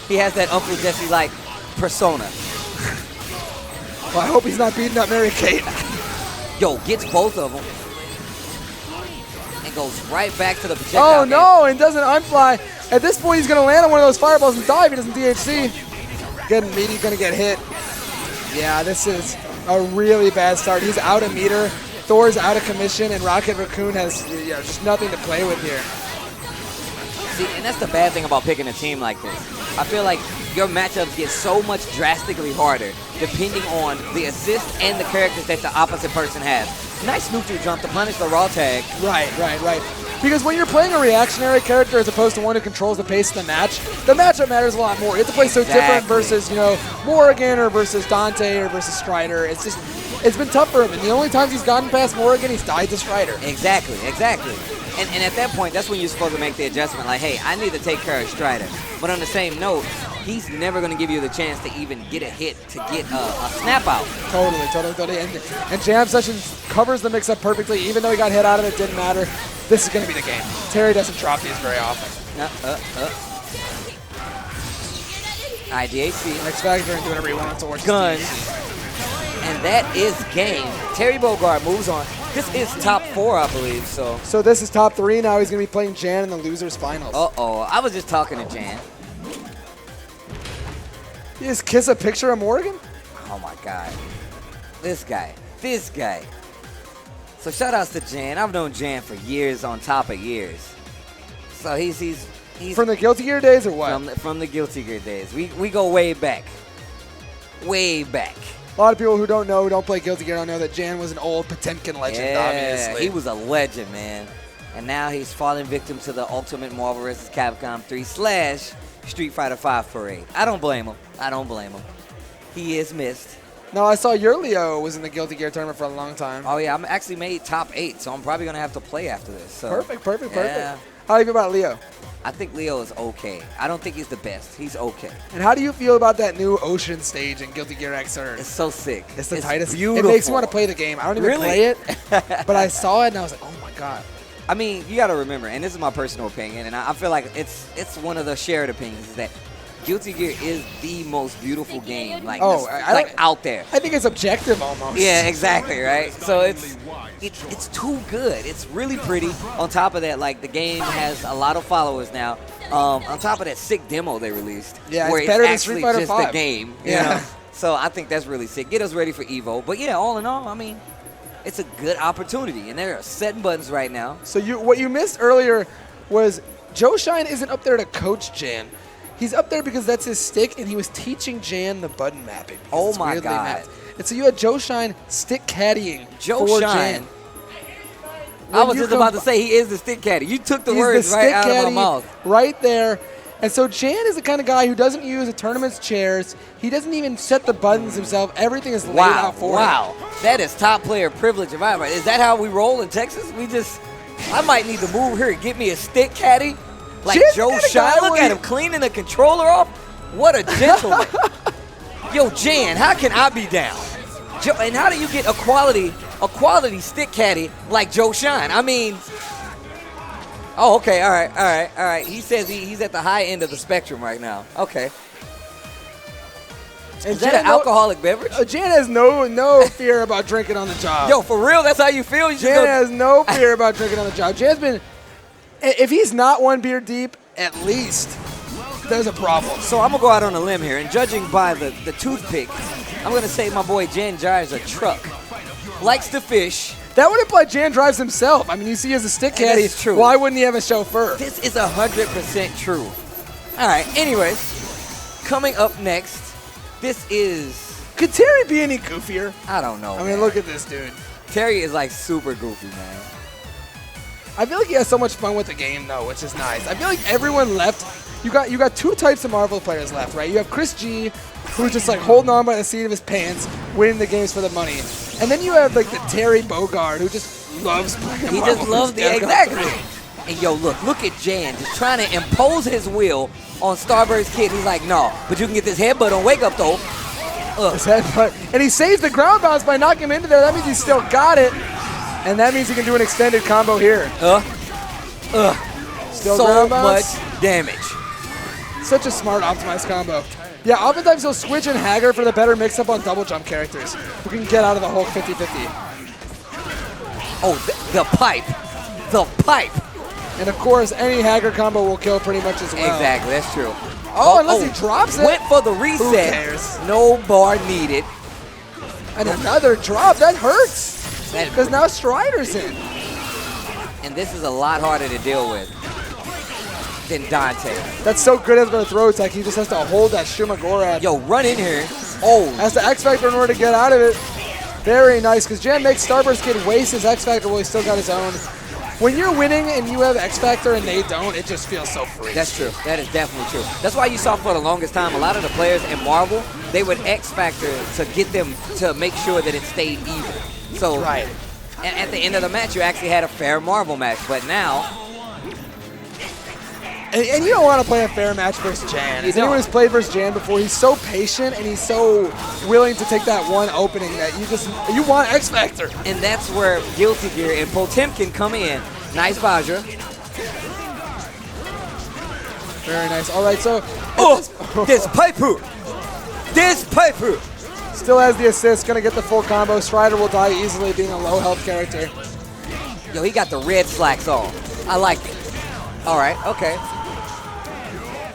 He has that Uncle Jesse-like persona. Well, I hope he's not beating up Mary Kate. Yo, gets both of them. And goes right back to the projectile. Oh no, and doesn't unfly. At this point, he's gonna land on one of those fireballs and die if he doesn't DHC. Getting meaty, gonna get hit. Yeah, this is a really bad start. He's out of meter. Thor's out of commission, and Rocket Raccoon has just nothing to play with here. See, and that's the bad thing about picking a team like this. I feel like your matchups get so much drastically harder depending on the assist and the characters that the opposite person has. Nice neutral jump to punish the raw tag. Right. Because when you're playing a reactionary character as opposed to one who controls the pace of the matchup matters a lot more. You have to play so different versus, Morrigan or versus Dante or versus Strider. It's been tough for him, and the only times he's gotten past Morrigan, he's died to Strider. Exactly. And at that point, that's when you're supposed to make the adjustment, like, hey, I need to take care of Strider. But on the same note, he's never going to give you the chance to even get a hit, to get a snap out. Totally. And Jam Sessions covers the mix-up perfectly. Even though he got hit out of it, didn't matter. This is going to be the game. Terry doesn't drop these very often. IDHC. X Factor and do whatever he wants towards Gun. And that is game. Terry Bogard moves on. This is top 4, I believe, so. So this is top 3. Now he's going to be playing Jan in the losers finals. Uh-oh. I was just talking to Jan. You just kiss a picture of Morrigan? Oh, my God. This guy. So shout outs to Jan. I've known Jan for years on top of years. So he's from the Guilty Gear days or what? From the Guilty Gear days. We go way back. Way back. A lot of people who don't play Guilty Gear, don't know that Jan was an old Potemkin legend, obviously. He was a legend, man. And now he's falling victim to the Ultimate Marvel vs. Capcom 3 / Street Fighter 5 parade. I don't blame him. He is missed. No, I saw your Leo was in the Guilty Gear tournament for a long time. Oh, yeah. I'm actually made top 8, so I'm probably going to have to play after this. So. Perfect. Yeah. How do you feel about Leo? I think Leo is okay. I don't think he's the best. He's okay. And how do you feel about that new ocean stage in Guilty Gear Xrd? It's so sick. It's the tightest. Beautiful. It makes me want to play the game. I don't even play it, but I saw it and I was like, oh my God. I mean, you got to remember, and this is my personal opinion, and I feel like it's one of the shared opinions, is that Guilty Gear is the most beautiful game, out there. I think it's objective almost. Yeah, exactly, right? So it's too good. It's really pretty. On top of that, like, the game has a lot of followers now. On top of that sick demo they released, yeah, where it's better than actually Street Fighter just 5. the game. You Yeah. know? So I think that's really sick. Get us ready for Evo. But yeah, all in all, I mean, it's a good opportunity, and they're setting buttons right now. So what you missed earlier was Joe Shine isn't up there to coach Jan. He's up there because that's his stick, and he was teaching Jan the button mapping. Oh my God. Mapped. And so you had Joe Shine stick caddying Joe for Shine. Jan. I was just about to say he is the stick caddy. You took the words right out of my mouth. Right there. And so Jan is the kind of guy who doesn't use a tournament's chairs. He doesn't even set the buttons himself. Everything is laid out for him. Wow. That is top player privilege. If I'm right. Is that how we roll in Texas? I might need to move here and get me a stick caddy. Like Jan's Joe the kind of Shine. guy Look at him cleaning the controller off. What a gentleman. Yo, Jan, how can I be down? And how do you get a quality stick caddy like Joe Shine? I mean, oh, okay, all right. He says he's at the high end of the spectrum right now. Okay. Is that an alcoholic beverage? Jan has no fear about drinking on the job. Yo, for real, that's how you feel? You Jan has no fear about drinking on the job. Jan's been, if he's not one beer deep, at least there's a problem. So I'm going to go out on a limb here, and judging by the toothpick, I'm going to say my boy Jan drives a truck. Likes to fish. That would imply Jan drives himself. I mean, you see he has a stick caddy. That's true. Why wouldn't he have a chauffeur? This is 100% true. All right, anyways, coming up next, this is... Could Terry be any goofier? I don't know. I mean, look at this dude. Terry is like super goofy, man. I feel like he has so much fun with the game, though, which is nice. I feel like everyone left. You got two types of Marvel players left, right? You have Chris G, who's just like holding on by the seat of his pants, winning the games for the money. And then you have like the Terry Bogard, who just loves playing He Marvel just loves the exactly. And yo, look at Jan just trying to impose his will on Starbird's kid. He's like, no, but you can get this headbutt on Wake Up though. His headbutt. And he saves the ground bounce by knocking him into there. That means he still got it. And that means he can do an extended combo here. Still so ground bounce. much damage. Such a smart optimized combo. Yeah, oftentimes he'll switch in Hager for the better mix-up on double jump characters who can get out of the Hulk 50-50. Oh, the pipe. The pipe. And of course, any Hager combo will kill pretty much as well. Exactly, that's true. Unless he drops it. Went for the reset. Who cares? No bar needed. And another drop. That hurts. Because now Strider's in. And this is a lot harder to deal with than Dante. That's so good as a throw tech. He just has to hold that Shumagorad. Yo, run in here. Oh. Has the X Factor in order to get out of it. Very nice, because Jan makes Starburst Kid waste his X Factor while he's still got his own. When you're winning and you have X Factor and they don't, it just feels so free. That's true. That is definitely true. That's why you saw for the longest time a lot of the players in Marvel, they would X Factor to get them to make sure that it stayed even. So right. And at the end of the match, you actually had a fair Marvel match. But now... And you don't want to play a fair match versus Jan. As anyone who's played versus Jan before, he's so patient and he's so willing to take that one opening that you want X Factor. And that's where Guilty Gear and Potemkin come in. Nice Vajra. Very nice. All right, so... This paper! This paper! Still has the assist, going to get the full combo. Strider will die easily being a low health character. Yo, he got the red slacks on. I like it. All right, okay.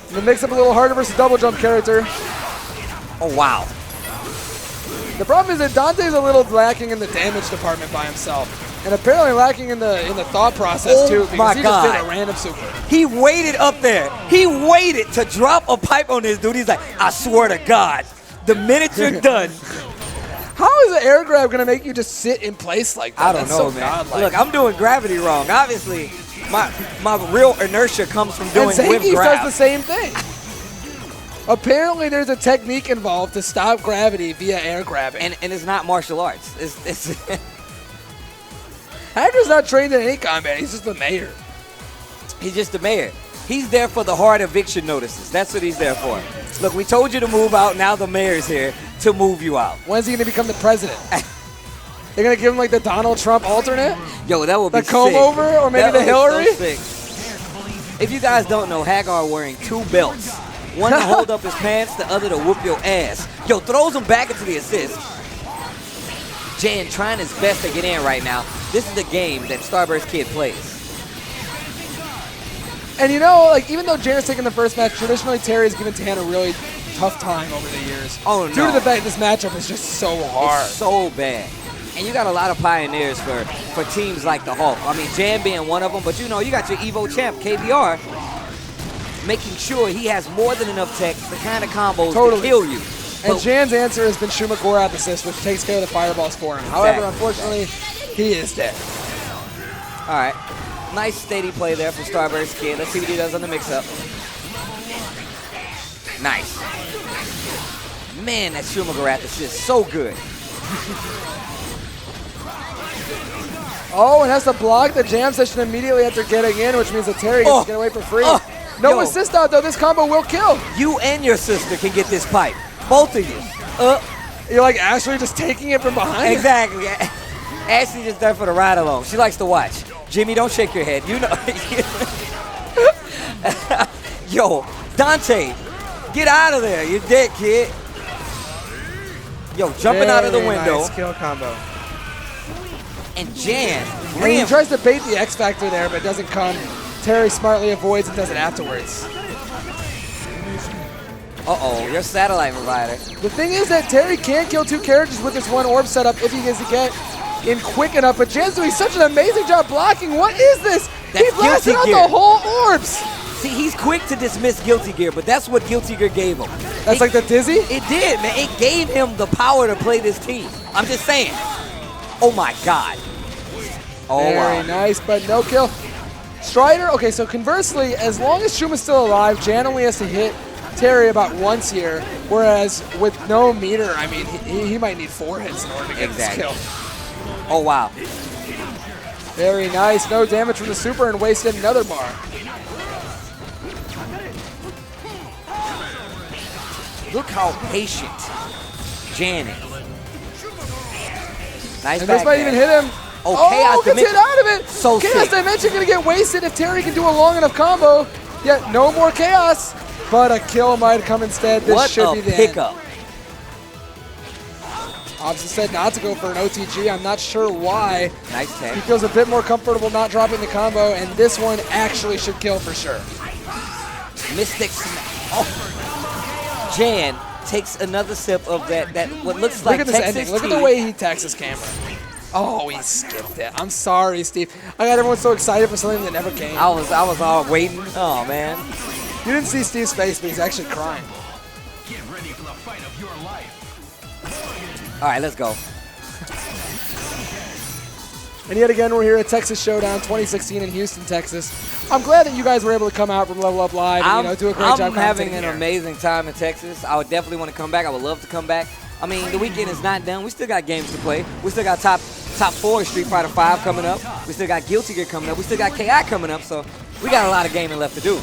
It makes it a little harder versus double jump character. Oh, wow. The problem is that Dante's a little lacking in the damage department by himself. And apparently lacking in the thought process, too, because he just did a random super. He waited up there. He waited to drop a pipe on this dude. He's like, I swear to God, the minute you're done. How is an air grab going to make you just sit in place like that? I don't know, man. Godlike. Look, I'm doing gravity wrong. Obviously, my real inertia comes from doing whip Zangief grab. does the same thing. Apparently, there's a technique involved to stop gravity via air grabbing. And it's not martial arts. It's Hager's not trained in any combat. He's just the mayor. He's just the mayor. He's there for the hard eviction notices. That's what he's there for. Look, we told you to move out. Now the mayor's here to move you out. When's he going to become the president? They're going to give him like the Donald Trump alternate? Yo, that would be sick. The comb over? Or maybe the Hillary? So sick. If you guys don't know, Hagar wearing two belts. One to hold up his pants, the other to whoop your ass. Yo, throws him back into the assist. Jan trying his best to get in right now. This is the game that Starburst Kid plays. And you know, like even though Jan is taking the first match, traditionally Terry has given Tan a really tough time over the years. Oh, no. Due to the fact this matchup is just so hard. It's so bad. And you got a lot of pioneers for teams like the Hulk. I mean, Jan being one of them, but you know, you got your Evo champ, KBR, making sure he has more than enough tech, the kind of combos to kill you. And Jan's answer has been Shumagorad assist, which takes care of the fireballs for him. However, unfortunately, he is dead. All right. Nice steady play there from Starburst Kid. Let's see what he does on the mix-up. Nice. Man, that Shumagorad assist so good. Oh, and has to block the jam session immediately after getting in, which means that Terry gets to get away for free. No assist out, though. This combo will kill. You and your sister can get this pipe. Both of you. You're like Ashley just taking it from behind? Exactly. Ashley just there for the ride along. She likes to watch. Jimmy, don't shake your head. You know. Yo, Dante, get out of there. You're dead, kid. Yo, jumping out of the window. Nice kill combo. And Jan, And he tries to bait the X Factor there, but it doesn't come. Terry smartly avoids and does it afterwards. Uh-oh, your satellite provider. The thing is that Terry can't kill 2 characters with this one orb setup if he gets to get in quick enough, but Jan's doing such an amazing job blocking. What is this? That's He blasted out Guilty Gear. the whole orbs. See, he's quick to dismiss Guilty Gear, but that's what Guilty Gear gave him. That's like the dizzy? It did, man. It gave him the power to play this team. I'm just saying. Oh, my God. Oh, Very wow. nice, but no kill. Strider, okay, so conversely, as long as Shuma's still alive, Jan only has to hit Terry about once here, whereas with no meter, I mean, he might need 4 hits in order to get this kill. Oh, wow. Very nice. No damage from the super and wasted another bar. Look how patient Jan is. Nice And this might even hit him. Oh, Chaos gets hit out of it. So Chaos sick. Dimension going to get wasted if Terry can do a long enough combo. Yet no more Chaos, but a kill might come instead. This What should a be the pickup. end. Obviously said not to go for an OTG. I'm not sure why. Nice He tag. feels a bit more comfortable not dropping the combo, and this one actually should kill for sure. Mystic Smash. Oh. Jan takes another sip of that what looks like Look at this Texas ending. Look at tea. the way he attacks his camera. Oh, he skipped it. I'm sorry, Steve. I got everyone so excited for something that never came. I was all waiting. Oh, man. You didn't see Steve's face, but he's actually crying. Get ready for the fight of your life. All right, let's go. And yet again, we're here at Texas Showdown 2016 in Houston, Texas. I'm glad that you guys were able to come out from Level Up Live and do a great job. I'm having commentating an here. amazing time in Texas. I would definitely want to come back. I would love to come back. I mean, the weekend is not done. We still got games to play. We still got top 4 Street Fighter 5 coming up. We still got Guilty Gear coming up. We still got KI coming up. So we got a lot of gaming left to do.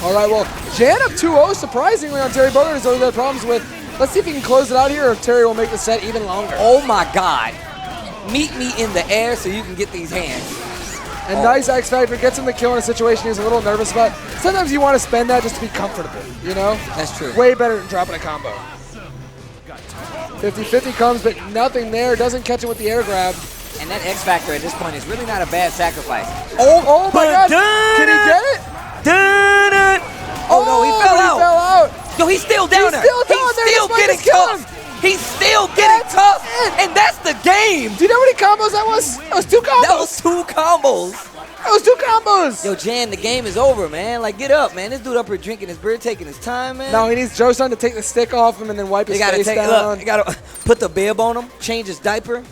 All right, well, Jan up 2-0 surprisingly on Terry Bogard, as though he had problems with. Let's see if he can close it out here, or if Terry will make the set even longer. Oh my God. Meet me in the air so you can get these hands. And nice X Factor gets him the kill in a situation he's a little nervous about. Sometimes you want to spend that just to be comfortable, you know? That's true. Way better than dropping a combo. 50-50 comes, but nothing there. Doesn't catch it with the air grab. And that X Factor at this point is really not a bad sacrifice. Oh my God. Can he get it? Oh, no, he fell out. He fell out. Yo, he's still down there. still down there. He's still This might getting just kill tough. He's still getting tough. And that's the game. Do you know how many combos that was? That was 2 combos. That was 2 combos. That was 2 combos. Yo, Jan, the game is over, man. Like, get up, man. This dude up here drinking his beer, taking his time, man. Now he needs Joe-san to take the stick off him and then wipe his You gotta face take, down. look, you gotta put the bib on him, change his diaper.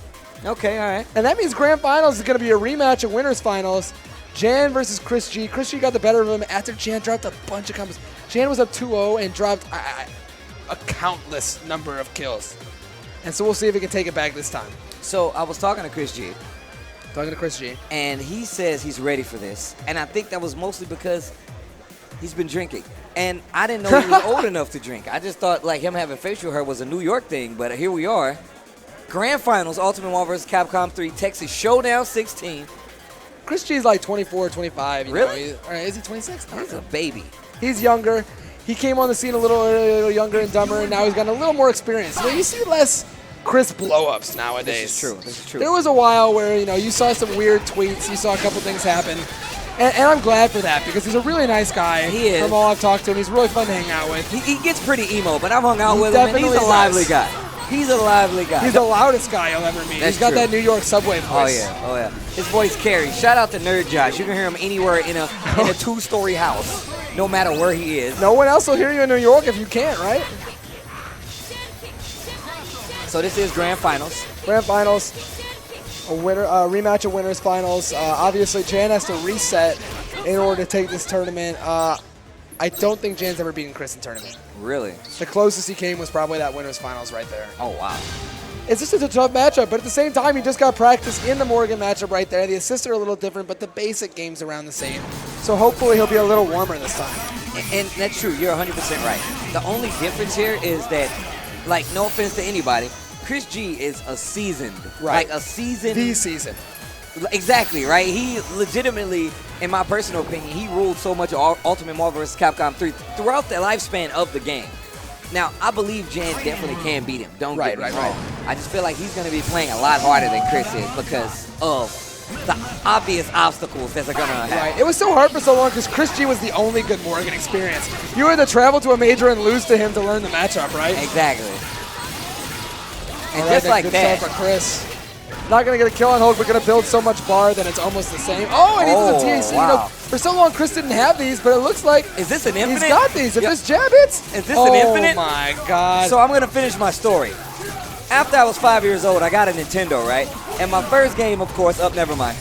Okay, all right. And that means Grand Finals is going to be a rematch of Winners Finals. Jan versus Chris G. Chris G got the better of him after Jan dropped a bunch of combos. Jan was up 2-0 and dropped a countless number of kills. And so we'll see if he can take it back this time. So I was talking to Chris G, Talking to Chris G. and he says he's ready for this. And I think that was mostly because he's been drinking. And I didn't know he was old enough to drink. I just thought like him having facial hair was a New York thing, but here we are. Grand Finals, Ultimate One vs. Capcom 3, Texas Showdown 16. Chris G is like 24, 25. Really? Or is he 26? He's a baby. He's younger. He came on the scene a little younger and dumber, and now he's gotten a little more experience. So you see less Chris blow-ups nowadays. This is true. This is true. There was a while where, you saw some weird tweets. You saw a couple things happen. And I'm glad for that because he's a really nice guy. He is. From all I've talked to him. He's really fun to hang out with. He gets pretty emo, but I've hung out He with him, and he's definitely a lively does. guy. He's a lively guy. He's the loudest guy you'll ever meet. That's He's got true. that New York subway voice. Oh yeah, oh yeah. His voice carries. Shout out to Nerd Josh. You can hear him anywhere in a 2-story house, no matter where he is. No one else will hear you in New York if you can't, right? So this is Grand Finals. Grand Finals, a winner, rematch of Winners Finals. Obviously, Jan has to reset in order to take this tournament. I don't think Jan's ever beaten Chris in tournament. Really? The closest he came was probably that Winners Finals right there. Oh wow. It's just a tough matchup, but at the same time, he just got practice in the Morgan matchup right there. The assists are a little different, but the basic game's around the same. So hopefully he'll be a little warmer this time. And that's true. You're 100% right. The only difference here is that, like, no offense to anybody, Chris G is a seasoned, Right. like a seasoned. The season. Exactly, right? He legitimately, in my personal opinion, he ruled so much Ultimate Marvel vs. Capcom 3 throughout the lifespan of the game. Now, I believe Jan definitely can beat him. Don't get me Right. wrong. I just feel like he's going to be playing a lot harder than Chris is because of the obvious obstacles that are going to happen. Right. It was so hard for so long because Chris G was the only good Morgan experience. You had to travel to a major and lose to him to learn the matchup, right? Exactly. And All right, just then, like good that. start for Chris. Not going to get a kill on Hulk, but going to build so much bar that it's almost the same. Oh, and he's in the TXS. wow. You know, for so long, Chris didn't have these, but it looks like Is this an infinite? he's got these. If Yep. this jab hits, Is this an infinite? Oh, my God. So I'm going to finish my story. After I was 5 years old, I got a Nintendo, right? And my first game, of course, never mind.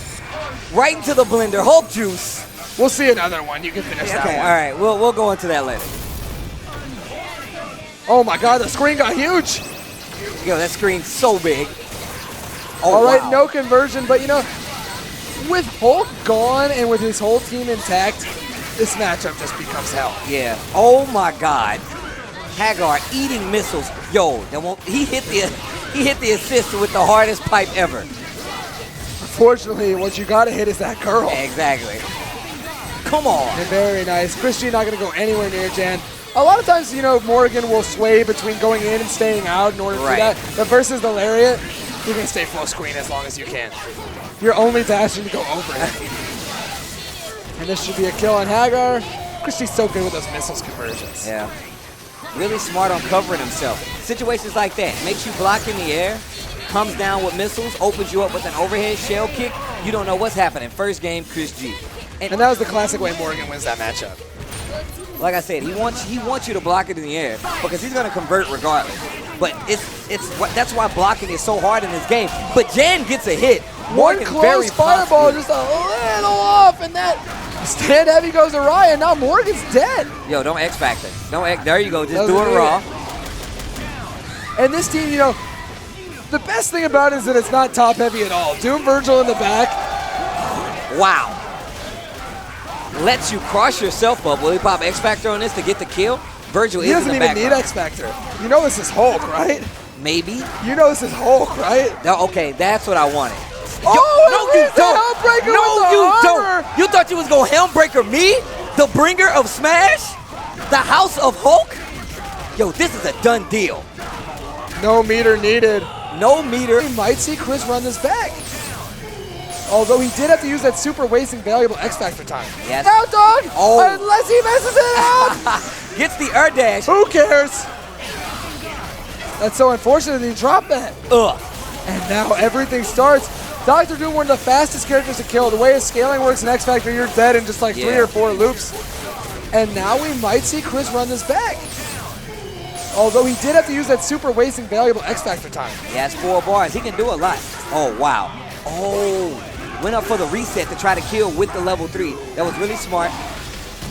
Right into the blender, Hulk juice. We'll see another one. You can finish that Okay, one. all right, we'll go into that later. Oh, my God. The screen got huge. Yo, that screen's so big. Oh, All right, wow. no conversion, but you know, with Hulk gone and with his whole team intact, this matchup just becomes hell. Yeah. Oh my God. Hagar eating missiles. Yo, he hit the assist with the hardest pipe ever. Unfortunately, what you gotta hit is that girl. Exactly. Come on. And very nice. Christian not gonna go anywhere near Jan. A lot of times, you know, Morgan will sway between going in and staying out in order to do Right. that. But versus the Lariat, you can stay full screen as long as you can. You're only dashing to go over it. And this should be a kill on Hagar. Christy's so good with those missiles conversions. Yeah. Really smart on covering himself. Situations like that makes you block in the air, comes down with missiles, opens you up with an overhead shell kick. You don't know what's happening. First game, Chris G. And that was the classic way Morgan wins that matchup. Like I said, he wants you to block it in the air because he's gonna convert regardless. But that's why blocking is so hard in this game. But Jan gets a hit. One Morgan very close fireball, possibly- just a little off, and that stand heavy goes awry, and now Morgan's dead. Yo, don't X Factor. There you go. Just Doesn't do it do raw. it. And this team, you know, the best thing about it is that it's not top heavy at all. Doom Virgil in the back. Wow. Lets you cross yourself up. Will he pop X Factor on this to get the kill? Virgil He is in doesn't the even need background. X Factor. You know this is Hulk, right? Maybe. You know this is Hulk, right? Okay, that's what I wanted. Oh, no, it you is the don't. Hellbreaker No, with the you armor. don't. You thought you was gonna Helmbreaker me, the bringer of Smash, the House of Hulk? Yo, this is a done deal. No meter needed. No meter. We might see Chris run this back. Although he did have to use that super wasting valuable X Factor time. Yes. Now, dog! Oh. Unless he messes it up! Gets the air dash. Who cares? That's so unfortunate that he dropped that. Ugh. And now everything starts. Dr. Doom, one of the fastest characters to kill. The way his scaling works in X Factor, you're dead in just like 3 Yeah. or 4 loops. And now we might see Chris run this back. Although he did have to use that super wasting valuable X Factor time. He has 4 bars. He can do a lot. Oh, wow. Oh. Went up for the reset to try to kill with the level 3. That was really smart.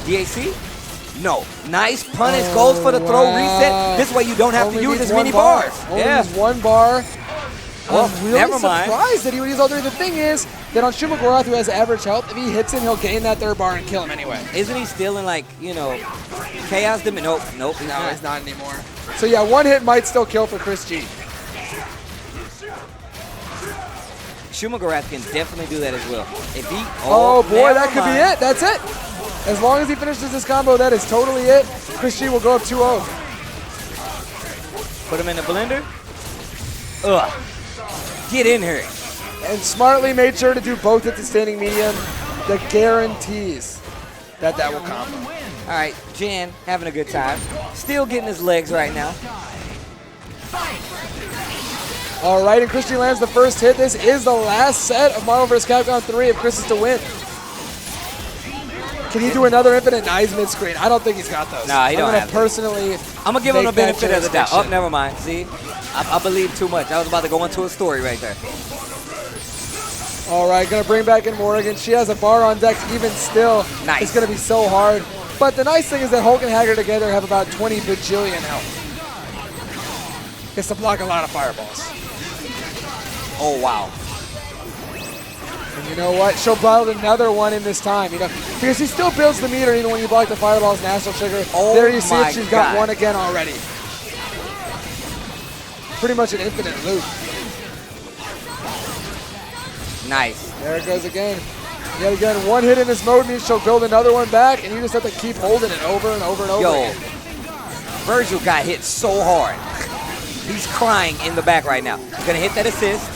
DAC? No. Nice punish. Goes for the throw wow. reset. This way you don't have Only to use needs as many one bar. bars. Only Yeah. needs 1 bar. Well, I'm really never mind. surprised that he would use all 3. The thing is that on Shumagorath, who has average health, if he hits him, he'll gain that 3rd bar and kill him anyway. Isn't he still in, like, you know, Chaos Dim? Nope. Nope. He's No, not. he's not anymore. So yeah, 1 hit might still kill for Chris G. Shumagorath can definitely do that as well. If he, Oh boy, never that could be mind. it. That's it. As long as he finishes this combo, that is totally it. Chris G will go up 2-0. Put him in the blender. Ugh. Get in here. And smartly made sure to do both at the standing medium. That guarantees that will combo. All right, Jan having a good time. Still getting his legs right now. All right, and Chris G lands the first hit. This is the last set of Marvel vs. Capcom 3 if Chris is to win. Can he do another infinite? Nah, he's mid-screen. I don't think he's got those. Nah, he don't I'm have gonna to. personally I'm going to give him the make that benefit of the doubt. Oh, jurisdiction. never mind. See? I believe too much. I was about to go into a story right there. All right, gonna bring back in Morgan. She has a bar on deck even still. Nice. It's gonna be so hard. But the nice thing is that Hulk and Hagar together have about 20 bajillion health. Gets to block a lot of fireballs. Oh, wow. And you know what? She'll build another one in this time, you know, because he still builds the meter even when you block the fireballs and Astral Trigger. Oh there you see my it, she's got God. one again already. Pretty much an infinite loop. Nice. There it goes again. Yet again, 1 hit in this mode means she'll build another one back, and you just have to keep holding it over and over and over Yo. again. Virgil got hit so hard. He's crying in the back right now. Gonna hit that assist.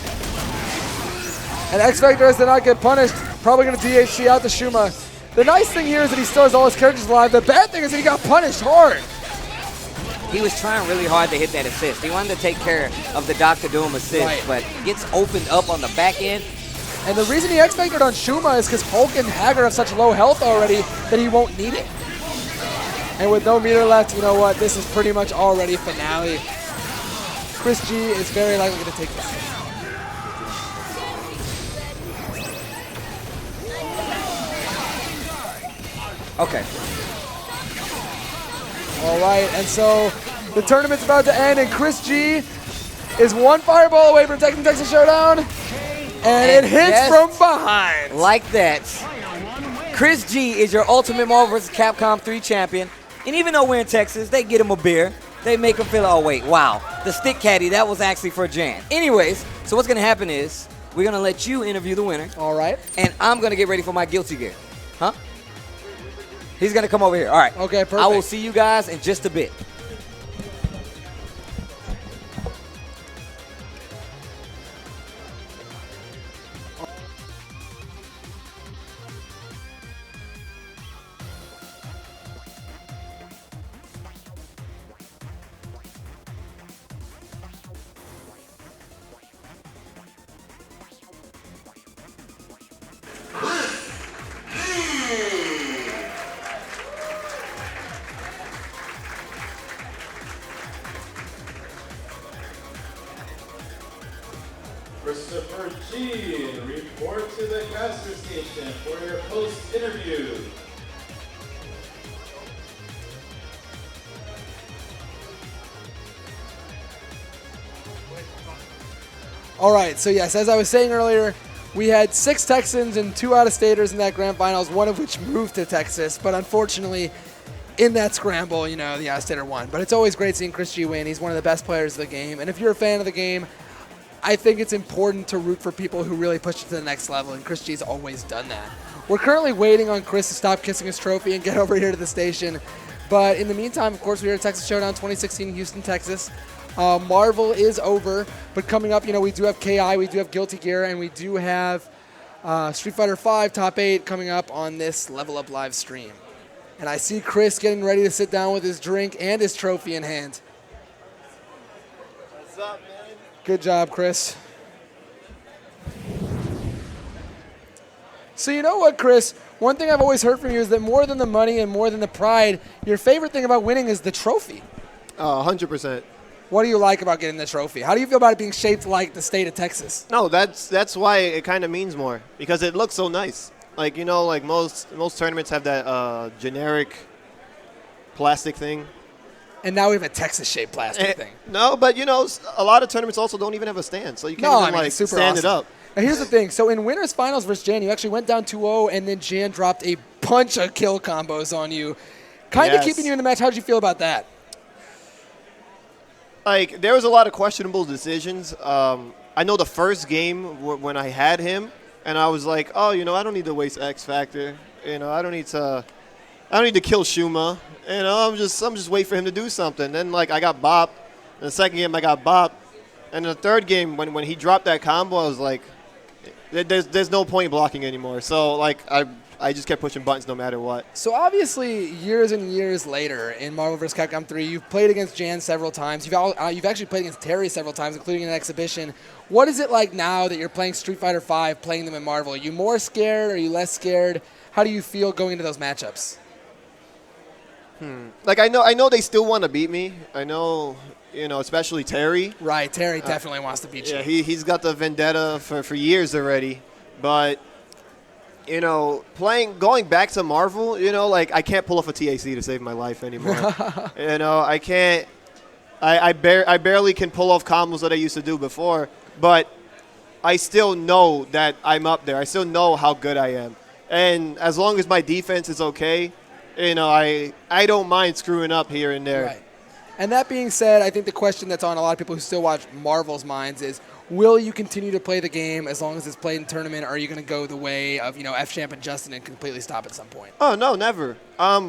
And X Factor, as did not get punished, probably going to DHC out the Shuma. The nice thing here is that he still has all his characters alive. The bad thing is that he got punished hard. He was trying really hard to hit that assist. He wanted to take care of the Dr. Doom assist, Right. but gets opened up on the back end. And the reason he X-Factored on Shuma is because Hulk and Haggard have such low health already that he won't need it. And with no meter left, you know what? This is pretty much already finale. Chris G is very likely going to take this. Okay. All right, and so the tournament's about to end, and Chris G is one fireball away from taking Texas Showdown, and it hits yes, from behind. Like that. Chris G is your Ultimate Marvel vs. Capcom 3 champion. And even though we're in Texas, they get him a beer. They make him feel, oh, wait, wow. The stick caddy, that was actually for Jan. Anyways, so what's going to happen is we're going to let you interview the winner. All right. And I'm going to get ready for my guilty gear. Huh? He's going to come over here. All right. Okay, perfect. I will see you guys in just a bit. Christopher G, report to the caster station for your post-interview. All right, so yes, as I was saying earlier, we had 6 Texans and 2 out-of-staters in that grand finals, one of which moved to Texas, but unfortunately, in that scramble, you know, the out-of-stater won. But it's always great seeing Chris G win. He's one of the best players of the game, and if you're a fan of the game, I think it's important to root for people who really push it to the next level, and Chris G's always done that. We're currently waiting on Chris to stop kissing his trophy and get over here to the station. But in the meantime, of course, we are at Texas Showdown 2016 in Houston, Texas. Marvel is over, but coming up, you know, we do have KI, we do have Guilty Gear, and we do have Street Fighter V Top 8 coming up on this Level Up live stream. And I see Chris getting ready to sit down with his drink and his trophy in hand. What's up, man? Good job, Chris. So you know what, Chris? One thing I've always heard from you is that more than the money and more than the pride, your favorite thing about winning is the trophy. 100%. What do you like about getting the trophy? How do you feel about it being shaped like the state of Texas? No, that's why it kind of means more, because it looks so nice. Like, you know, like most tournaments have that generic plastic thing. And now we have a Texas-shaped plastic thing. No, but, you know, a lot of tournaments also don't even have a stand, so you can't even, like, it's super stand awesome. it up. Now, here's the thing. So in winners finals versus Jan, you actually went down 2-0, and then Jan dropped a bunch of kill combos on you. Kind of Yes. keeping you in the match. How did you feel about that? Like, there was a lot of questionable decisions. I know the first game when I had him, and I was like, oh, you know, I don't need to waste X Factor. You know, I don't need to kill Shuma. You know, I'm just waiting for him to do something. Then, like, I got bopped. In the second game, I got bopped. And in the third game, when he dropped that combo, I was like, there's no point blocking anymore. So, like, I just kept pushing buttons no matter what. So obviously, years and years later in Marvel vs. Capcom 3, you've played against Jan several times. You've actually played against Terry several times, including in an exhibition. What is it like now that you're playing Street Fighter V, playing them in Marvel? Are you more scared? Are you less scared? How do you feel going into those matchups? Like, I know they still want to beat me. I know, you know, especially Terry. Right, Terry definitely wants to beat you. Yeah, he's got the vendetta for years already. But, you know, going back to Marvel, you know, like, I can't pull off a TAC to save my life anymore. You know, I can't. I barely can pull off combos that I used to do before. But I still know that I'm up there. I still know how good I am. And as long as my defense is okay, you know, I don't mind screwing up here and there. Right. And that being said, I think the question that's on a lot of people who still watch Marvel's minds is, will you continue to play the game as long as it's played in tournament, or are you going to go the way of, you know, F-Champ and Justin and completely stop at some point? Oh, no, never.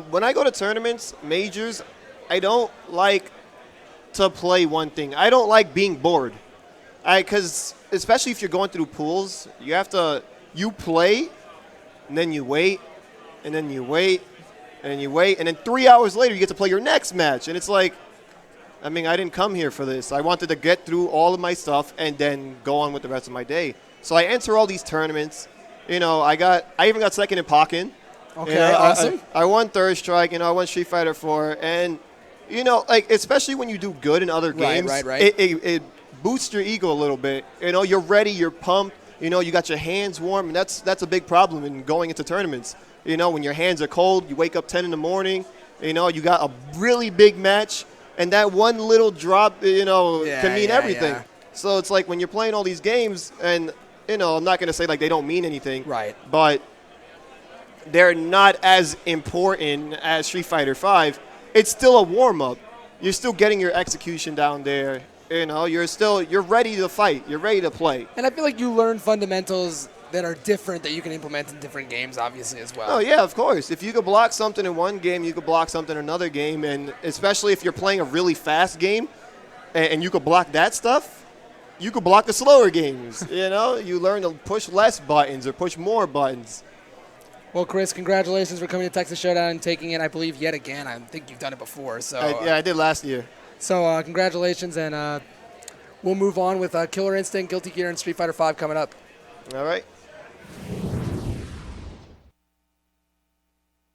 When I go to tournaments, majors, I don't like to play one thing. I don't like being bored. Because especially if you're going through pools, you play, and then you wait, and then you wait, and then you wait, and then 3 hours later you get to play your next match. And it's like, I mean, I didn't come here for this. I wanted to get through all of my stuff and then go on with the rest of my day. So I enter all these tournaments. You know, I even got second in Pokken. Okay, you know, awesome. I won Third Strike. You know, I won Street Fighter 4, and you know, like especially when you do good in other games, Right. It boosts your ego a little bit. You know, you're ready, you're pumped. You know, you got your hands warm, and that's a big problem in going into tournaments. You know, when your hands are cold, you wake up 10 in the morning. You know, you got a really big match, and that one little drop, you know, can mean everything. Yeah. So it's like when you're playing all these games, and you know, I'm not gonna say like they don't mean anything, Right. but they're not as important as Street Fighter V. It's still a warm-up. You're still getting your execution down there. You know, you're ready to fight. You're ready to play. And I feel like you learn fundamentals that are different that you can implement in different games, obviously, as well. Oh, yeah, of course. If you could block something in one game, you could block something in another game. And especially if you're playing a really fast game and you could block that stuff, you could block the slower games. You know, you learn to push less buttons or push more buttons. Well, Chris, congratulations for coming to Texas Showdown and taking it, I believe, yet again. I think you've done it before. So Yeah, I did last year. So congratulations, and we'll move on with Killer Instinct, Guilty Gear, and Street Fighter V coming up. All right.